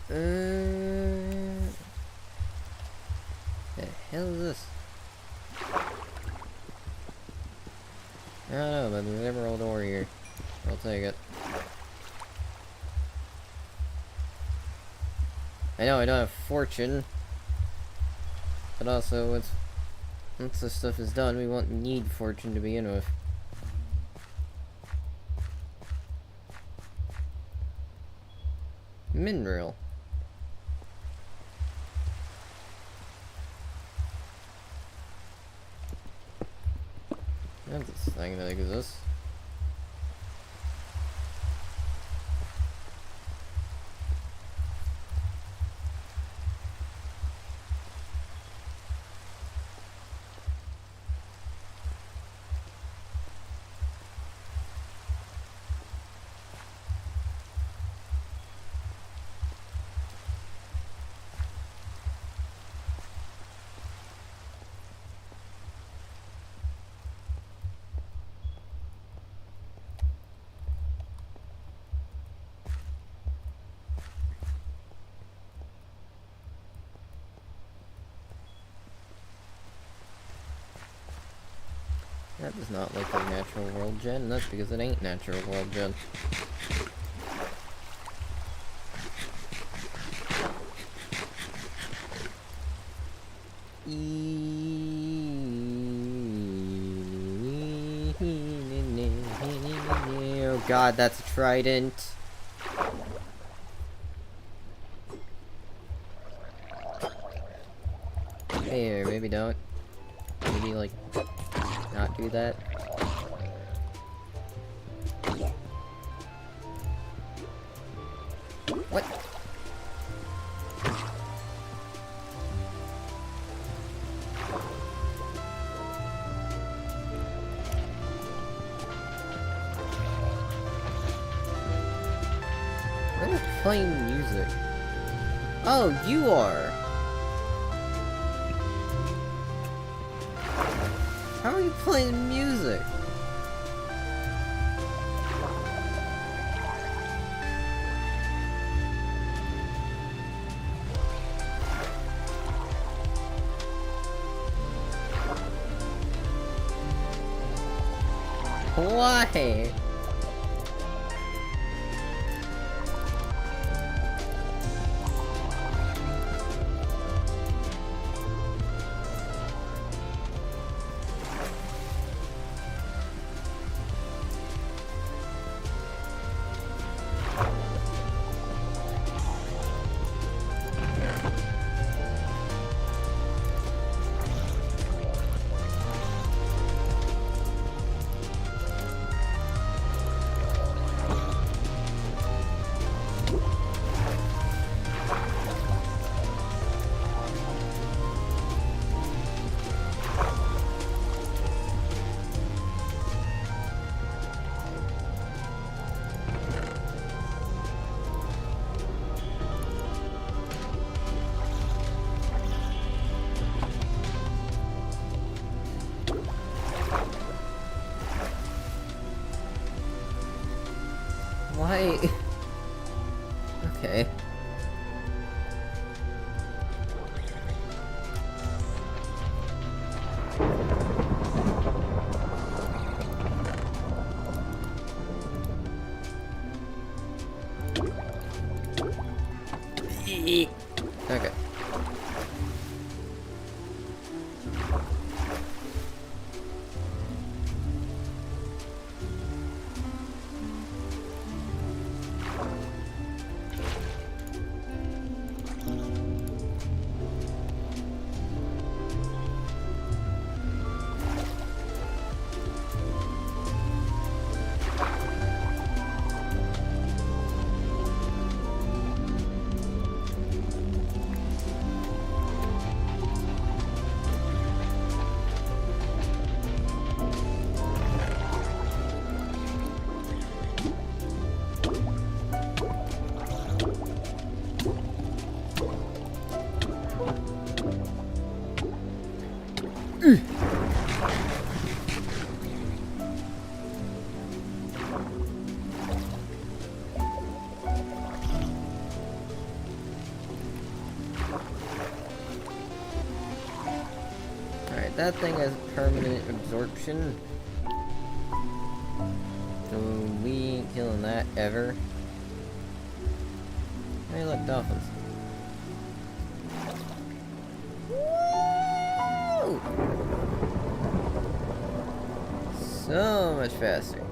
Speaker 1: The hell is this? I don't know, but there's an emerald ore here. I'll take it. I know I don't have fortune, but also once this stuff is done, we won't need fortune to begin with. Mineral. That's this thing that exists. That does not look like natural world gen, and that's because it ain't natural world gen. Oh god, that's a trident. Here, maybe don't. Maybe, like, not do that. What? What is playing music? Oh, you are! How are you playing music? Why? Why? Okay. Okay. Alright, that thing has permanent absorption. So we ain't killing that ever. Hey look, dolphins. Woo! So much faster.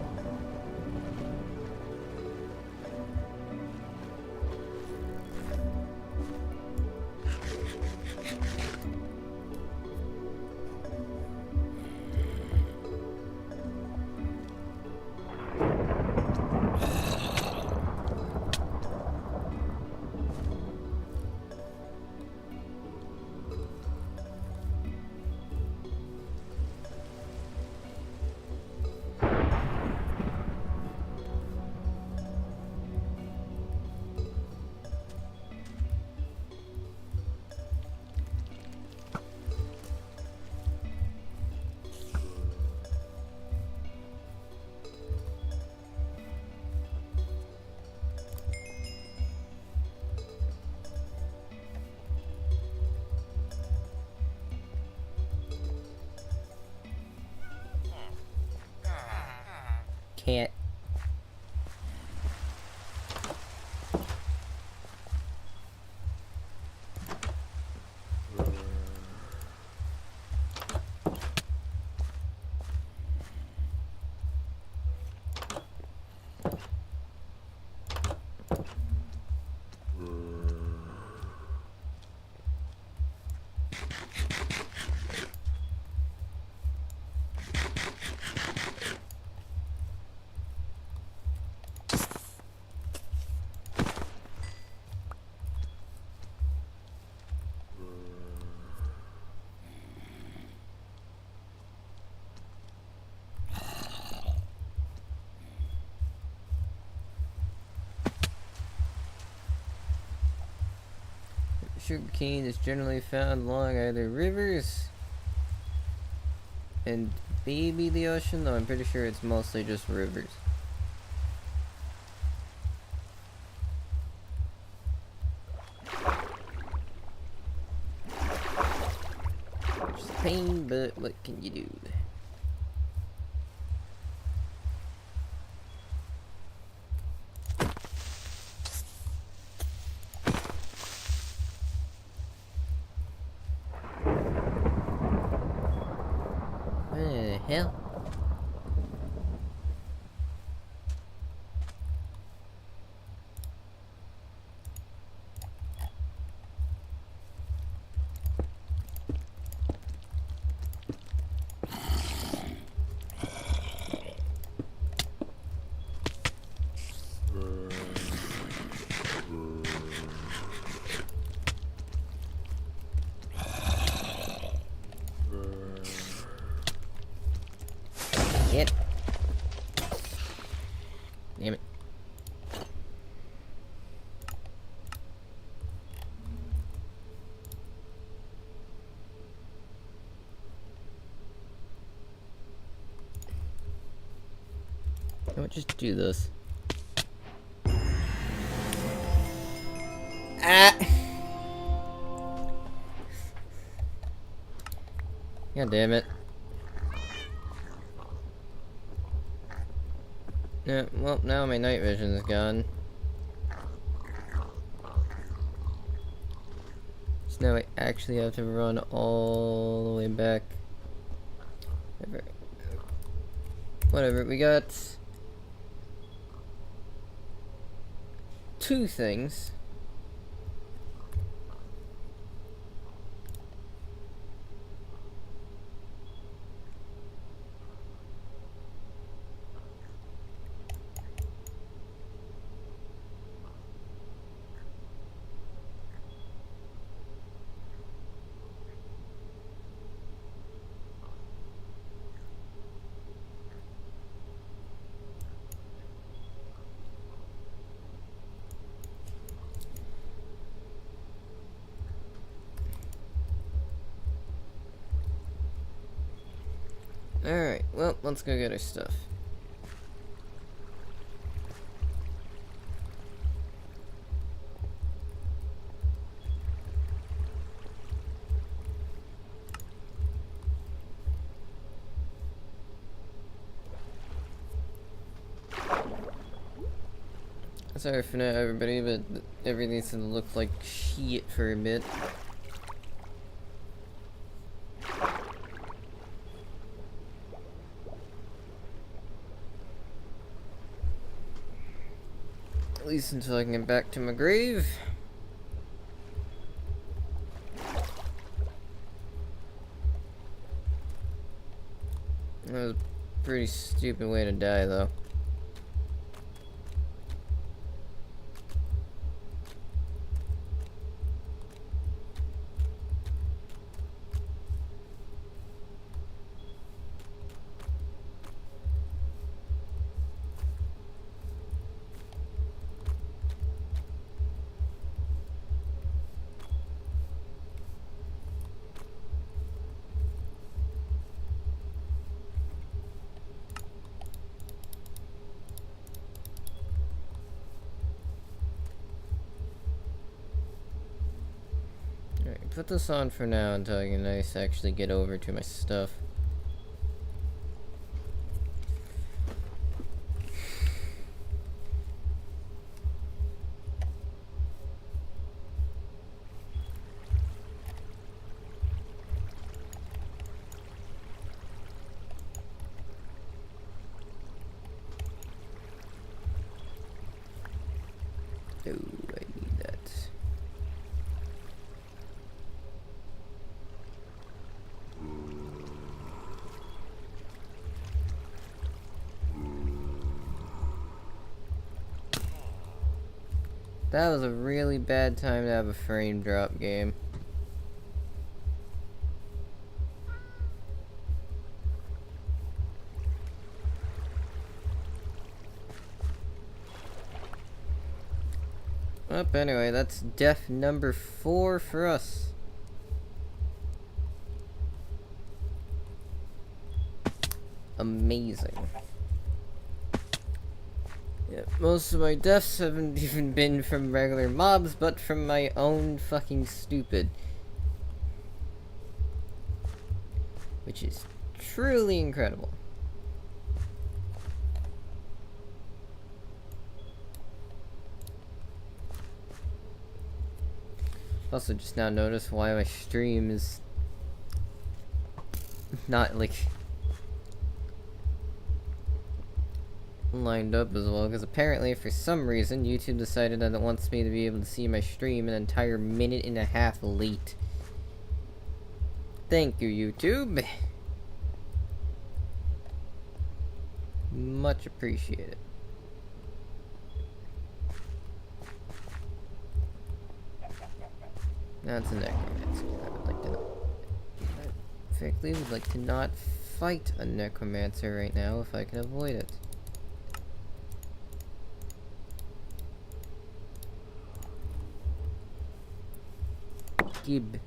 Speaker 1: cat. Sugarcane is generally found along either rivers and maybe the ocean, though I'm pretty sure it's mostly just rivers. It's a pain, but what can you do? Hell? Shit. Damn it. Don't just do this. Ah! God damn it. Yeah, well, now my night vision is gone. So now I actually have to run all the way back. Whatever, we got 2 things. Alright, well, let's go get our stuff. Sorry for now, everybody, but everything's gonna look like shit for a bit. At least until I can get back to my grave. That was a pretty stupid way to die, though. Put this on for now until I can actually get over to my stuff. That was a really bad time to have a frame drop game. Well, anyway, that's death number 4 for us. Amazing. Yeah, most of my deaths haven't even been from regular mobs, but from my own fucking stupid. Which is truly incredible. Also just now noticed why my stream is not like lined up as well, because apparently for some reason YouTube decided that it wants me to be able to see my stream an entire minute and a half late. Thank you, YouTube. Much appreciated. That's a necromancer. I would like to know. I frankly would like to not fight a necromancer right now if I can avoid it. Gib.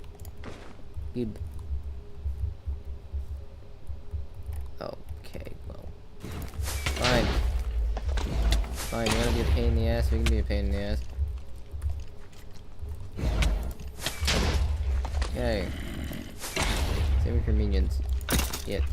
Speaker 1: Okay, well. Fine. Fine, you wanna be a pain in the ass? We can be a pain in the ass. Okay. Same with your minions. Get.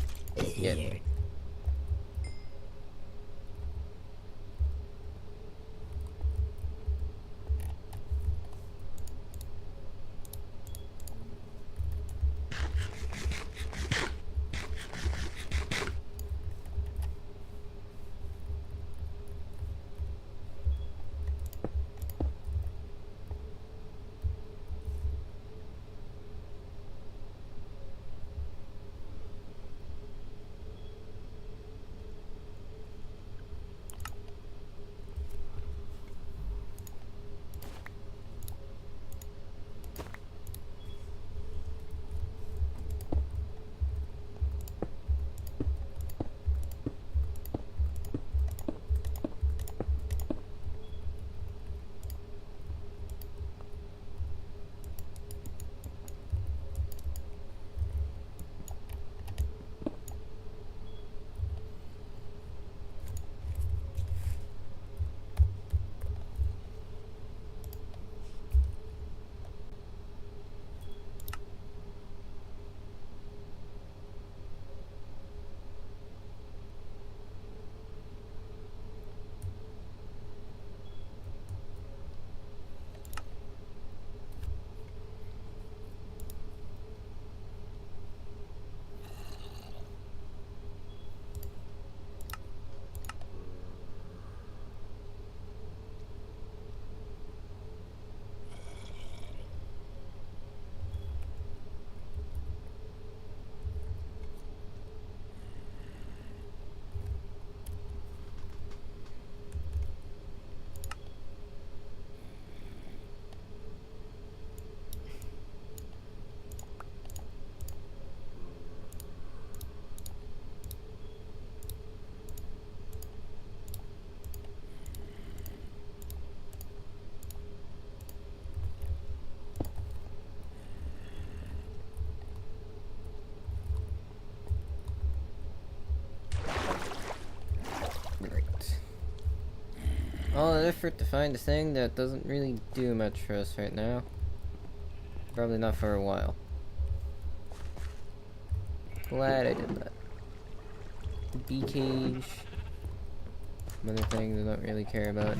Speaker 1: All that effort to find a thing that doesn't really do much for us right now. Probably not for a while. Glad I did that. The bee cage. Some other things I don't really care about.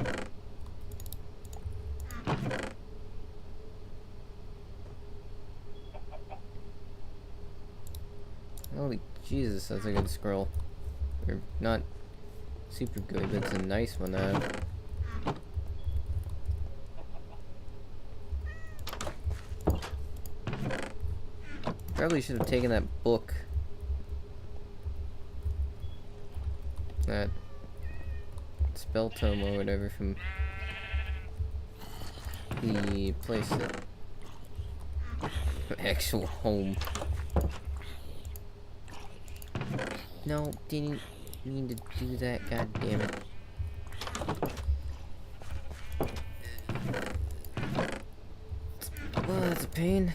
Speaker 1: Holy Jesus, that's a good scroll. Or not super good, but it's a nice one to have. Probably should have taken that book. That spell tome or whatever from the place that... actual home. No, didn't mean to do that, god damn it. Well, that's a pain.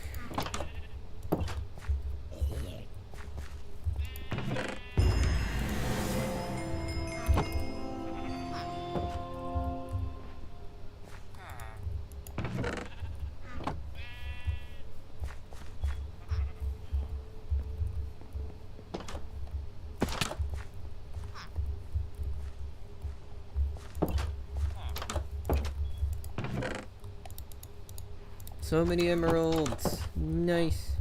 Speaker 1: So many emeralds. Nice.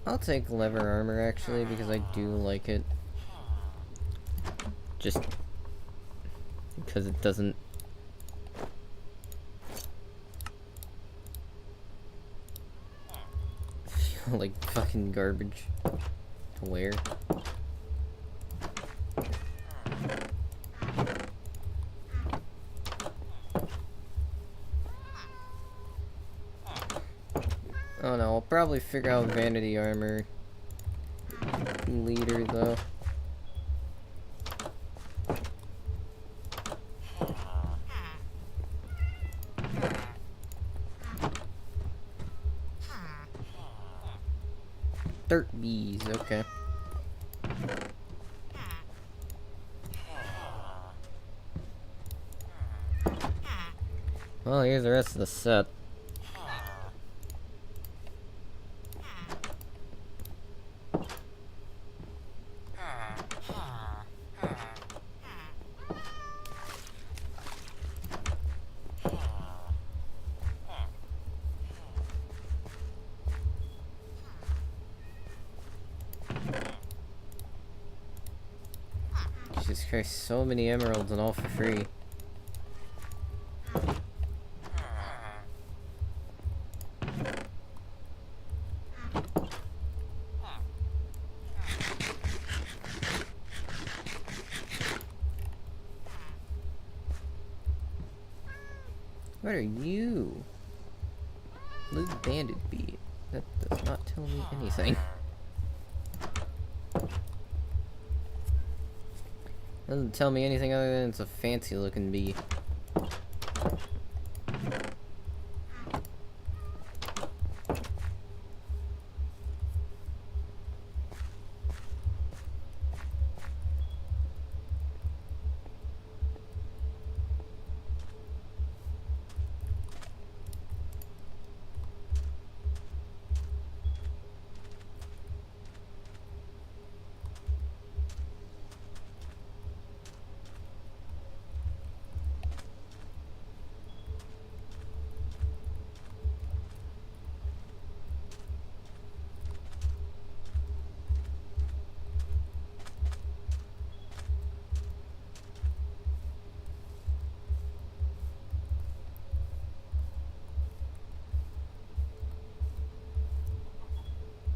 Speaker 1: I'll take leather armor actually because I do like it. Just because it doesn't feel like fucking garbage to wear. Oh no, I'll probably figure out vanity armor later though. Dirt bees, okay. Well, here's the rest of the set. Jesus Christ, so many emeralds and all for free. What are you? Blue banded bee. That does not tell me anything. Doesn't tell me anything other than it's a fancy looking bee.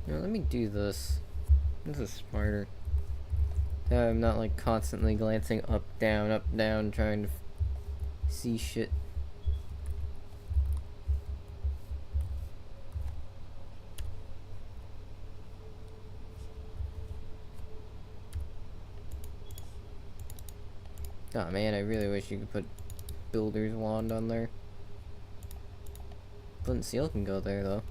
Speaker 1: Now, let me do this. This is smarter. Now I'm not like constantly glancing up, down, trying to see shit. Oh man, I really wish you could put Builder's Wand on there. Flint Seal can go there though.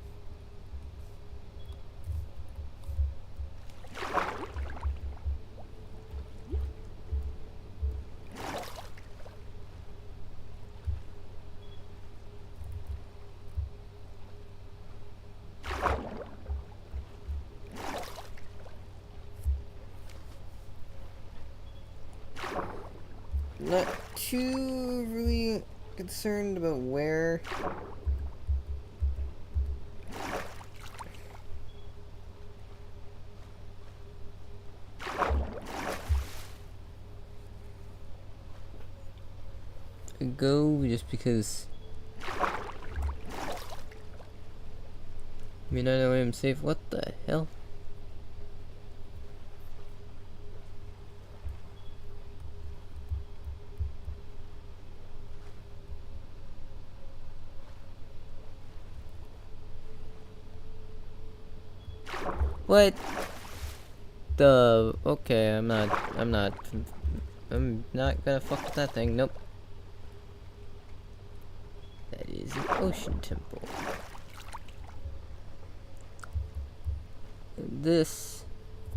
Speaker 1: Not too really concerned about where. go just because. I mean, I know I'm safe. What the hell? What? Okay, I'm not gonna fuck with that thing. Nope. That is an ocean temple. And this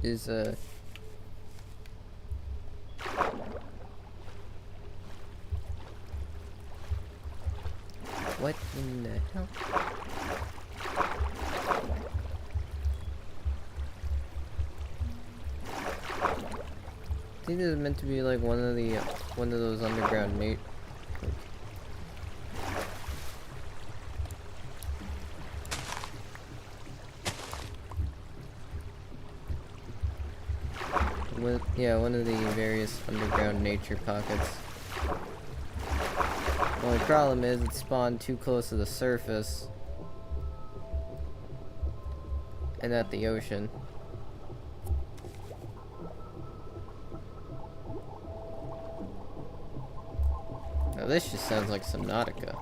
Speaker 1: is a... What in the hell? I think this is meant to be like one of those underground one of the various underground nature pockets. The only problem is it spawned too close to the surface and at the ocean. Now this just sounds like Subnautica.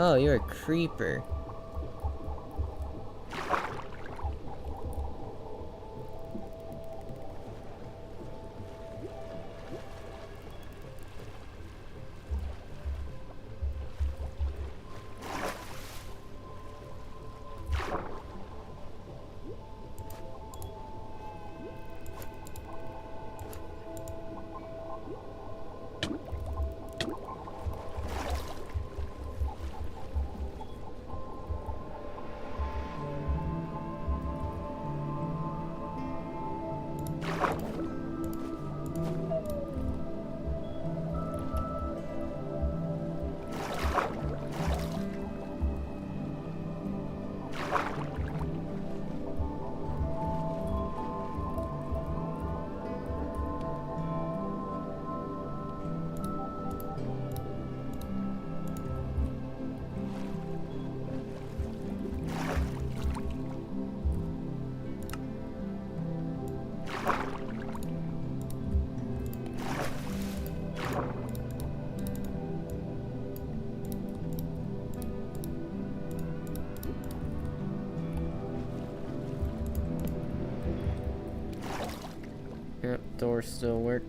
Speaker 1: Oh, you're a creeper. Yep, doors still work.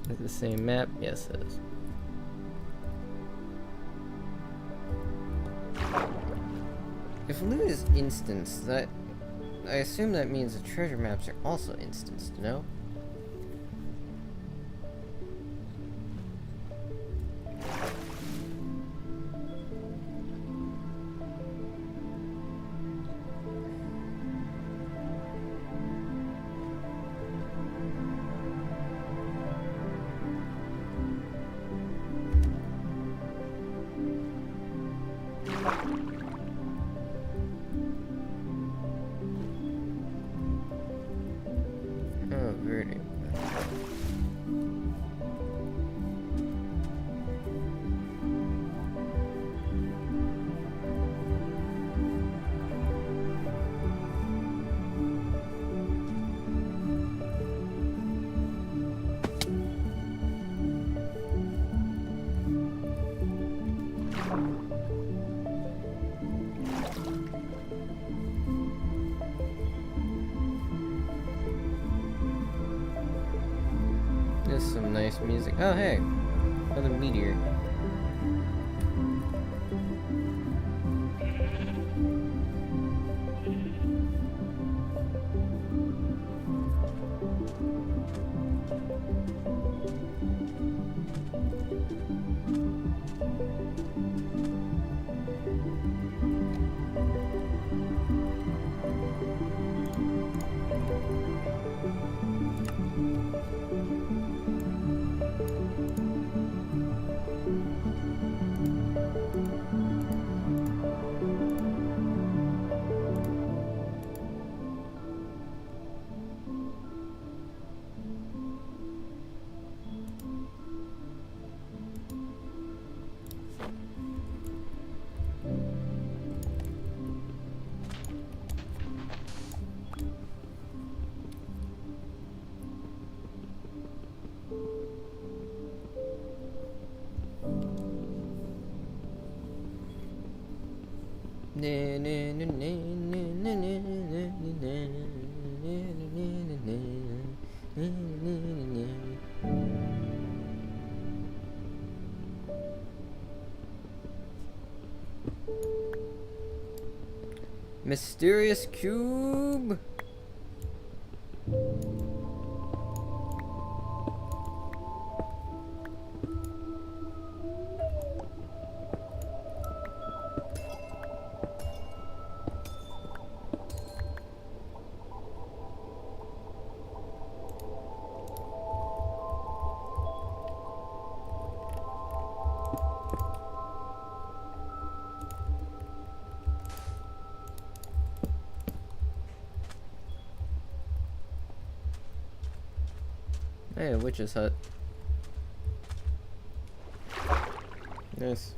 Speaker 1: Is it the same map? Yes, it is. If loot is instanced, that I assume that means the treasure maps are also instanced, no? Oh, Verdi. There's some nice music. Oh, hey. Another meteor. Mysterious cube. Hey, a witch's hut. Nice.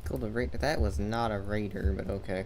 Speaker 1: Cool, that was not a raider, but okay.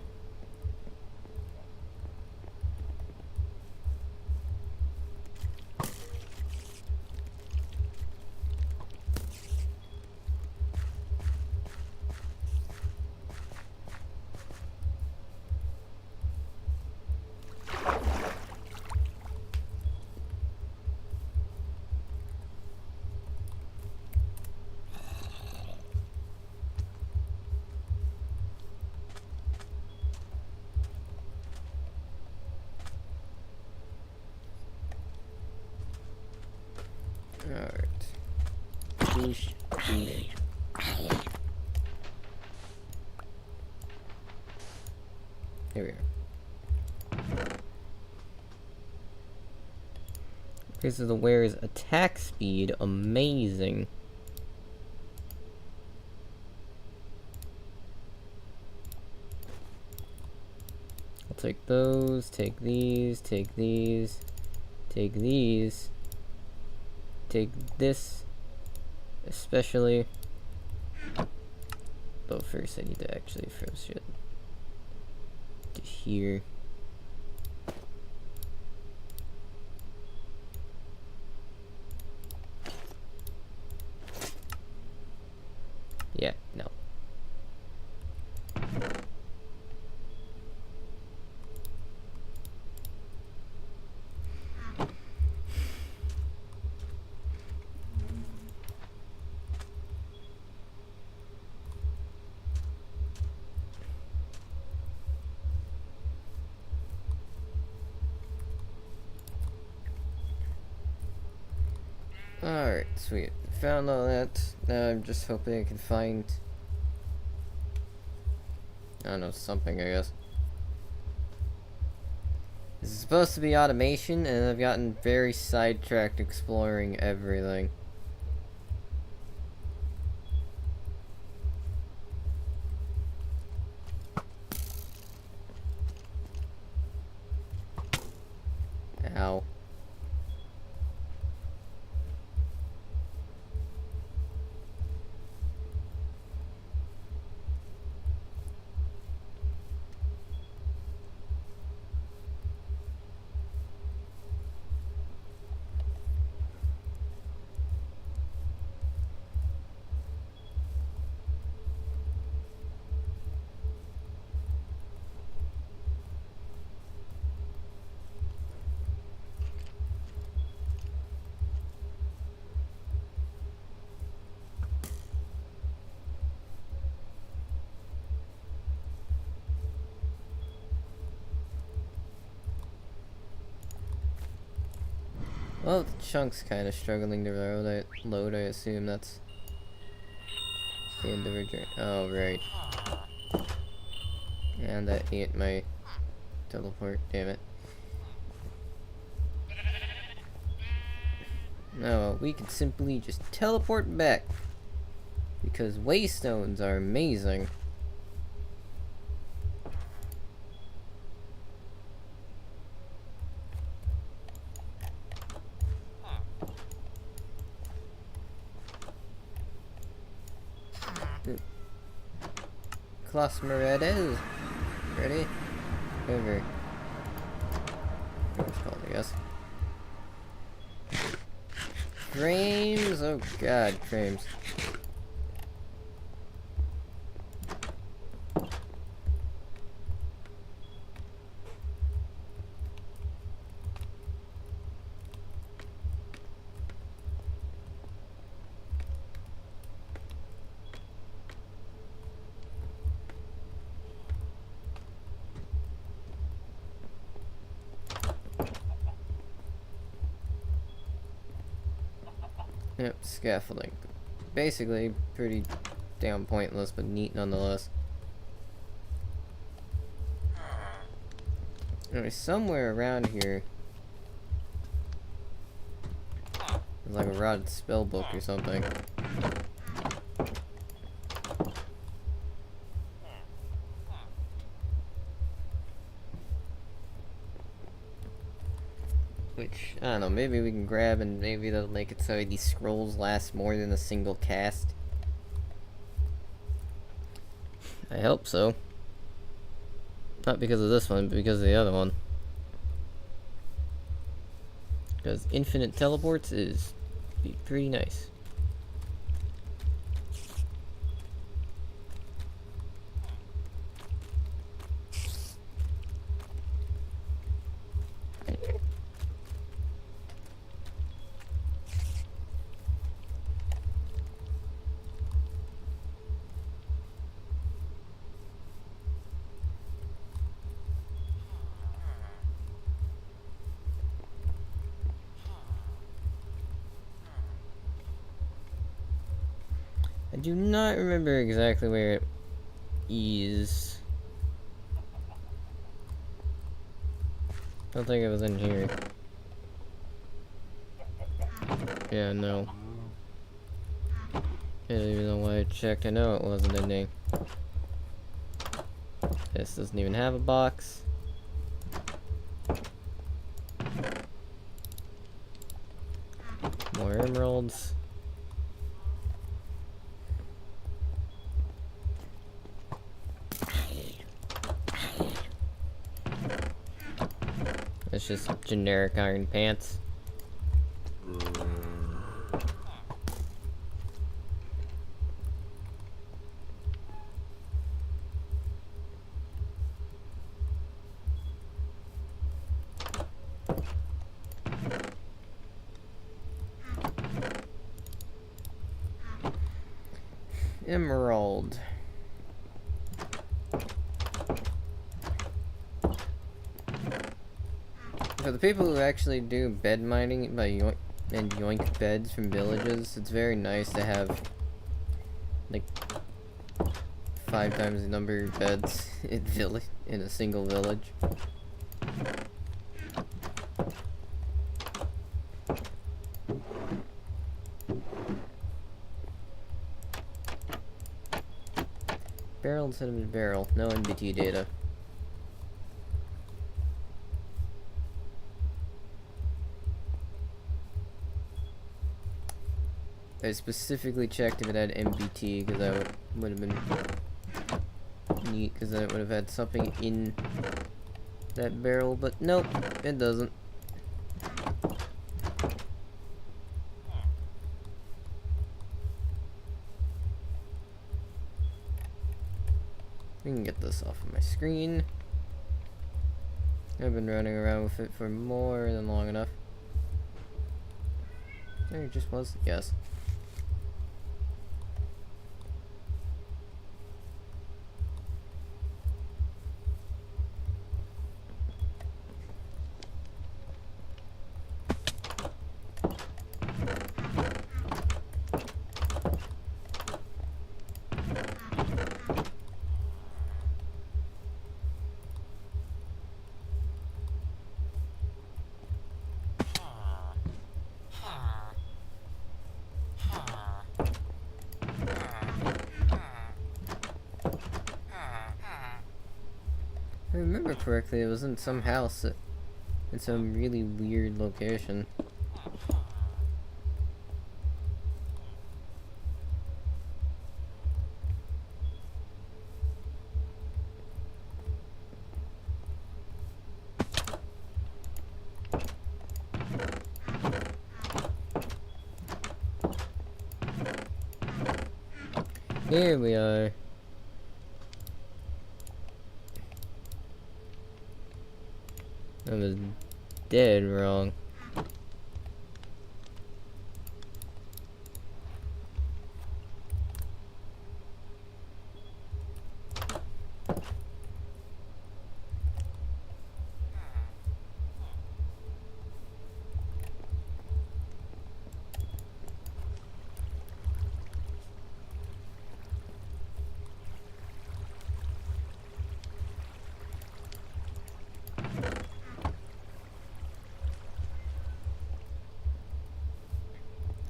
Speaker 1: Alright. Fish eating. Here we are. Increases the wearer's attack speed. Amazing. I'll take those, take these, take these, take these. Take this, especially. But first I need to actually throw shit to here. Yeah, no. Alright, sweet. Found all that. Now I'm just hoping I can find, I don't know, something, I guess. This is supposed to be automation, and I've gotten very sidetracked exploring everything. Ow. Well, the chunk's kind of struggling to load. I assume that's the end of her journey. Oh, right. And that ate my teleport. Damn it. No, we can simply just teleport back. Because waystones are amazing. Closmeredes. Ready? Over. What's called, I guess. Frames? Oh god, frames. Yep, scaffolding. Basically, pretty damn pointless, but neat nonetheless. Anyway, somewhere around here there's like a rotted spell book or something. Which, I don't know, maybe we can grab and maybe that'll make it so these scrolls last more than a single cast. I hope so. Not because of this one, but because of the other one. Because infinite teleports is pretty nice. I do not remember exactly where it is. I don't think it was in here. Yeah, no. I don't even know why I checked. I know it wasn't in there. This doesn't even have a box. More emeralds. It's just generic iron pants. Emerald. For the people who actually do bed mining by yoink beds from villages, it's very nice to have like 5 times the number of beds in a single village. Barrel instead of a barrel. No NBT data. I specifically checked if it had MBT because that would have been neat because then it would have had something in that barrel, but nope, it doesn't. We can get this off of my screen. I've been running around with it for more than long enough. There it just was, yes. I remember correctly, it was in some house in some really weird location. Here we are. I was dead wrong.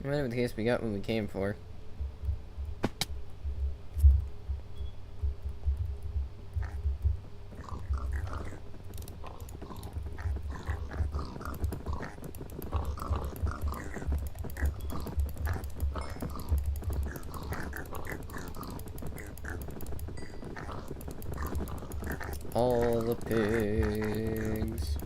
Speaker 1: Whatever the case, we got what we came for. All the pigs.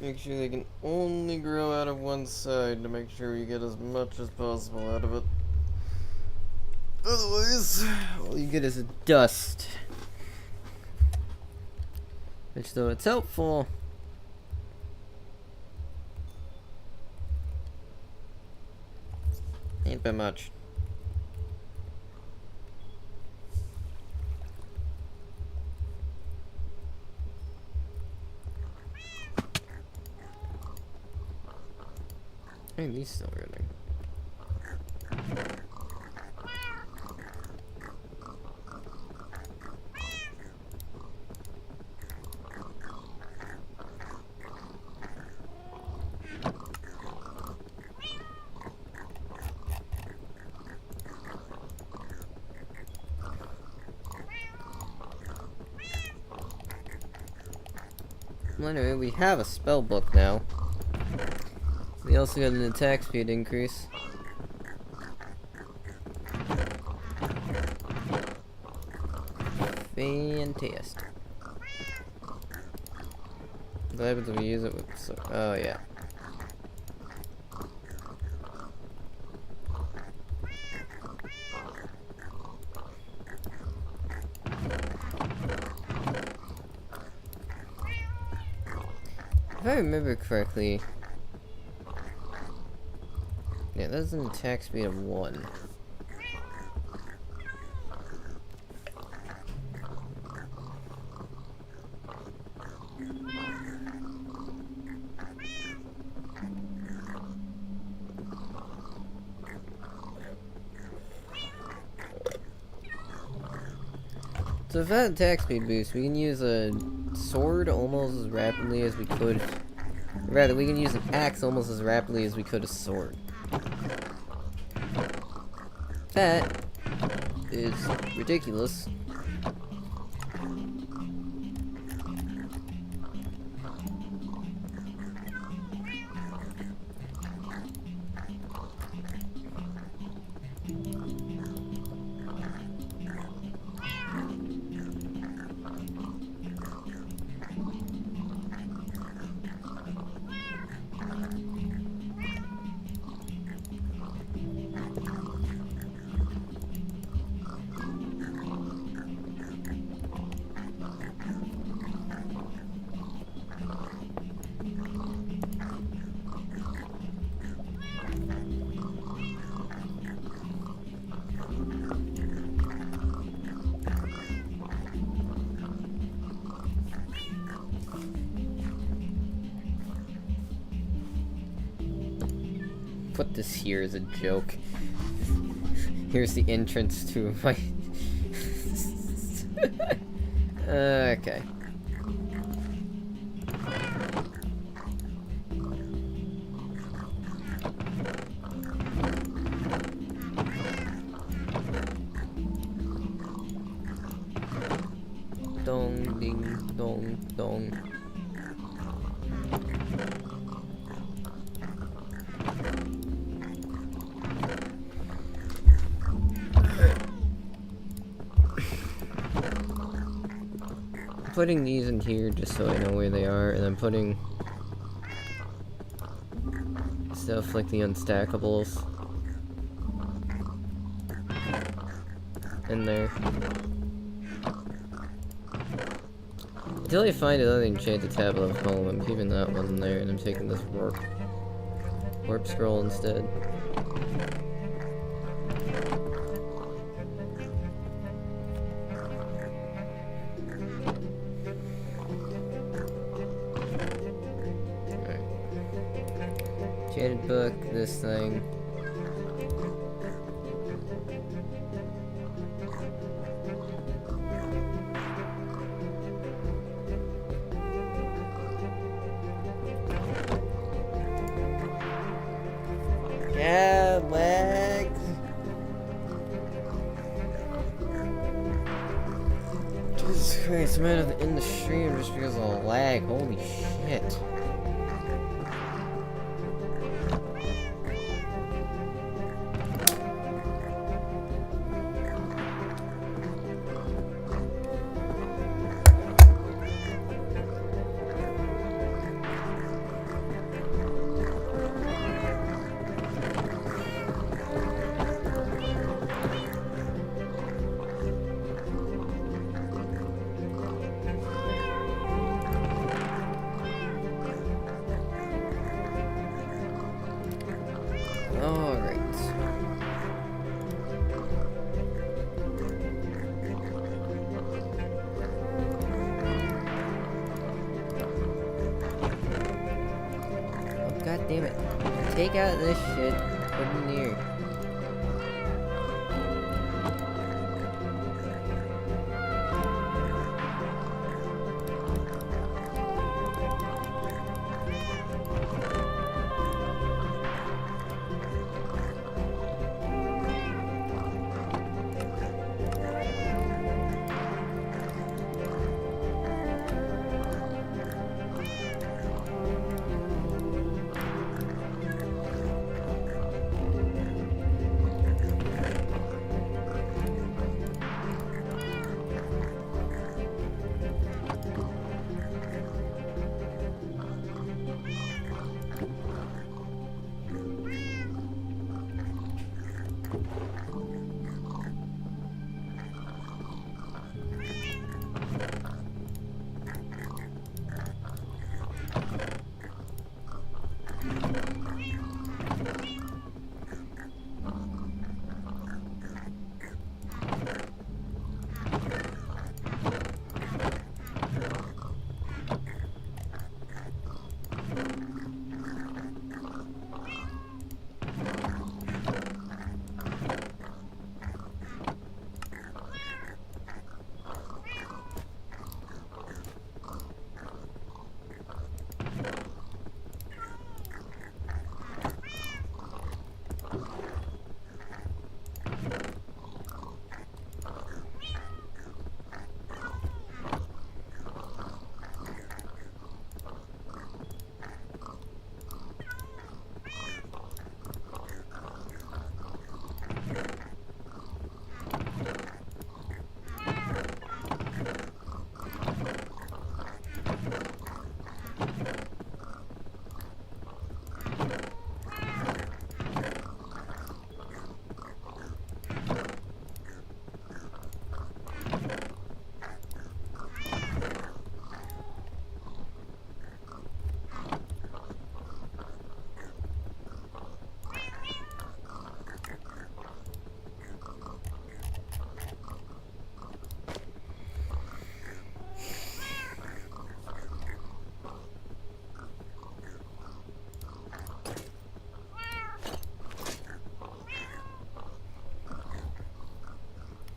Speaker 1: Make sure they can only grow out of one side to make sure you get as much as possible out of it. Otherwise, all you get is dust. Which, though it's helpful, ain't that much. Hey, he's still running. Well, anyway, we have a spell book now. We also got an attack speed increase. Fantastic. What happens if we use it with... oh, yeah. If I remember correctly... yeah, that's an attack speed of 1. So if that attack speed boost, we can use a sword almost as rapidly as we could. Rather, we can use an axe almost as rapidly as we could a sword. That is ridiculous. put this here as a joke. Here's the entrance to my... okay. Dong, ding, dong, dong. Putting these in here just so I know where they are, and I'm putting stuff like the unstackables in there. Until I find another enchanted tablet of home, I'm keeping that one in there, and I'm taking this warp scroll instead. Enchanted book, this thing. Yeah, legs. Jesus Christ, I'm out of in the stream just because of the lag. Holy shit. Alright. Oh, god damn it. Take out this shit. Put it in here.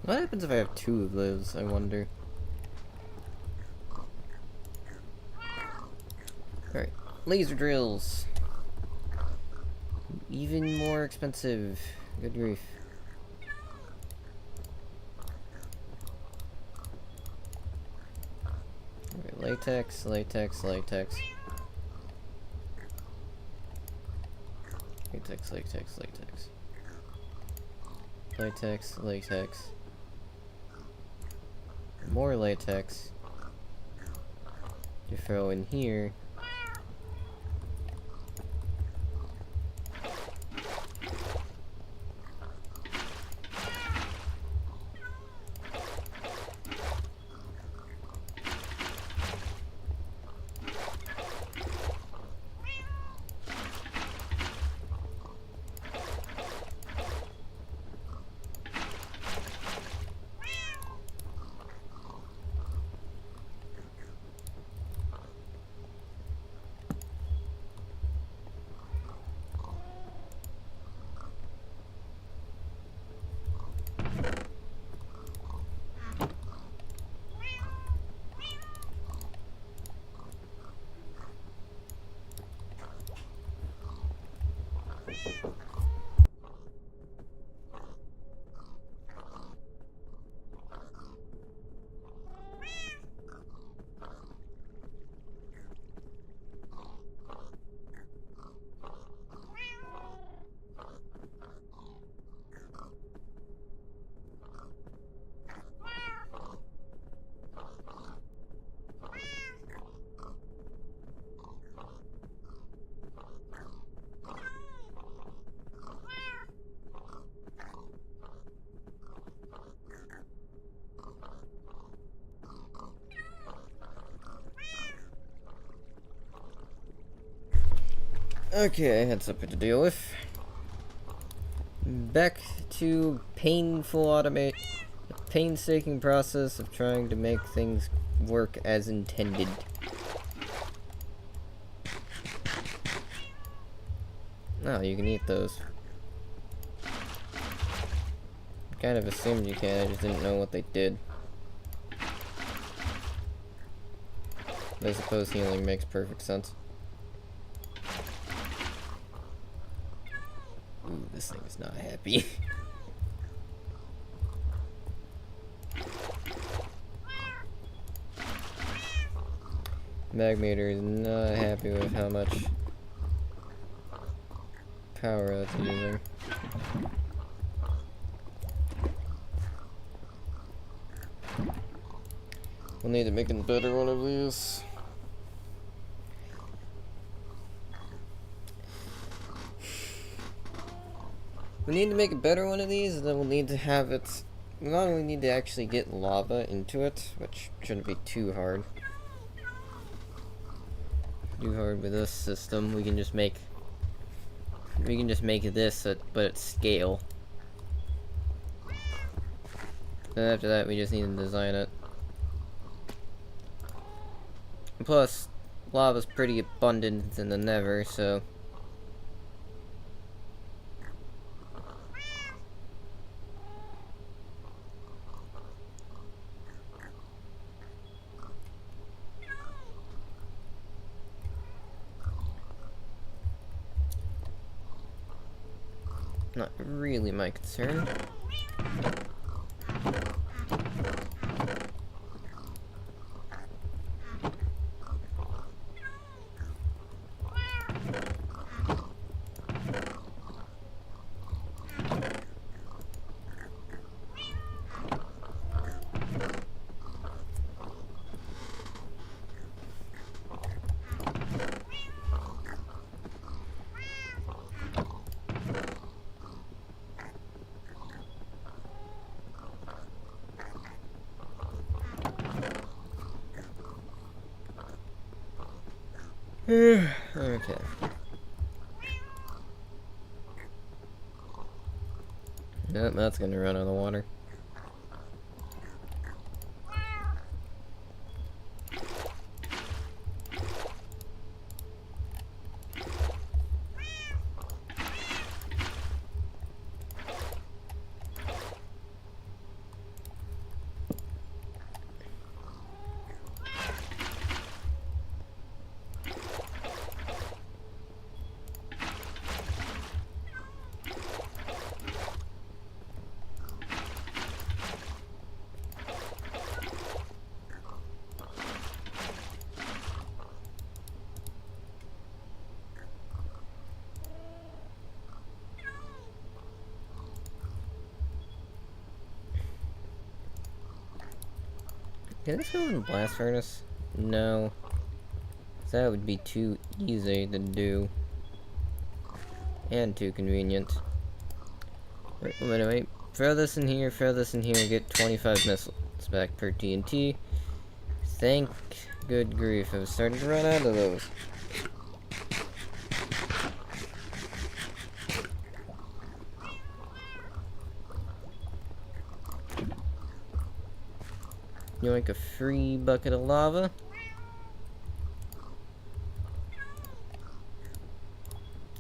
Speaker 1: What happens if I have 2 of those, I wonder? Alright, laser drills. Even more expensive. Good grief. Alright, latex, latex, latex. Latex, latex, latex. Latex, latex. More latex. To throw in here. Okay, I had something to deal with. Back to the painstaking process of trying to make things work as intended. Oh, you can eat those. Kind of assumed you can, I just didn't know what they did. I suppose healing makes perfect sense. Ooh, this thing is not happy. Magmeter is not happy with how much power that's using. We'll need to make a better one of these. We need to make a better one of these, and then we'll need to have it... We not only need to actually get lava into it, which shouldn't be too hard. Too hard with this system, we can just make... We can just make this, but at scale. Then after that, we just need to design it. And plus, lava's pretty abundant in the Nether, so... Not really my concern. Okay. Yep, that's gonna run out of water. Can this go in the blast furnace? No. That would be too easy to do. And too convenient. Wait, wait. Throw this in here, get 25 missiles back per TNT. Thank good grief, I was starting to run out of those. You like a free bucket of lava?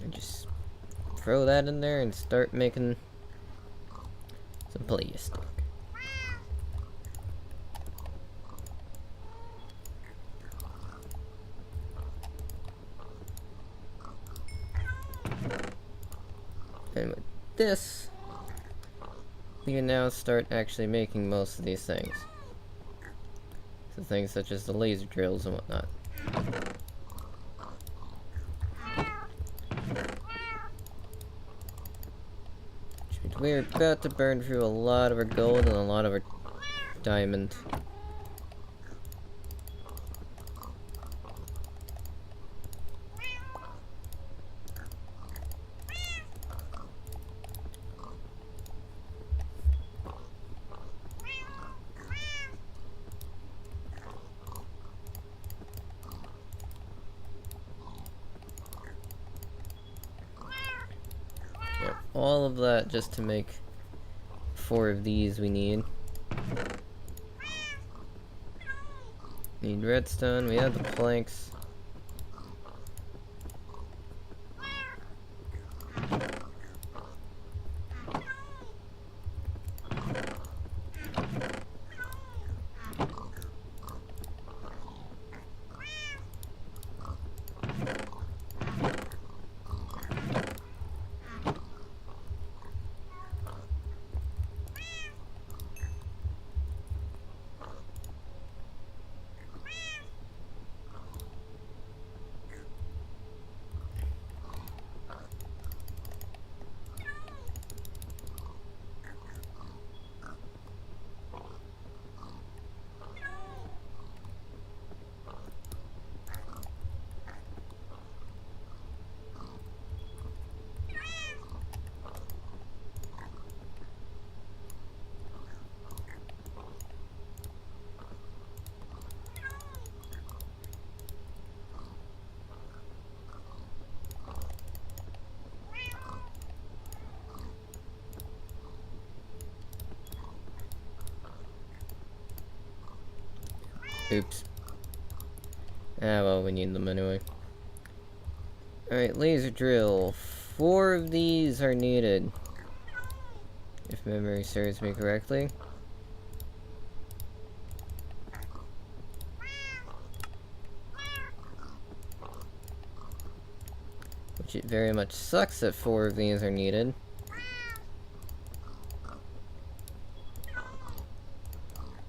Speaker 1: And just throw that in there and start making some plastic. And with this, we can now start actually making most of these things. So things such as the laser drills and whatnot. Which means we're about to burn through a lot of our gold and a lot of our diamond. Yep, all of that just to make 4 of these we need. Need redstone, we have the planks. Oops. Ah, well, we need them anyway. Alright, laser drill. 4 of these are needed. If memory serves me correctly. Which it very much sucks that 4 of these are needed.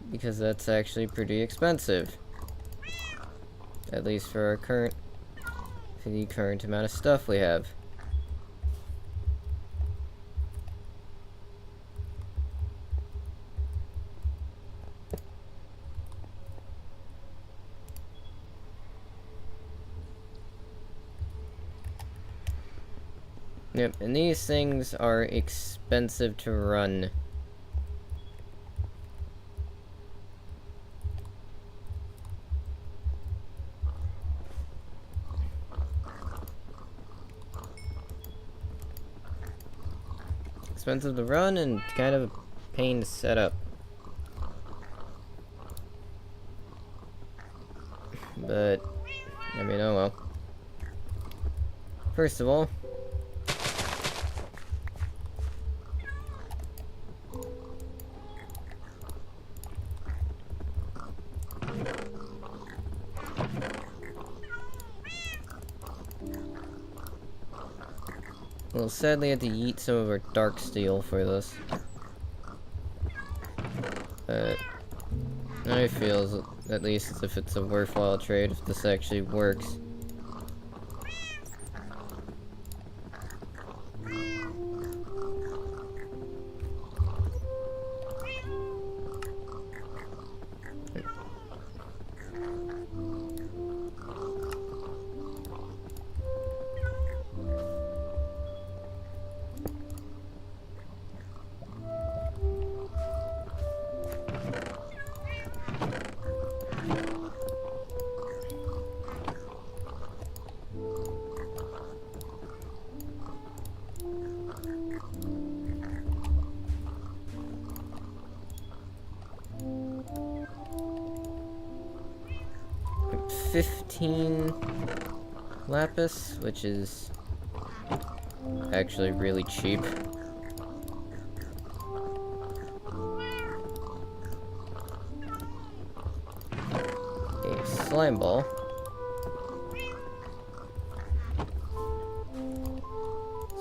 Speaker 1: Because that's actually pretty expensive. At least for our current, for the current amount of stuff we have. Yep, and these things are expensive to run. Expensive to run and kind of a pain to set up. But, I mean, oh well. First of all, we'll sadly have to yeet some of our dark steel for this. But I feel at least as if it's a worthwhile trade if this actually works. 15 lapis, which is actually really cheap. A slime ball.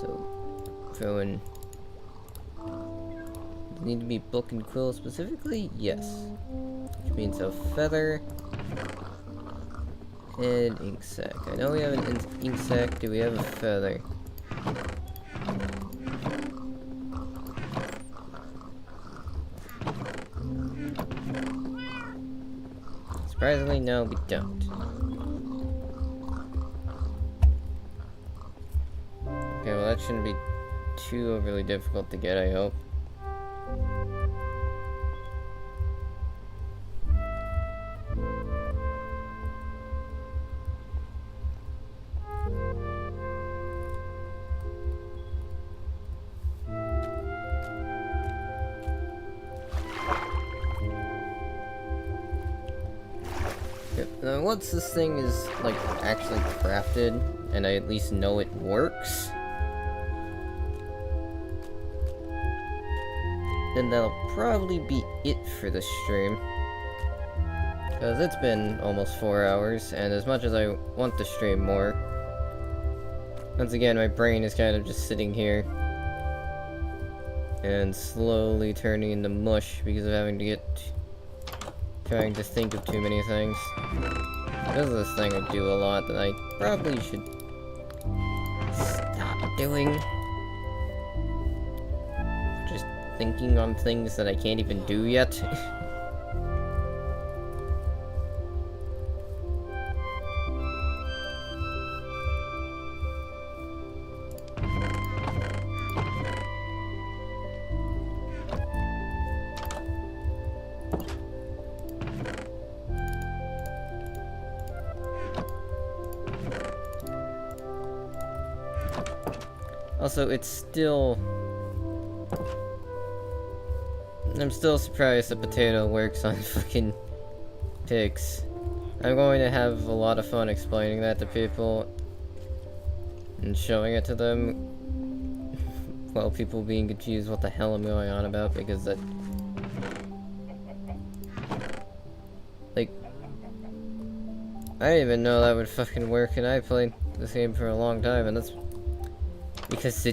Speaker 1: So, throw in. Need to be book and quill specifically? Yes. Which means a feather and ink sac. I know we have an ink sac. Do we have a feather? Surprisingly, no, we don't. Okay, well that shouldn't be too overly difficult to get, I hope. Now, once this thing is, like, actually crafted, and I at least know it works, then that'll probably be it for the stream. Because it's been almost 4 hours, and as much as I want to stream more, once again, my brain is kind of just sitting here and slowly turning into mush because of having to trying to think of too many things. Because of this thing I do a lot that I probably should stop doing. Just thinking on things that I can't even do yet. Also, it's still... I'm still surprised the potato works on fucking pigs. I'm going to have a lot of fun explaining that to people and showing it to them while people being confused what the hell I'm going on about, because that... Like... I didn't even know that would fucking work, and I played this game for a long time, and that's... Because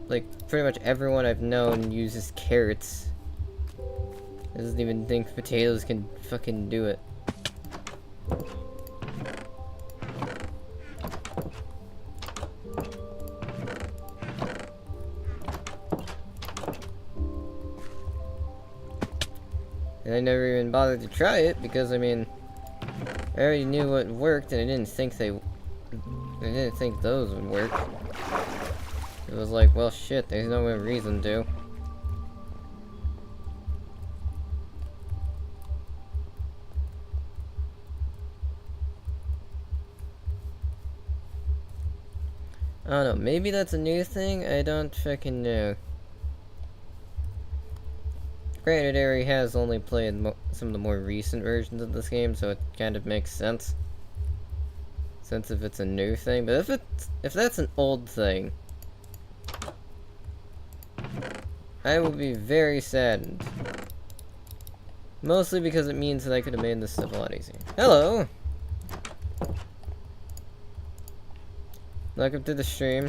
Speaker 1: like, pretty much everyone I've known uses carrots. Doesn't even think potatoes can fucking do it. And I never even bothered to try it because, I mean, I already knew what worked, and I didn't think those would work. It was like, well, shit, there's no reason to. I don't know, maybe that's a new thing? I don't fucking know. Granted, Ari has only played some of the more recent versions of this game, so it kind of makes sense. Since if it's a new thing, but if that's an old thing, I will be very saddened. Mostly because it means that I could have made this stuff a lot easier. Hello! Welcome to the stream.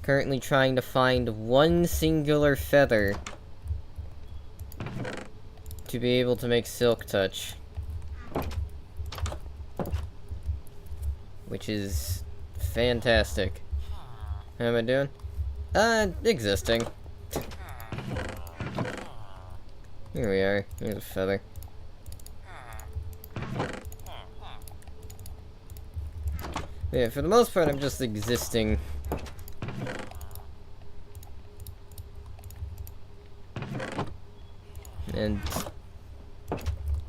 Speaker 1: Currently trying to find one singular feather to be able to make Silk Touch. Which is fantastic. How am I doing? Existing. Here we are. Here's a feather. Yeah, for the most part, I'm just existing. And...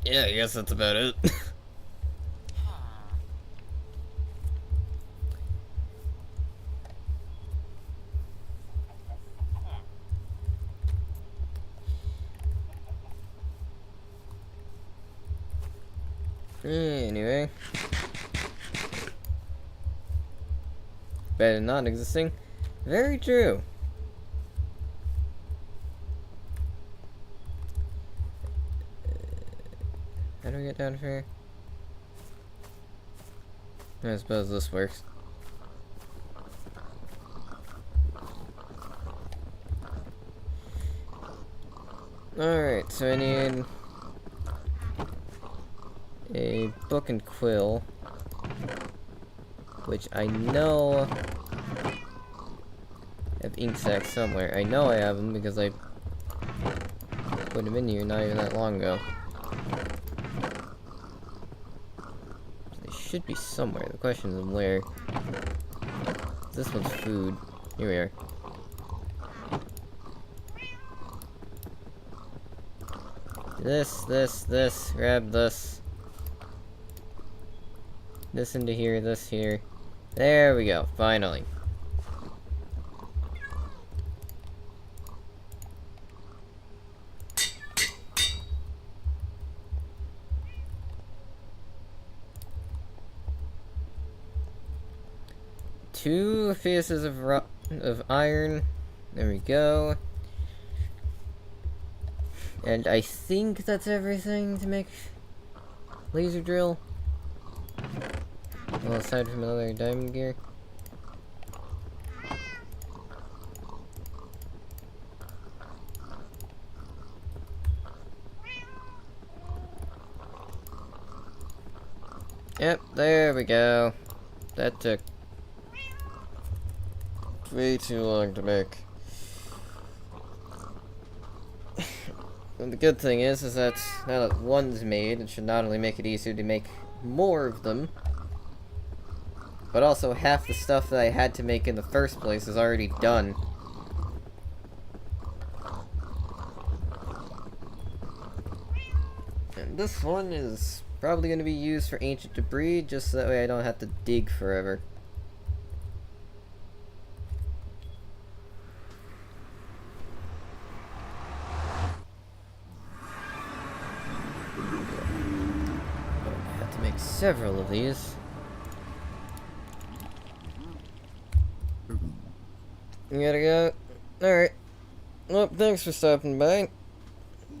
Speaker 1: yeah, I guess that's about it. Anyway. Better than not existing. Very true. How do we get down here? I suppose this works. Alright, so I need a book and quill, which I know have ink sacks somewhere. I know I have them because I put them in here not even that long ago. They should be somewhere. The question is where. This one's food. Here we are. This. Grab this. This into here, this here. There we go, finally. Two pieces of iron. There we go. And I think that's everything to make laser drill. Well, aside from another diamond gear. Yep, there we go. That took way too long to make. And the good thing is that now that one's made, it should not only make it easier to make more of them, but also half the stuff that I had to make in the first place is already done. And this one is probably going to be used for ancient debris, just so that way I don't have to dig forever. Several of these. You gotta go. Alright. Well, thanks for stopping by.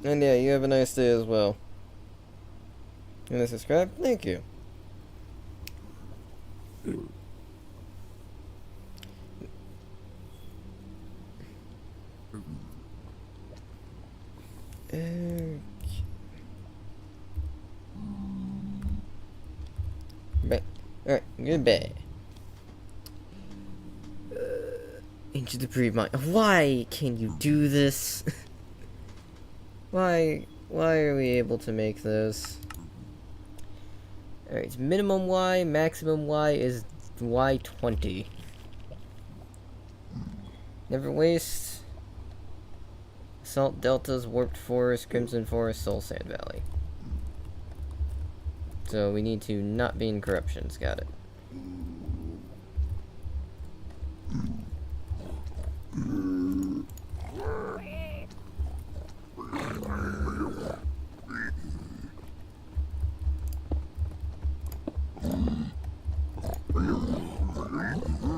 Speaker 1: And yeah, you have a nice day as well. You wanna subscribe? Thank you. Alright, goodbye. Into the pre-mine. Why can you do this? Why are we able to make those? Alright, minimum Y, maximum Y is Y20. Never waste. Salt Deltas, Warped Forest, Crimson Forest, Soul Sand Valley. So we need to not be in corruptions, got it.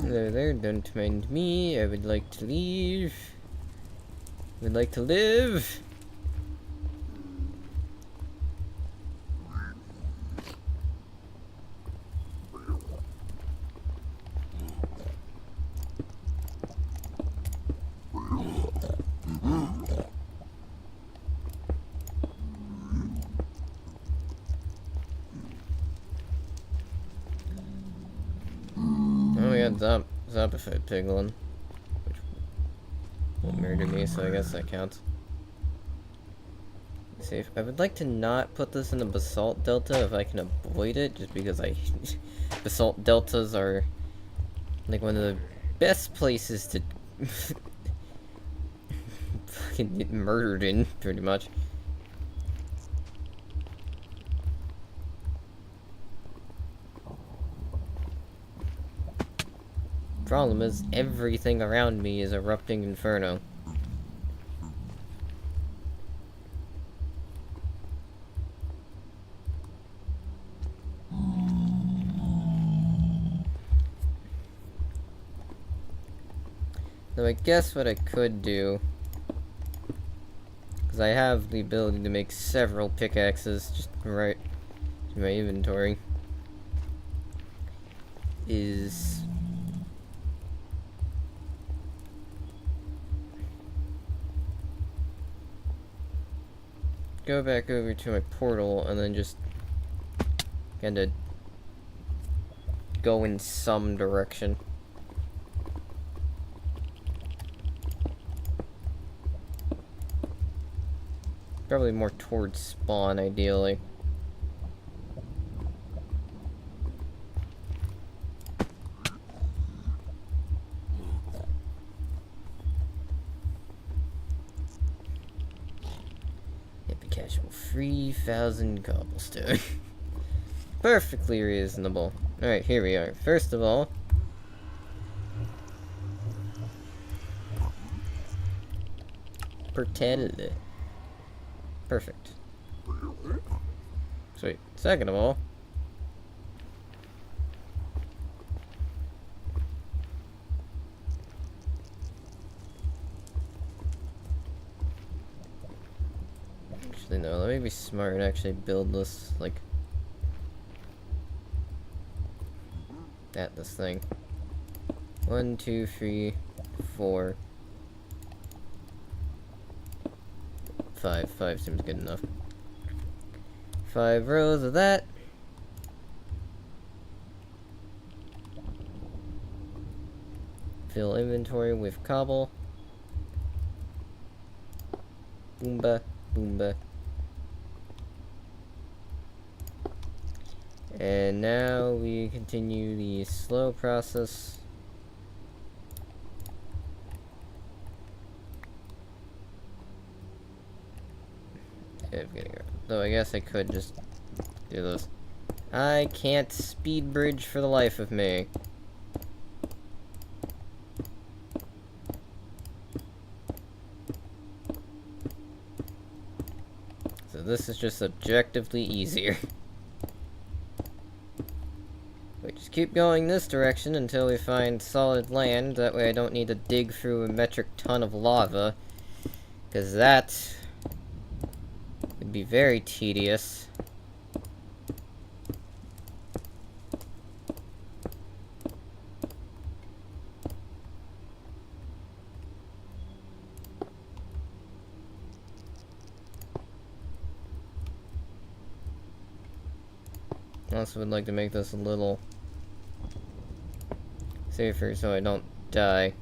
Speaker 1: There, don't mind me, I would like to leave. Would like to live. Oh, we got zombified piglin, which won't murder me, so I guess that counts. Let's see, I would like to not put this in the basalt delta if I can avoid it, just because basalt deltas are like one of the best places to fucking get murdered in, pretty much. Problem is, everything around me is erupting inferno. Though I guess what I could do, because I have the ability to make several pickaxes just right in my inventory, is go back over to my portal and then just kinda go in some direction. Probably more towards spawn, ideally. Epic casual 3,000 cobblestone. Perfectly reasonable. Alright, here we are. First of all, Pertel. Perfect. Sweet. Second of all, actually no, let me be smart and actually build this, like, at this thing. 1, 2, 3, 4, 5. 5 seems good enough. 5 rows of that. Fill inventory with cobble. Boomba, boomba. And now we continue the slow process. Though I guess I could just do this. I can't speed bridge for the life of me. So this is just objectively easier. We just keep going this direction until we find solid land. That way I don't need to dig through a metric ton of lava. Because that would be very tedious. I also would like to make this a little safer so I don't die.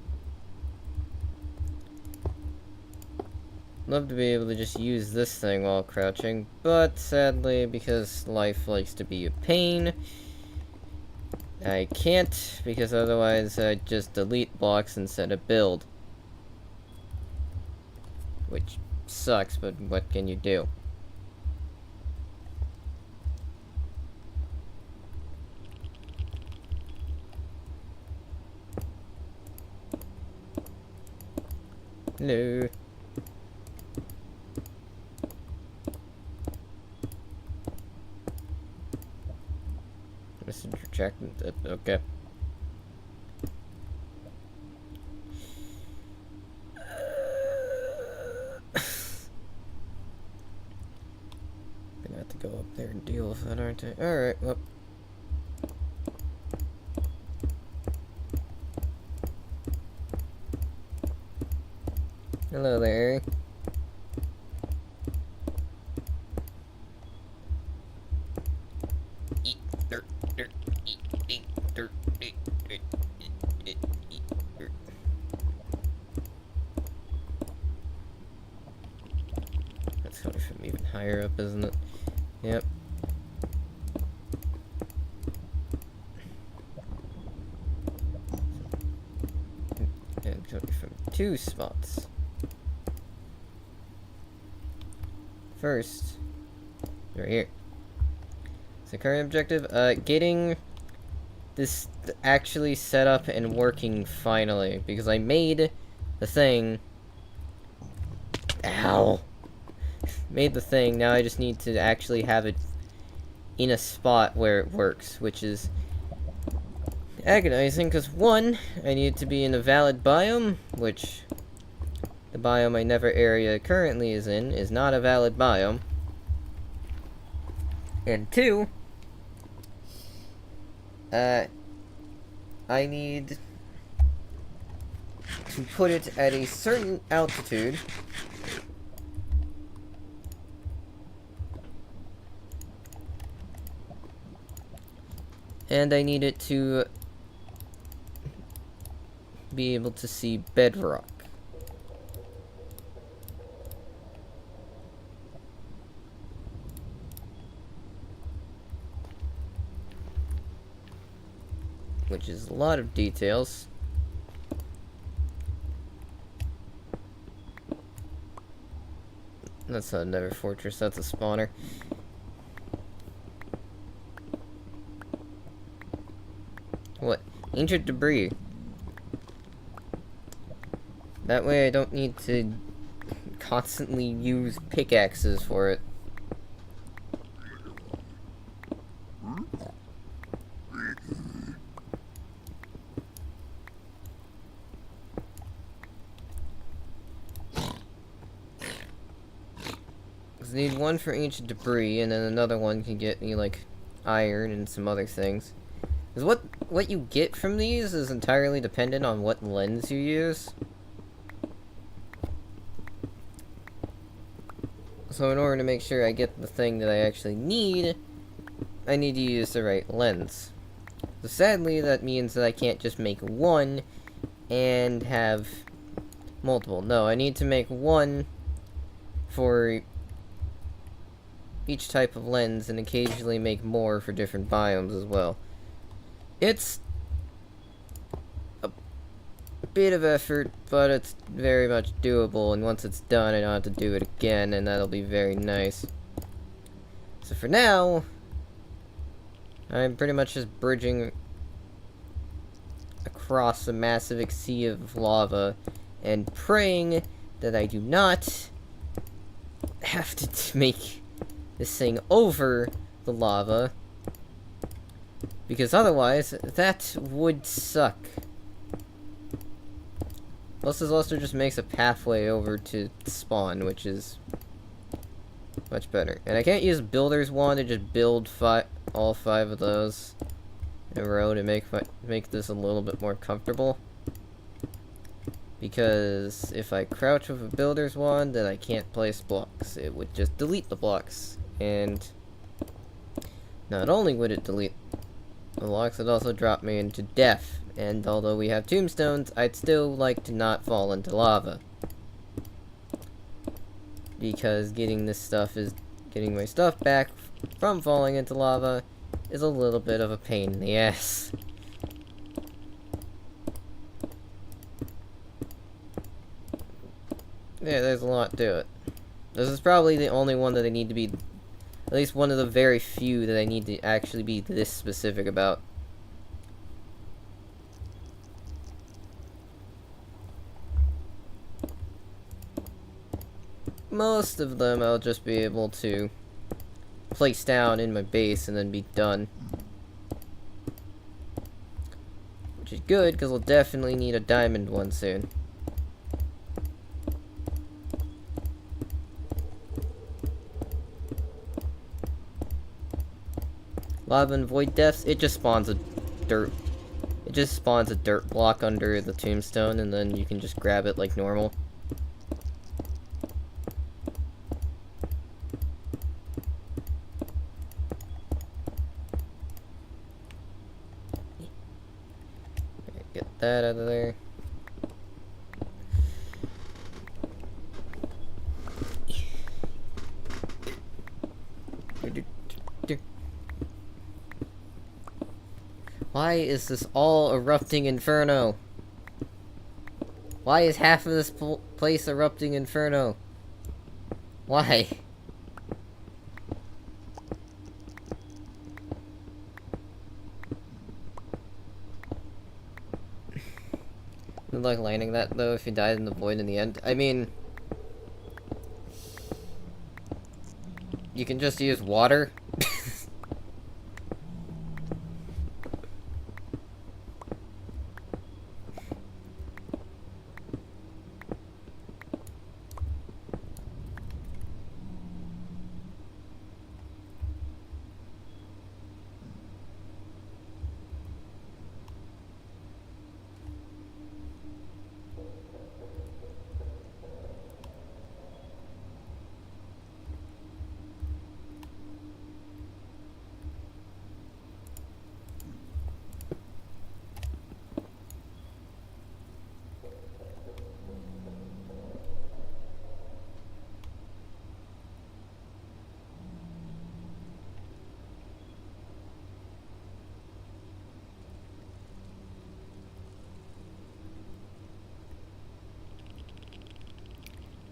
Speaker 1: Love to be able to just use this thing while crouching, but sadly, because life likes to be a pain, I can't, because otherwise I'd just delete blocks instead of build. Which sucks, but what can you do? Hello. Messenger check. Okay. Gonna have to go up there and deal with that, aren't I? Alright, well. Hello there. Eat dirt, dirt, eat dirt, eat dirt. That's coming from even higher up, isn't it? Yep. And coming from 2 spots. First, right here. So current objective, getting this actually set up and working finally, because I made the thing. Ow! Made the thing, now I just need to actually have it in a spot where it works, which is agonizing, because one, I need to be in a valid biome, which the biome my Never area currently is in is not a valid biome. And two, I need to put it at a certain altitude and I need it to be able to see bedrock. Which is a lot of details. That's not a Nether Fortress, that's a spawner. What? Ancient debris. That way I don't need to constantly use pickaxes for it. I need one for ancient debris, and then another one can get me, like, iron and some other things. Because what you get from these is entirely dependent on what lens you use. So in order to make sure I get the thing that I actually need, I need to use the right lens. So sadly, that means that I can't just make one and have multiple. No, I need to make one for each type of lens and occasionally make more for different biomes as well. It's a bit of effort, but it's very much doable, and once it's done, I don't have to do it again, and that'll be very nice. So for now, I'm pretty much just bridging across a massive sea of lava and praying that I do not have to make this thing over the lava, because otherwise that would suck. Plus this also just makes a pathway over to spawn, which is much better. And I can't use builder's wand to just build all 5 of those in a row to make this a little bit more comfortable, because if I crouch with a builder's wand, then I can't place blocks. It would just delete the blocks. And not only would it delete the blocks, it also dropped me into death. And although we have tombstones, I'd still like to not fall into lava, because getting my stuff back from falling into lava is a little bit of a pain in the ass. Yeah, there's a lot to it. This is probably the only one that I need to be, at least one of the very few that I need to actually be this specific about. Most of them I'll just be able to place down in my base and then be done. Which is good, because I'll definitely need a diamond one soon. Lava and void deaths, it just spawns a dirt block under the tombstone, and then you can just grab it like normal. Get that out of there. Why is this all erupting inferno? Why is half of this place erupting inferno? Why? Good luck landing that, though, if you died in the void in the end. I mean, you can just use water.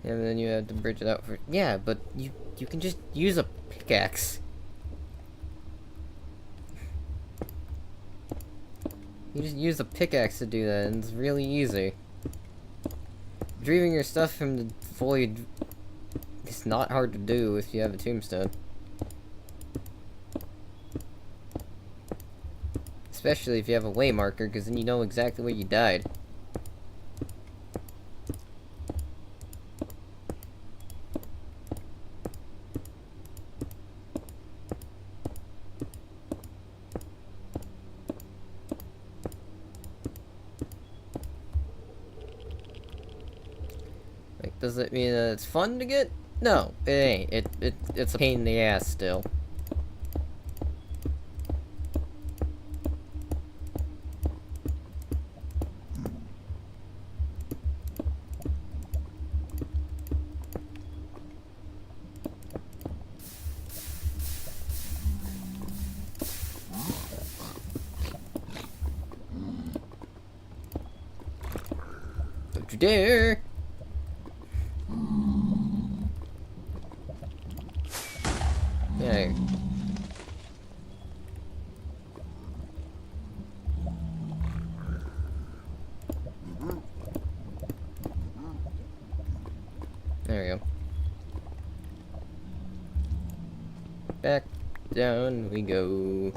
Speaker 1: And then you have to bridge it out for... Yeah, but you can just use a pickaxe. You just use a pickaxe to do that, and it's really easy. Retrieving your stuff from the void is not hard to do if you have a tombstone. Especially if you have a way marker, because then you know exactly where you died. Like, does it mean that it's fun to get? No, it ain't. It's a pain in the ass still. Don't you dare! Yeah. There we go. Back down we go.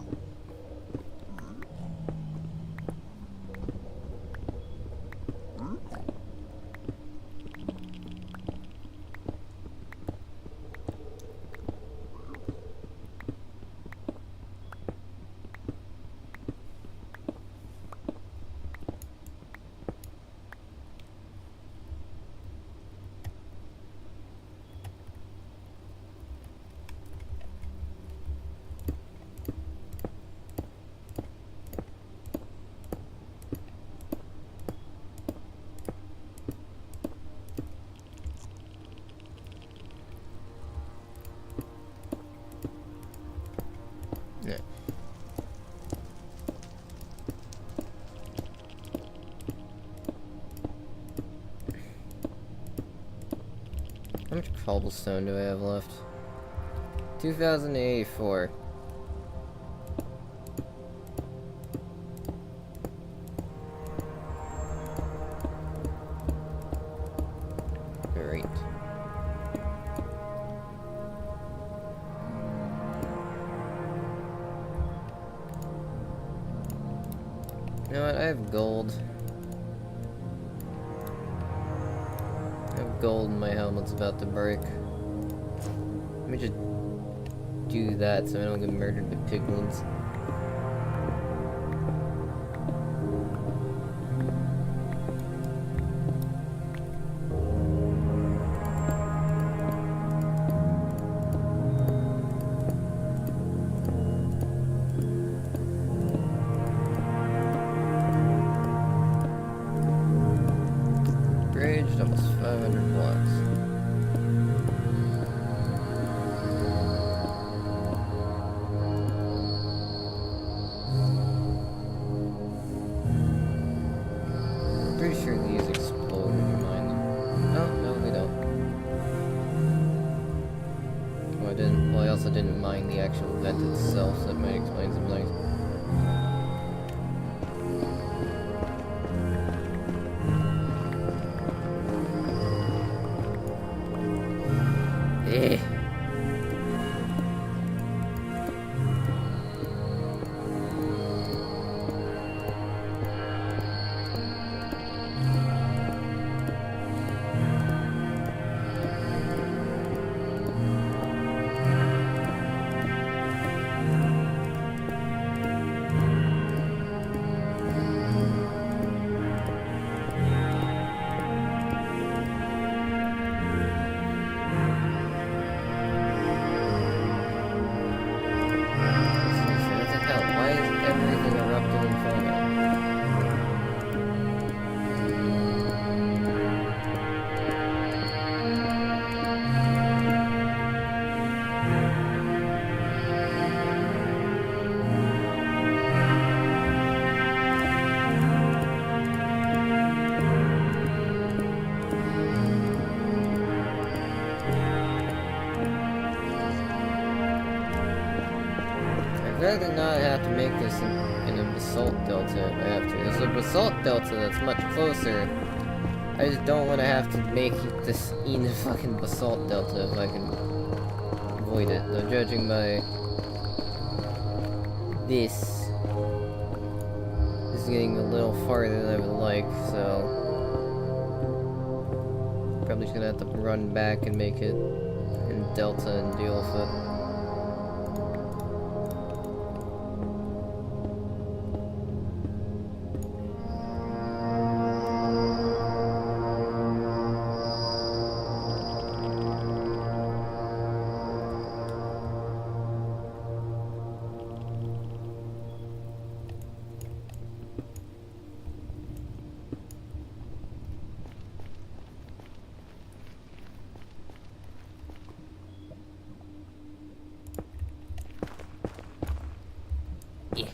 Speaker 1: Yeah. How much cobblestone do I have left? 2084. Great. You know what? I have gold. I have gold and my helmet's about to break. Let me just do that so I don't get murdered by piglins. Bridged almost 500 blocks. Pretty sure these explode when you mine them. Oh, no, they don't. Well, I didn't. Well, I also didn't mine the actual vent itself, so that might explain some things. Eh. rather not have to make this in a basalt delta if I have to. There's a basalt delta that's much closer. I just don't want to have to make this in a fucking basalt delta if I can avoid it. Though judging by this is getting a little farther than I would like, so probably just gonna have to run back and make it in delta and deal with it. Yeah.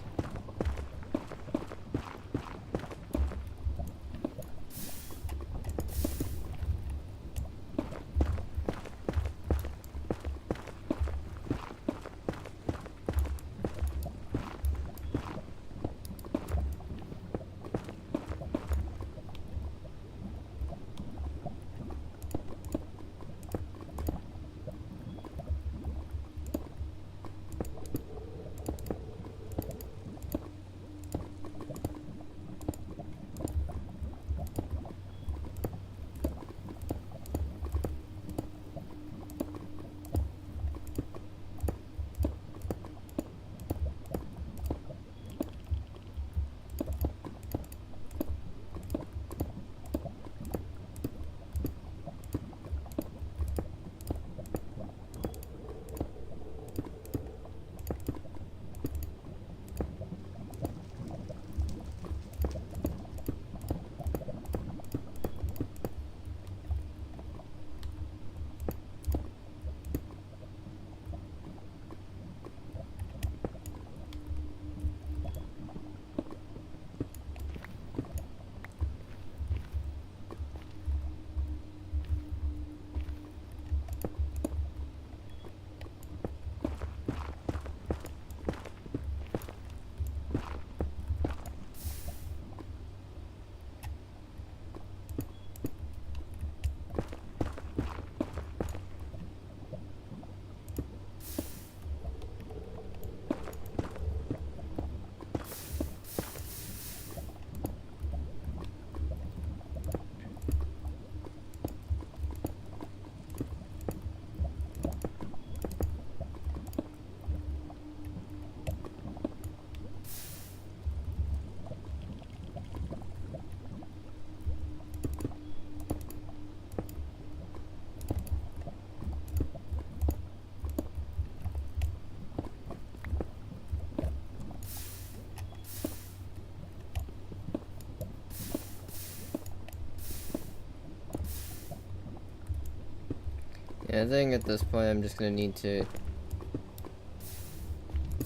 Speaker 1: Yeah, I think at this point I'm just gonna need to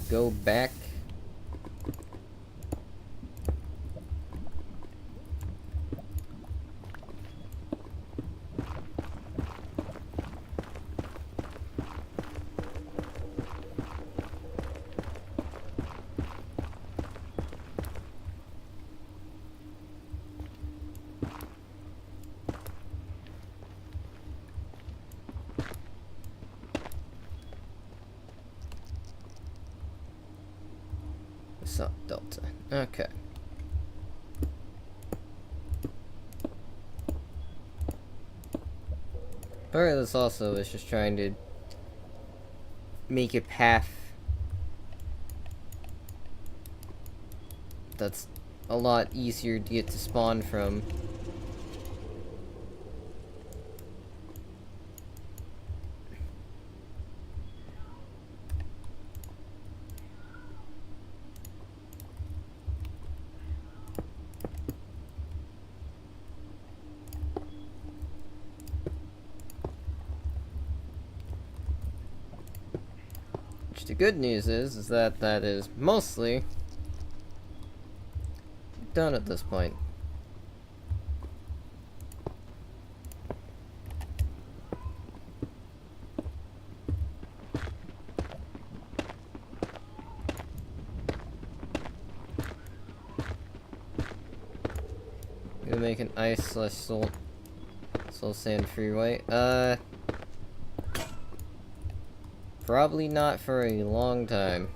Speaker 1: go back. Salt delta. Okay. Part of this also is just trying to make a path that's a lot easier to get to spawn from. The good news is that that is mostly done at this point. Gonna make an ice slash soul sand freeway. Probably not for a long time.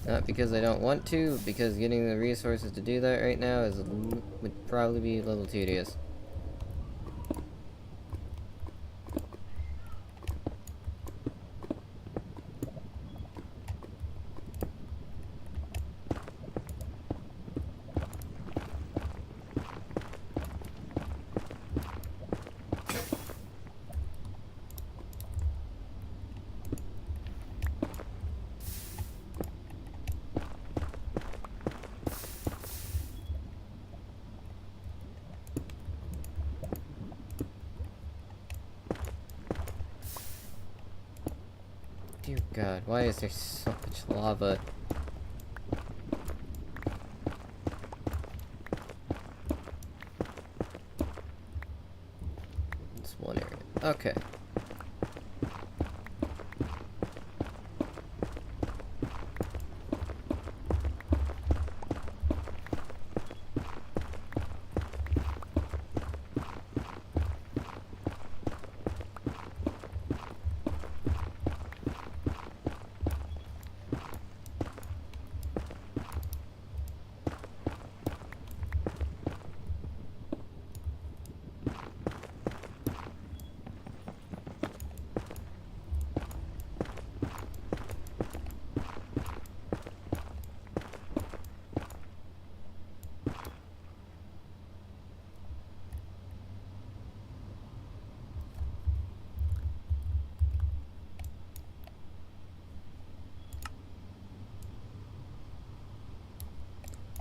Speaker 1: Not because I don't want to, because getting the resources to do that right now would probably be a little tedious. Dear God, why is there so much lava? It's one area. Okay.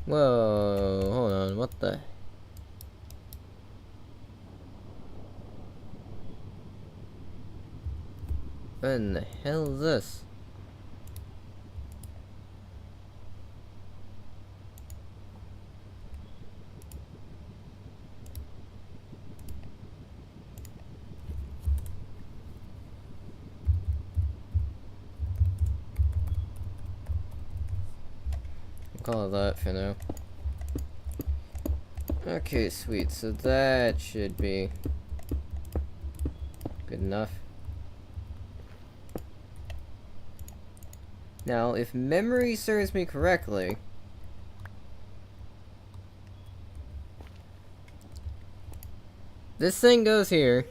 Speaker 1: Whoa, hold on, what the? What in the hell is this? I'll call it that for now. Okay, sweet, so that should be good enough. Now, if memory serves me correctly, this thing goes here.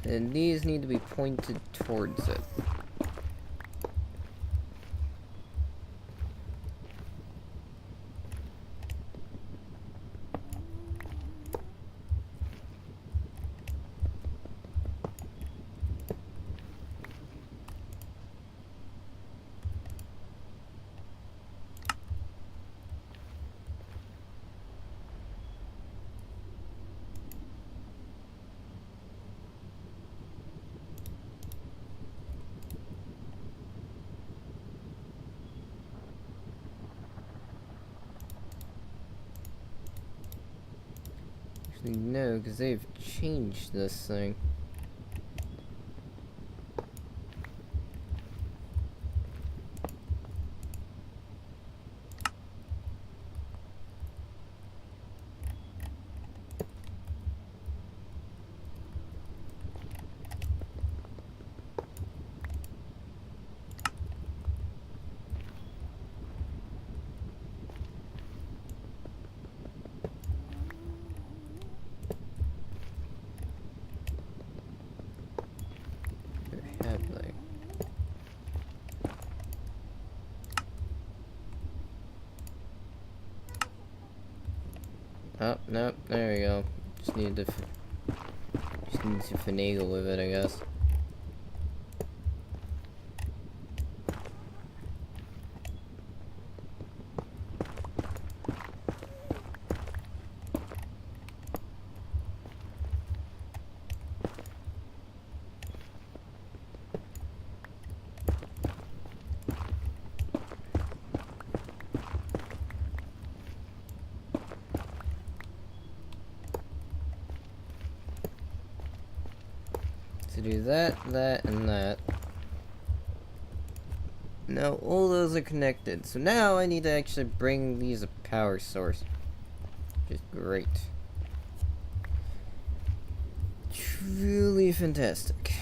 Speaker 1: And these need to be pointed towards it. Actually, no, because they've changed this thing. Oh, nope, there we go. Just need to finagle with it, I guess. To do that, that, and that. Now all those are connected. So now I need to actually bring these a power source. Which is great. Truly fantastic.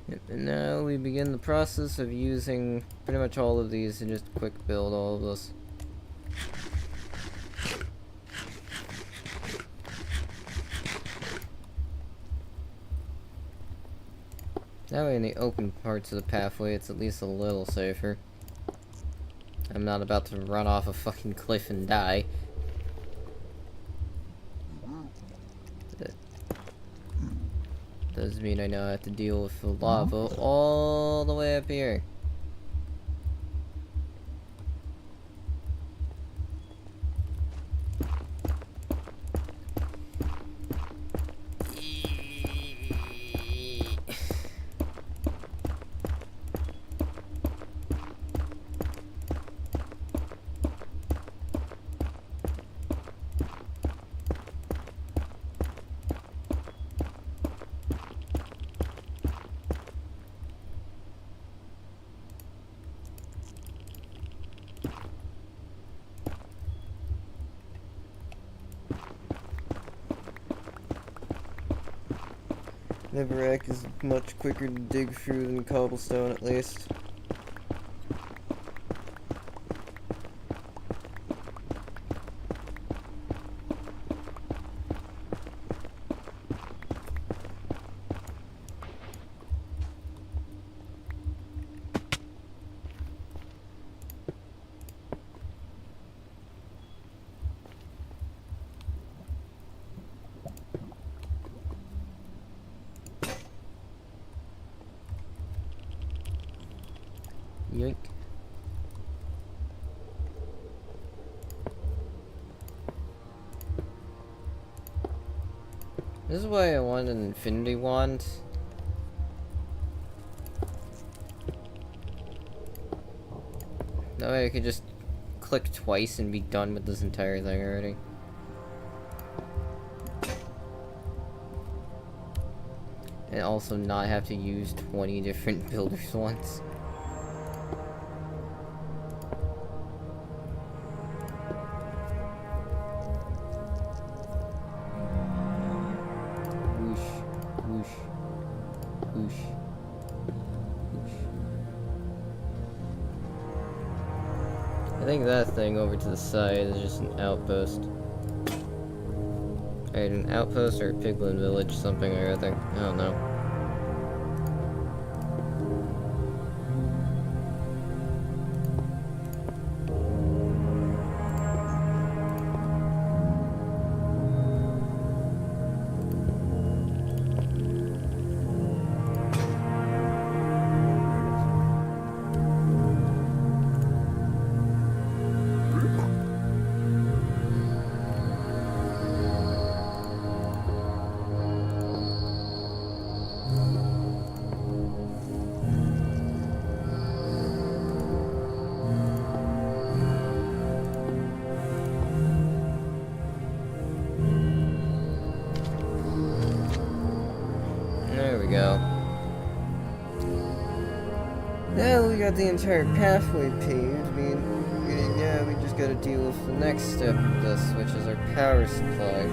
Speaker 1: Yep, and now we begin the process of using pretty much all of these and just quick build all of this. That way in the open parts of the pathway it's at least a little safer. I'm not about to run off a fucking cliff and die. That does mean I now have to deal with the lava all the way up here. Netherrack is much quicker to dig through than cobblestone, at least. Yoink. This is why I want an infinity wand. That way I could just click twice and be done with this entire thing already. And also not have to use 20 different builders once. I think that thing over to the side is just an outpost. Alright, an outpost or a piglin village, something or other. I don't know. we go. Now we got the entire pathway paved. Yeah, we just gotta deal with the next step of this, which is our power supply.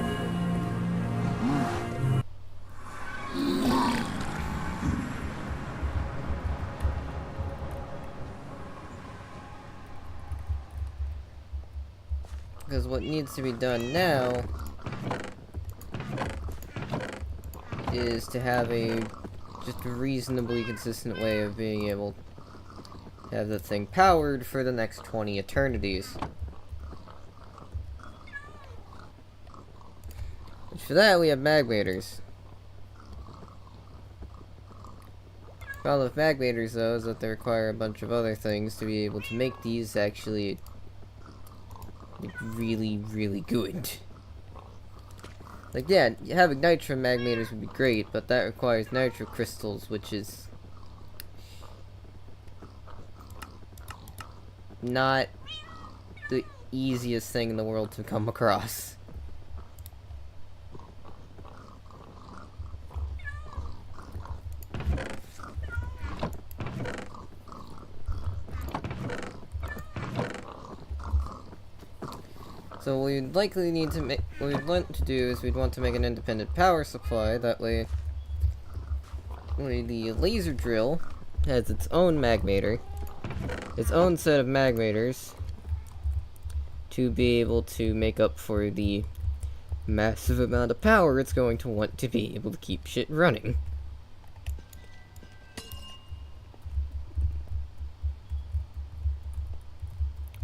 Speaker 1: Because what needs to be done now is to have just a reasonably consistent way of being able to have the thing powered for the next 20 eternities. Which for that we have magmators. The problem with magmators though is that they require a bunch of other things to be able to make these actually really, really good. Like, yeah, having nitro magmators would be great, but that requires nitro crystals, which is not the easiest thing in the world to come across. So what we'd likely need to make, what we'd want to do is we'd want to make an independent power supply. That way the laser drill has its own magmator, its own set of magmators, to be able to make up for the massive amount of power it's going to want to be able to keep shit running.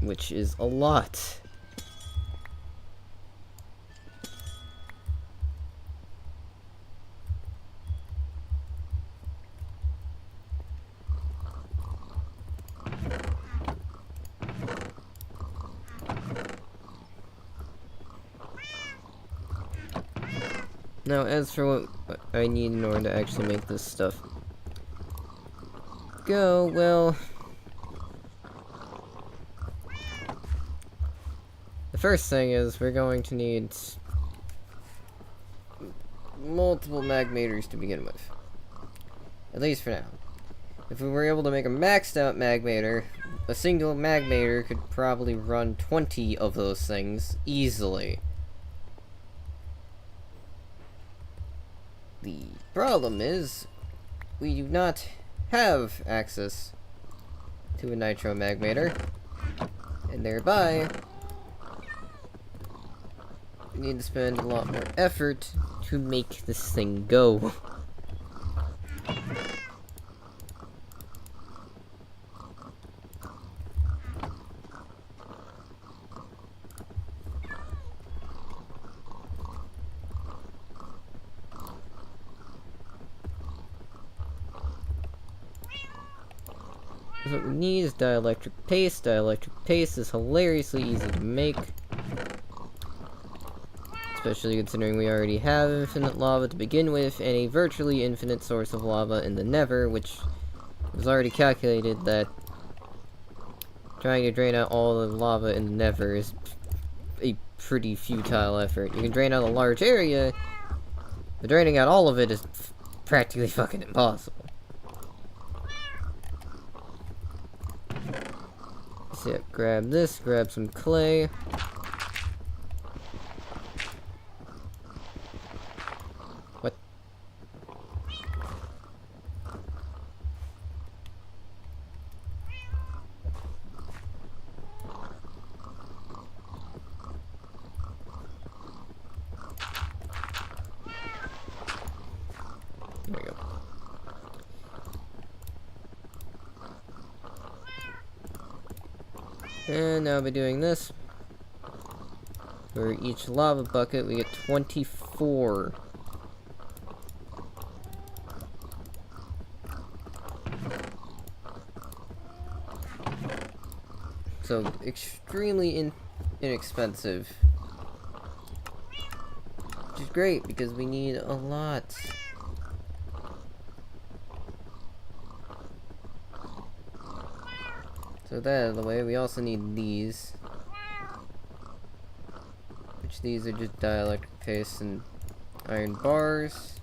Speaker 1: Which is a lot. Now, as for what I need in order to actually make this stuff go, well, the first thing is we're going to need multiple magmators to begin with. At least for now. If we were able to make a maxed out magmator, a single magmator could probably run 20 of those things easily. The problem is, we do not have access to a nitro magmator, and thereby, we need to spend a lot more effort to make this thing go. What we need is dielectric paste. Dielectric paste is hilariously easy to make. Especially considering we already have infinite lava to begin with, and a virtually infinite source of lava in the Nether, which was already calculated that trying to drain out all the lava in the Nether is a pretty futile effort. You can drain out a large area, but draining out all of it is practically fucking impossible. So yeah, grab this, grab some clay. What? There we go. And now by doing this, for each lava bucket we get 24. So extremely inexpensive. Which is great because we need a lot. So that out of the way, we also need these. Which these are just dielectric paste and iron bars.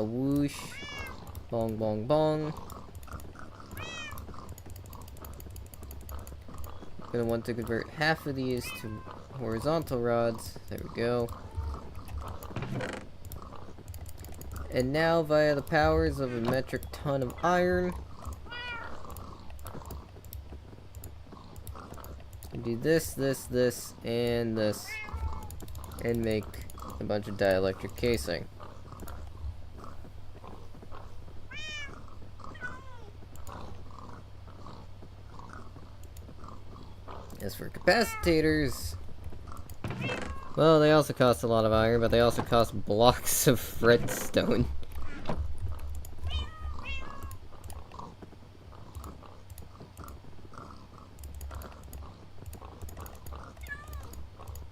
Speaker 1: a whoosh, bong bong bong. Gonna want to convert half of these to horizontal rods. There we go. And now, via the powers of a metric ton of iron, do this, this, and this, and make a bunch of dielectric casing. As for capacitors, well, they also cost a lot of iron, but they also cost blocks of redstone.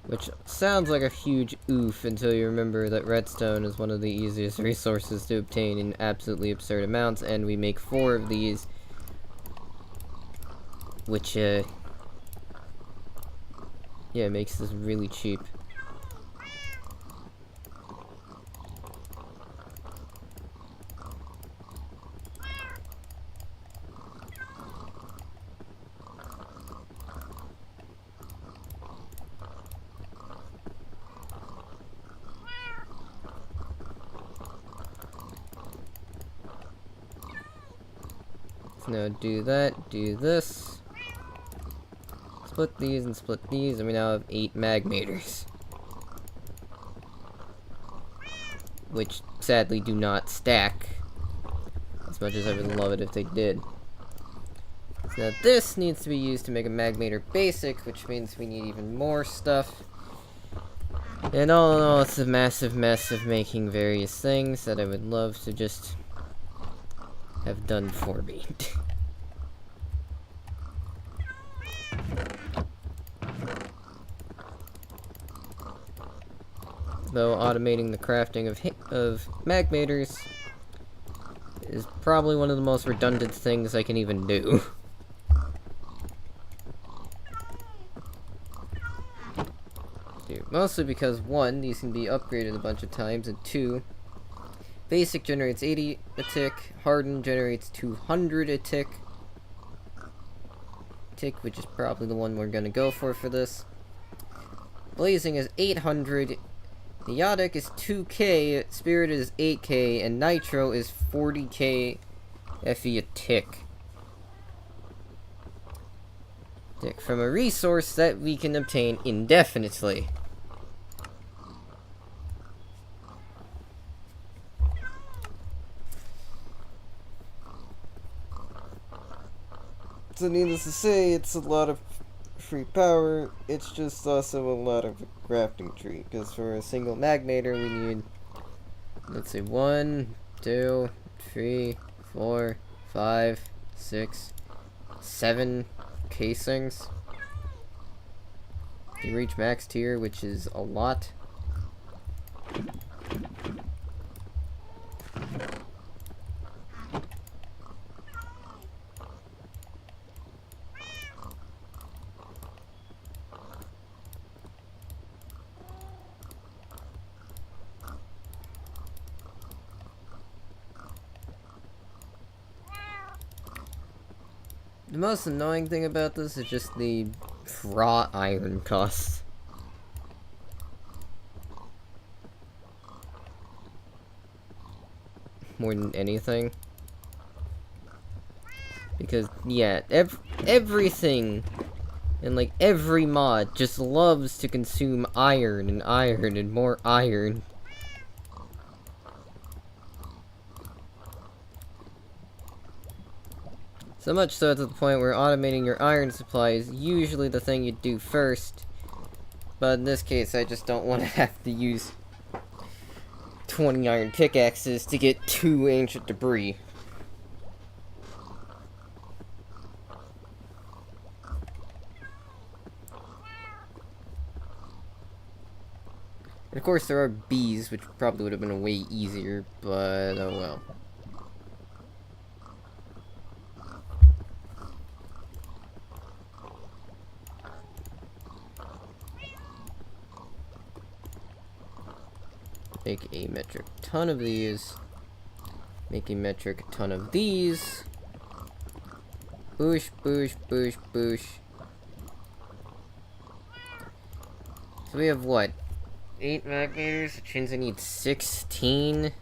Speaker 1: Which sounds like a huge oof until you remember that redstone is one of the easiest resources to obtain in absolutely absurd amounts, and we make 4 of these, which, yeah, makes this really cheap. Now do that, do this. Split these and split these, and we now have 8 magmators. Which, sadly, do not stack. As much as I would love it if they did. So now this needs to be used to make a magmator basic, which means we need even more stuff. And all in all, it's a massive mess of making various things that I would love to just have done for me. Though automating the crafting of magmators is probably one of the most redundant things I can even do. Mostly because 1, these can be upgraded a bunch of times, and 2, basic generates 80 a tick, hardened generates 200 a tick, which is probably the one we're gonna go for this. Blazing is 800, Neotic is 2k, Spirit is 8k, and Nitro is 40k FE a tick. From a resource that we can obtain indefinitely. So needless to say, it's a lot of free power. It's just also a lot of a crafting tree, because for a single magmator we need, let's see, 1, 2, 3, 4, 5, 6, 7 casings to reach max tier, which is a lot. The most annoying thing about this is just the raw iron costs. More than anything. Because, yeah, everything and like every mod just loves to consume iron and more iron. So much so to the point where automating your iron supply is usually the thing you do first. But in this case, I just don't want to have to use 20 iron pickaxes to get 2 ancient debris. And of course there are bees, which probably would have been way easier, but oh well. Make a metric ton of these. Making metric a ton of these. Boosh, boosh, boosh, boosh. So we have what? 8 magnators, which means I need 16.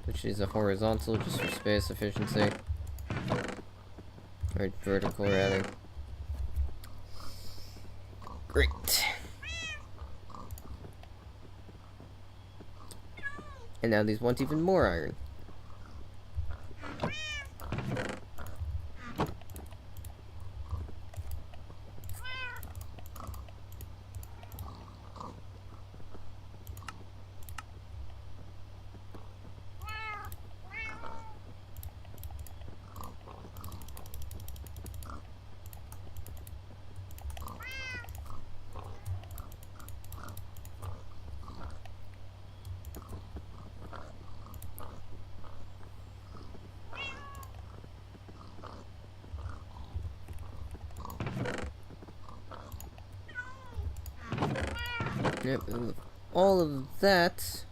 Speaker 1: Which is a horizontal, just for space efficiency. Or vertical, rather. Great. And now these want even more iron. Yep, all of that.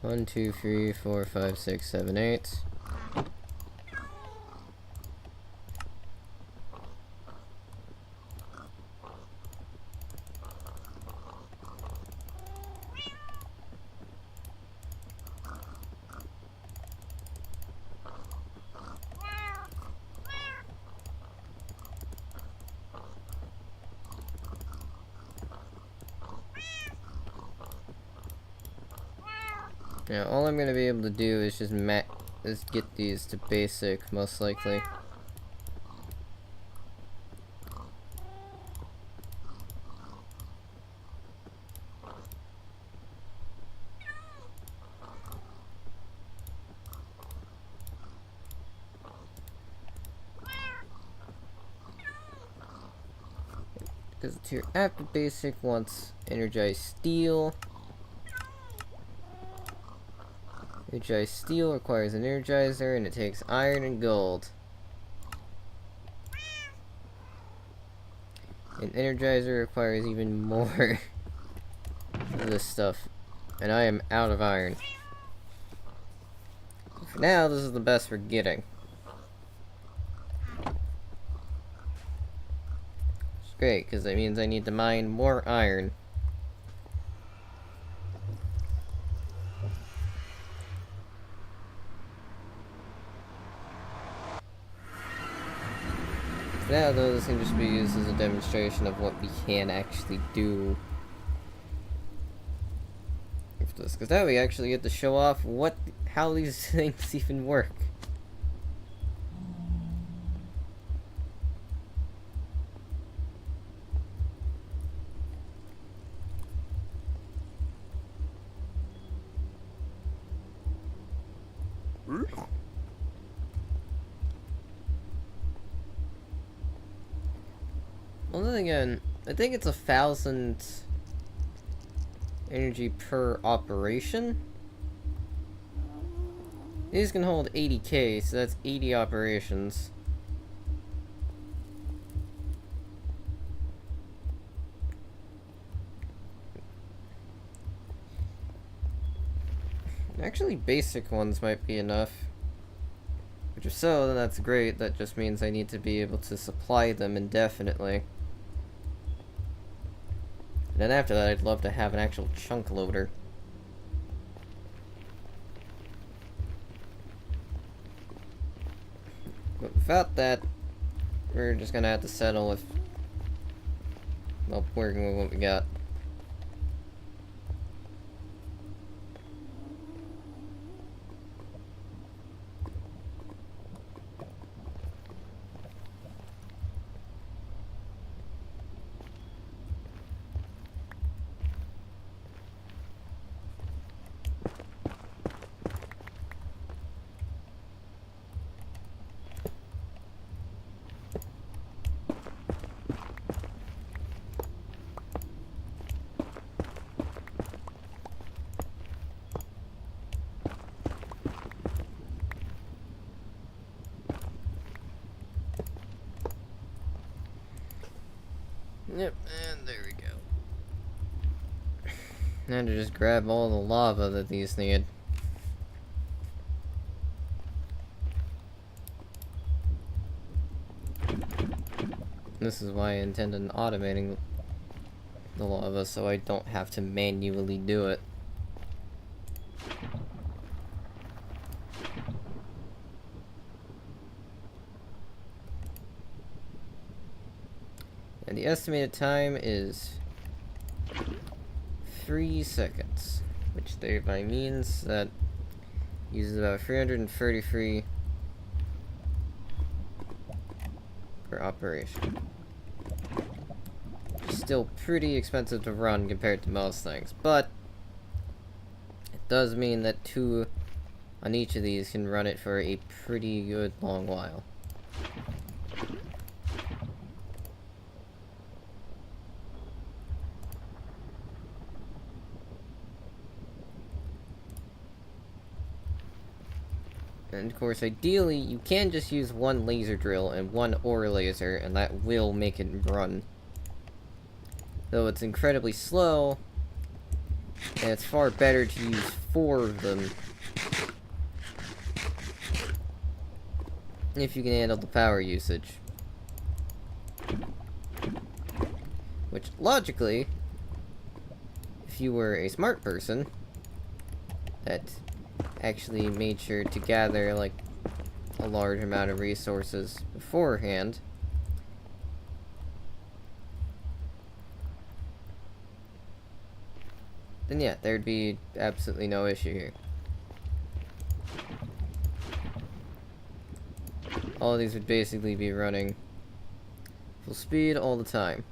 Speaker 1: One, two, three, four, five, six, seven, 8. Now, all I'm gonna be able to do is just get these to basic, most likely. Because the tier after basic wants energized steel. Energized steel requires an energizer, and it takes iron and gold. An energizer requires even more of this stuff, and I am out of iron. For now, this is the best we're getting. It's great, because that means I need to mine more iron. For now, though, this can just be used as a demonstration of what we can actually do with this. Because now we actually get to show off how these things even work. Well, then again, I think it's 1,000 energy per operation. These can hold 80k, so that's 80 operations. Actually, basic ones might be enough. Which if so, then that's great. That just means I need to be able to supply them indefinitely. And then after that, I'd love to have an actual chunk loader. But without that, we're just gonna have to settle with, well, working with what we got. Yep, and there we go. Now to just grab all the lava that these need. This is why I intend on automating the lava, so I don't have to manually do it. And the estimated time is 3 seconds, which thereby means that uses about 333 per operation. Still pretty expensive to run compared to most things, but it does mean that 2 on each of these can run it for a pretty good long while. And of course, ideally, you can just use 1 laser drill and 1 ore laser, and that will make it run. Though it's incredibly slow, and it's far better to use 4 of them if you can handle the power usage. Which, logically, if you were a smart person that actually made sure to gather, like, a large amount of resources beforehand, then yeah, there'd be absolutely no issue here. All of these would basically be running full speed all the time.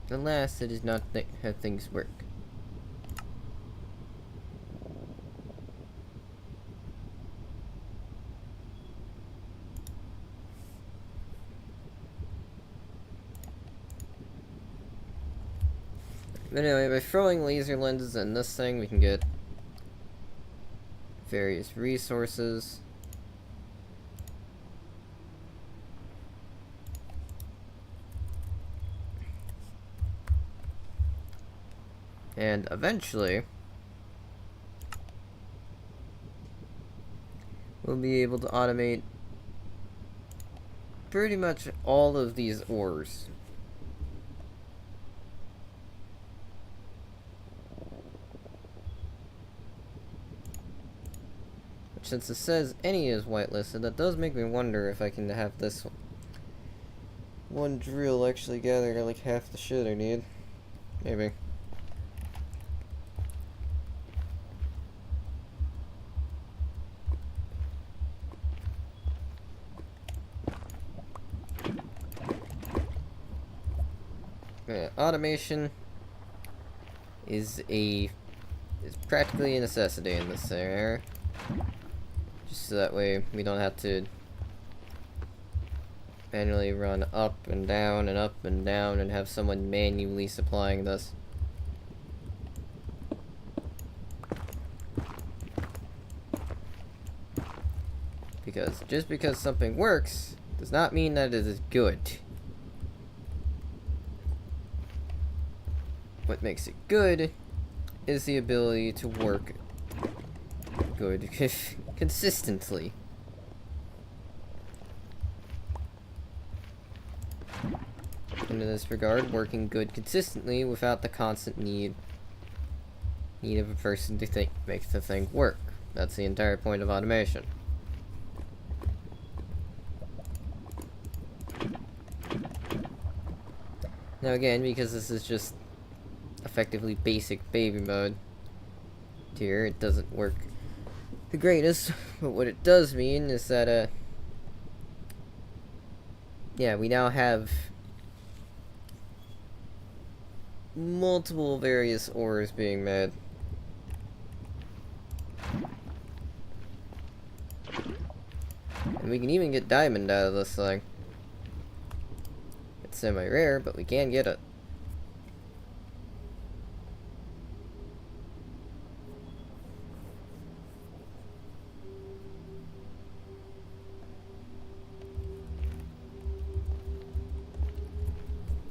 Speaker 1: Alas, it is not how things work. But anyway, by throwing laser lenses in this thing, we can get various resources. And eventually, we'll be able to automate pretty much all of these ores. Which, since it says any is whitelisted, that does make me wonder if I can have this one drill actually gather like half the shit I need. Maybe. Yeah, automation is practically a necessity in this area. Just so that way we don't have to manually run up and down and up and down and have someone manually supplying this. Because just because something works does not mean that it is good. What makes it good is the ability to work good consistently. And in this regard, working good consistently without the constant need of a person to make the thing work. That's the entire point of automation. Now again, because this is just effectively basic baby mode tier, it doesn't work the greatest, but what it does mean is that yeah, we now have multiple various ores being made. And we can even get diamond out of this thing. It's semi-rare, but we can get it.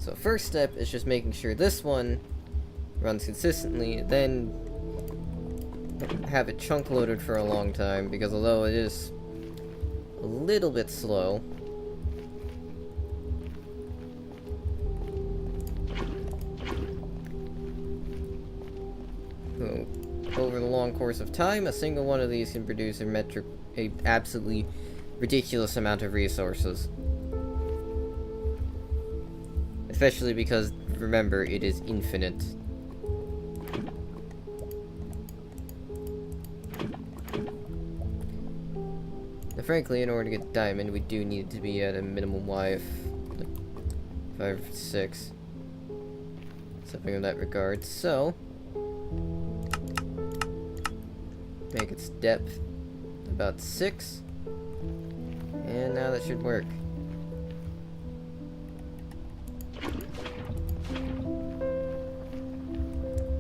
Speaker 1: So first step is just making sure this one runs consistently, then have it chunk loaded for a long time, because although it is a little bit slow, over the long course of time, a single one of these can produce a absolutely ridiculous amount of resources. Especially because, remember, it is infinite. Now, frankly, in order to get diamond, we do need to be at a minimum Y of like 5 or 6. Something in that regard. So, make its depth about 6. And now that should work.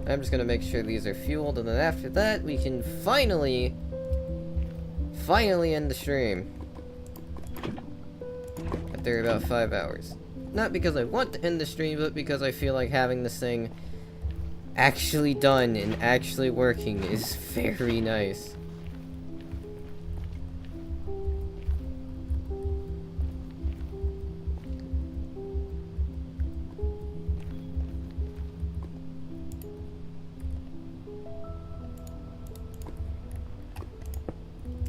Speaker 1: I'm just gonna make sure these are fueled, and then after that, we can finally end the stream. After about 5 hours. Not because I want to end the stream, but because I feel like having this thing actually done and actually working is very nice.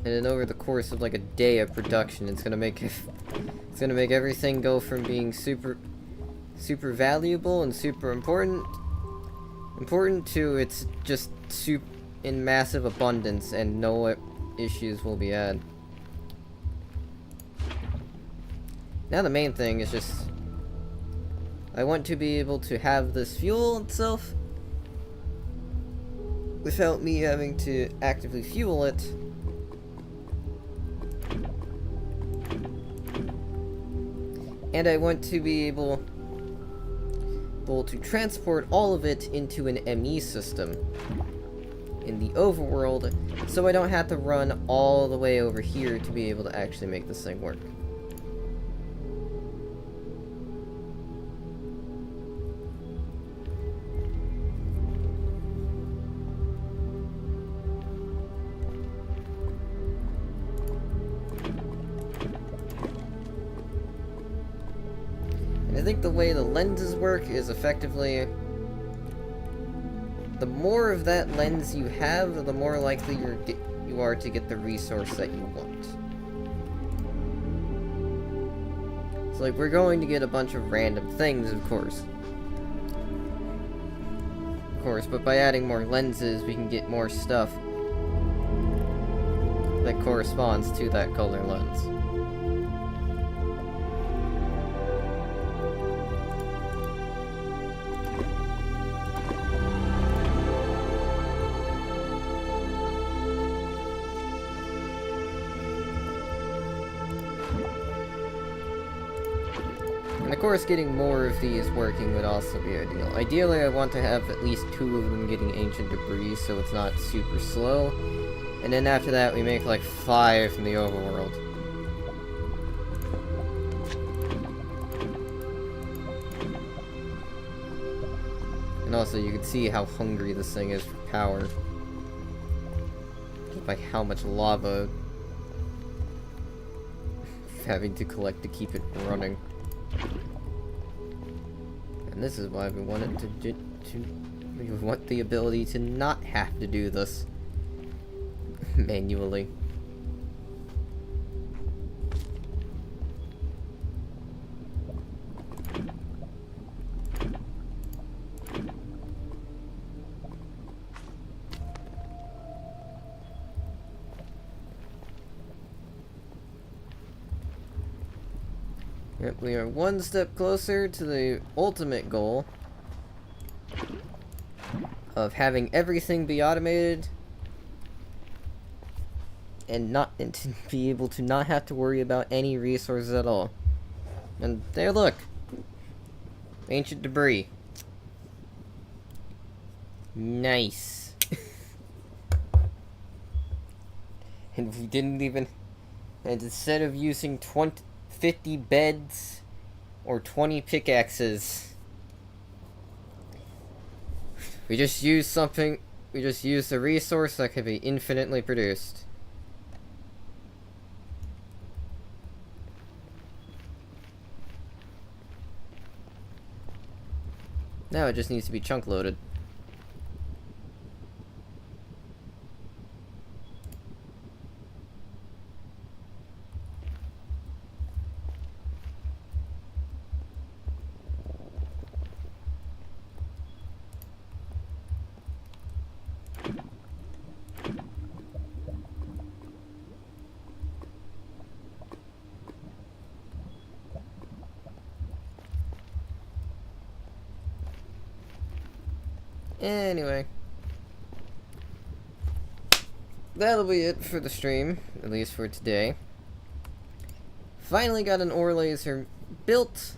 Speaker 1: And then over the course of like a day of production, it's gonna make everything go from being super valuable and super important to it's just in massive abundance and no issues will be had. Now the main thing is just I want to be able to have this fuel itself without me having to actively fuel it. And I want to be able to transport all of it into an ME system in the overworld, so I don't have to run all the way over here to be able to actually make this thing work. I think the way the lenses work is effectively the more of that lens you have, the more likely you are to get the resource that you want. So like we're going to get a bunch of random things, of course, but by adding more lenses we can get more stuff that corresponds to that color lens. And of course, getting more of these working would also be ideal. Ideally, I want to have at least 2 of them getting ancient debris, so it's not super slow. And then after that, we make like 5 from the overworld. And also, you can see how hungry this thing is for power. Just by how much lava having to collect to keep it running. And this is why we wanted we want the ability to not have to do this manually. Yep, we are one step closer to the ultimate goal of having everything be automated and to be able to not have to worry about any resources at all. And there, look, ancient debris. Nice. And we didn't even, and instead of using 50 beds Or 20 pickaxes. We just used something. We just used a resource that could be infinitely produced. Now it just needs to be chunk loaded. Anyway, that'll be it for the stream, at least for today. Finally got an ore laser built,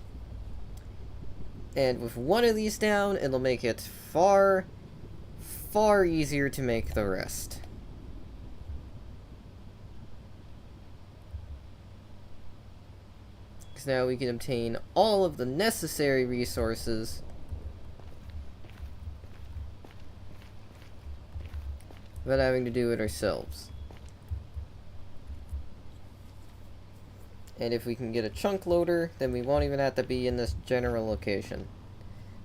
Speaker 1: and with one of these down, it'll make it far, far easier to make the rest. Because now we can obtain all of the necessary resources without having to do it ourselves. And if we can get a chunk loader, then we won't even have to be in this general location.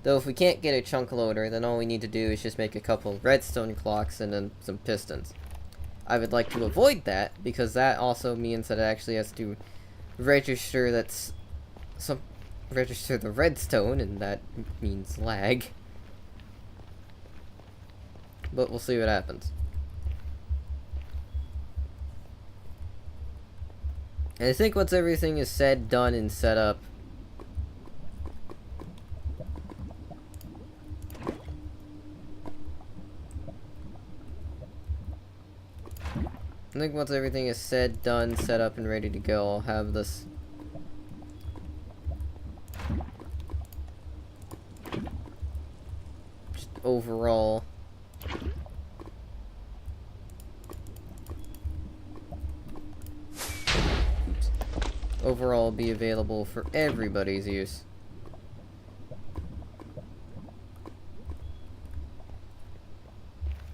Speaker 1: Though if we can't get a chunk loader, then all we need to do is just make a couple redstone clocks and then some pistons. I would like to avoid that, because that also means that it actually has to register register the redstone, and that means lag. But we'll see what happens. And I think once everything is said, done, and set up, and ready to go, I'll have this just overall be available for everybody's use.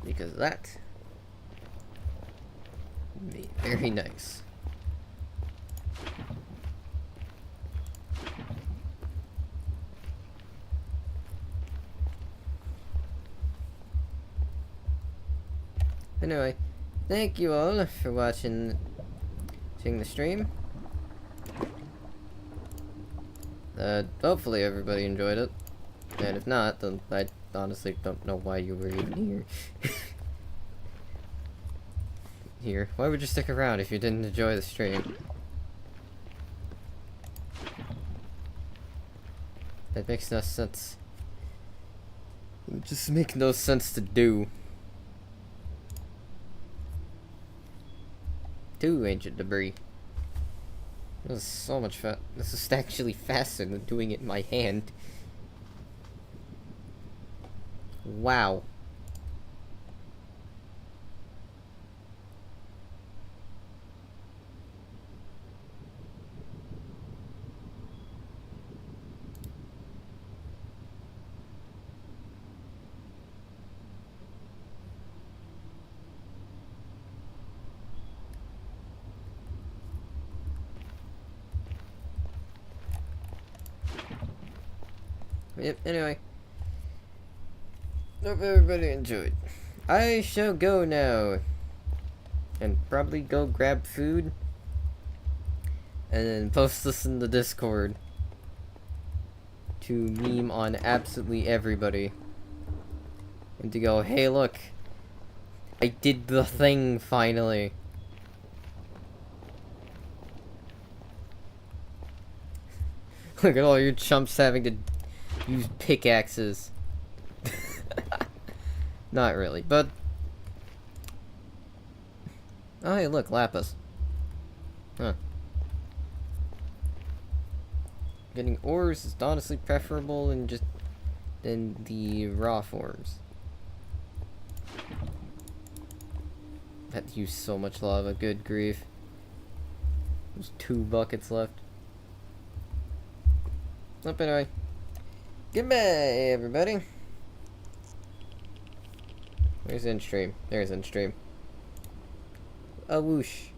Speaker 1: Because that would be very nice. Anyway, thank you all for watching the stream. Hopefully everybody enjoyed it. And if not, then I honestly don't know why you were even here. Why would you stick around if you didn't enjoy the stream? That makes no sense. It just makes no sense to do. Too ancient debris. This is so much this is actually faster than doing it in my hand. Wow. Yep, anyway. Hope everybody enjoyed. I shall go now. And probably go grab food. And then post this in the Discord. To meme on absolutely everybody. And to go, hey look. I did the thing finally. Look at all your chumps having to use pickaxes. Not really, but... Oh, hey, look, lapis. Huh. Getting ores is honestly preferable than the raw forms. That used so much lava, good grief. There's 2 buckets left. Oh, but anyway. Goodbye, everybody. Where's in stream? There's in stream. A whoosh.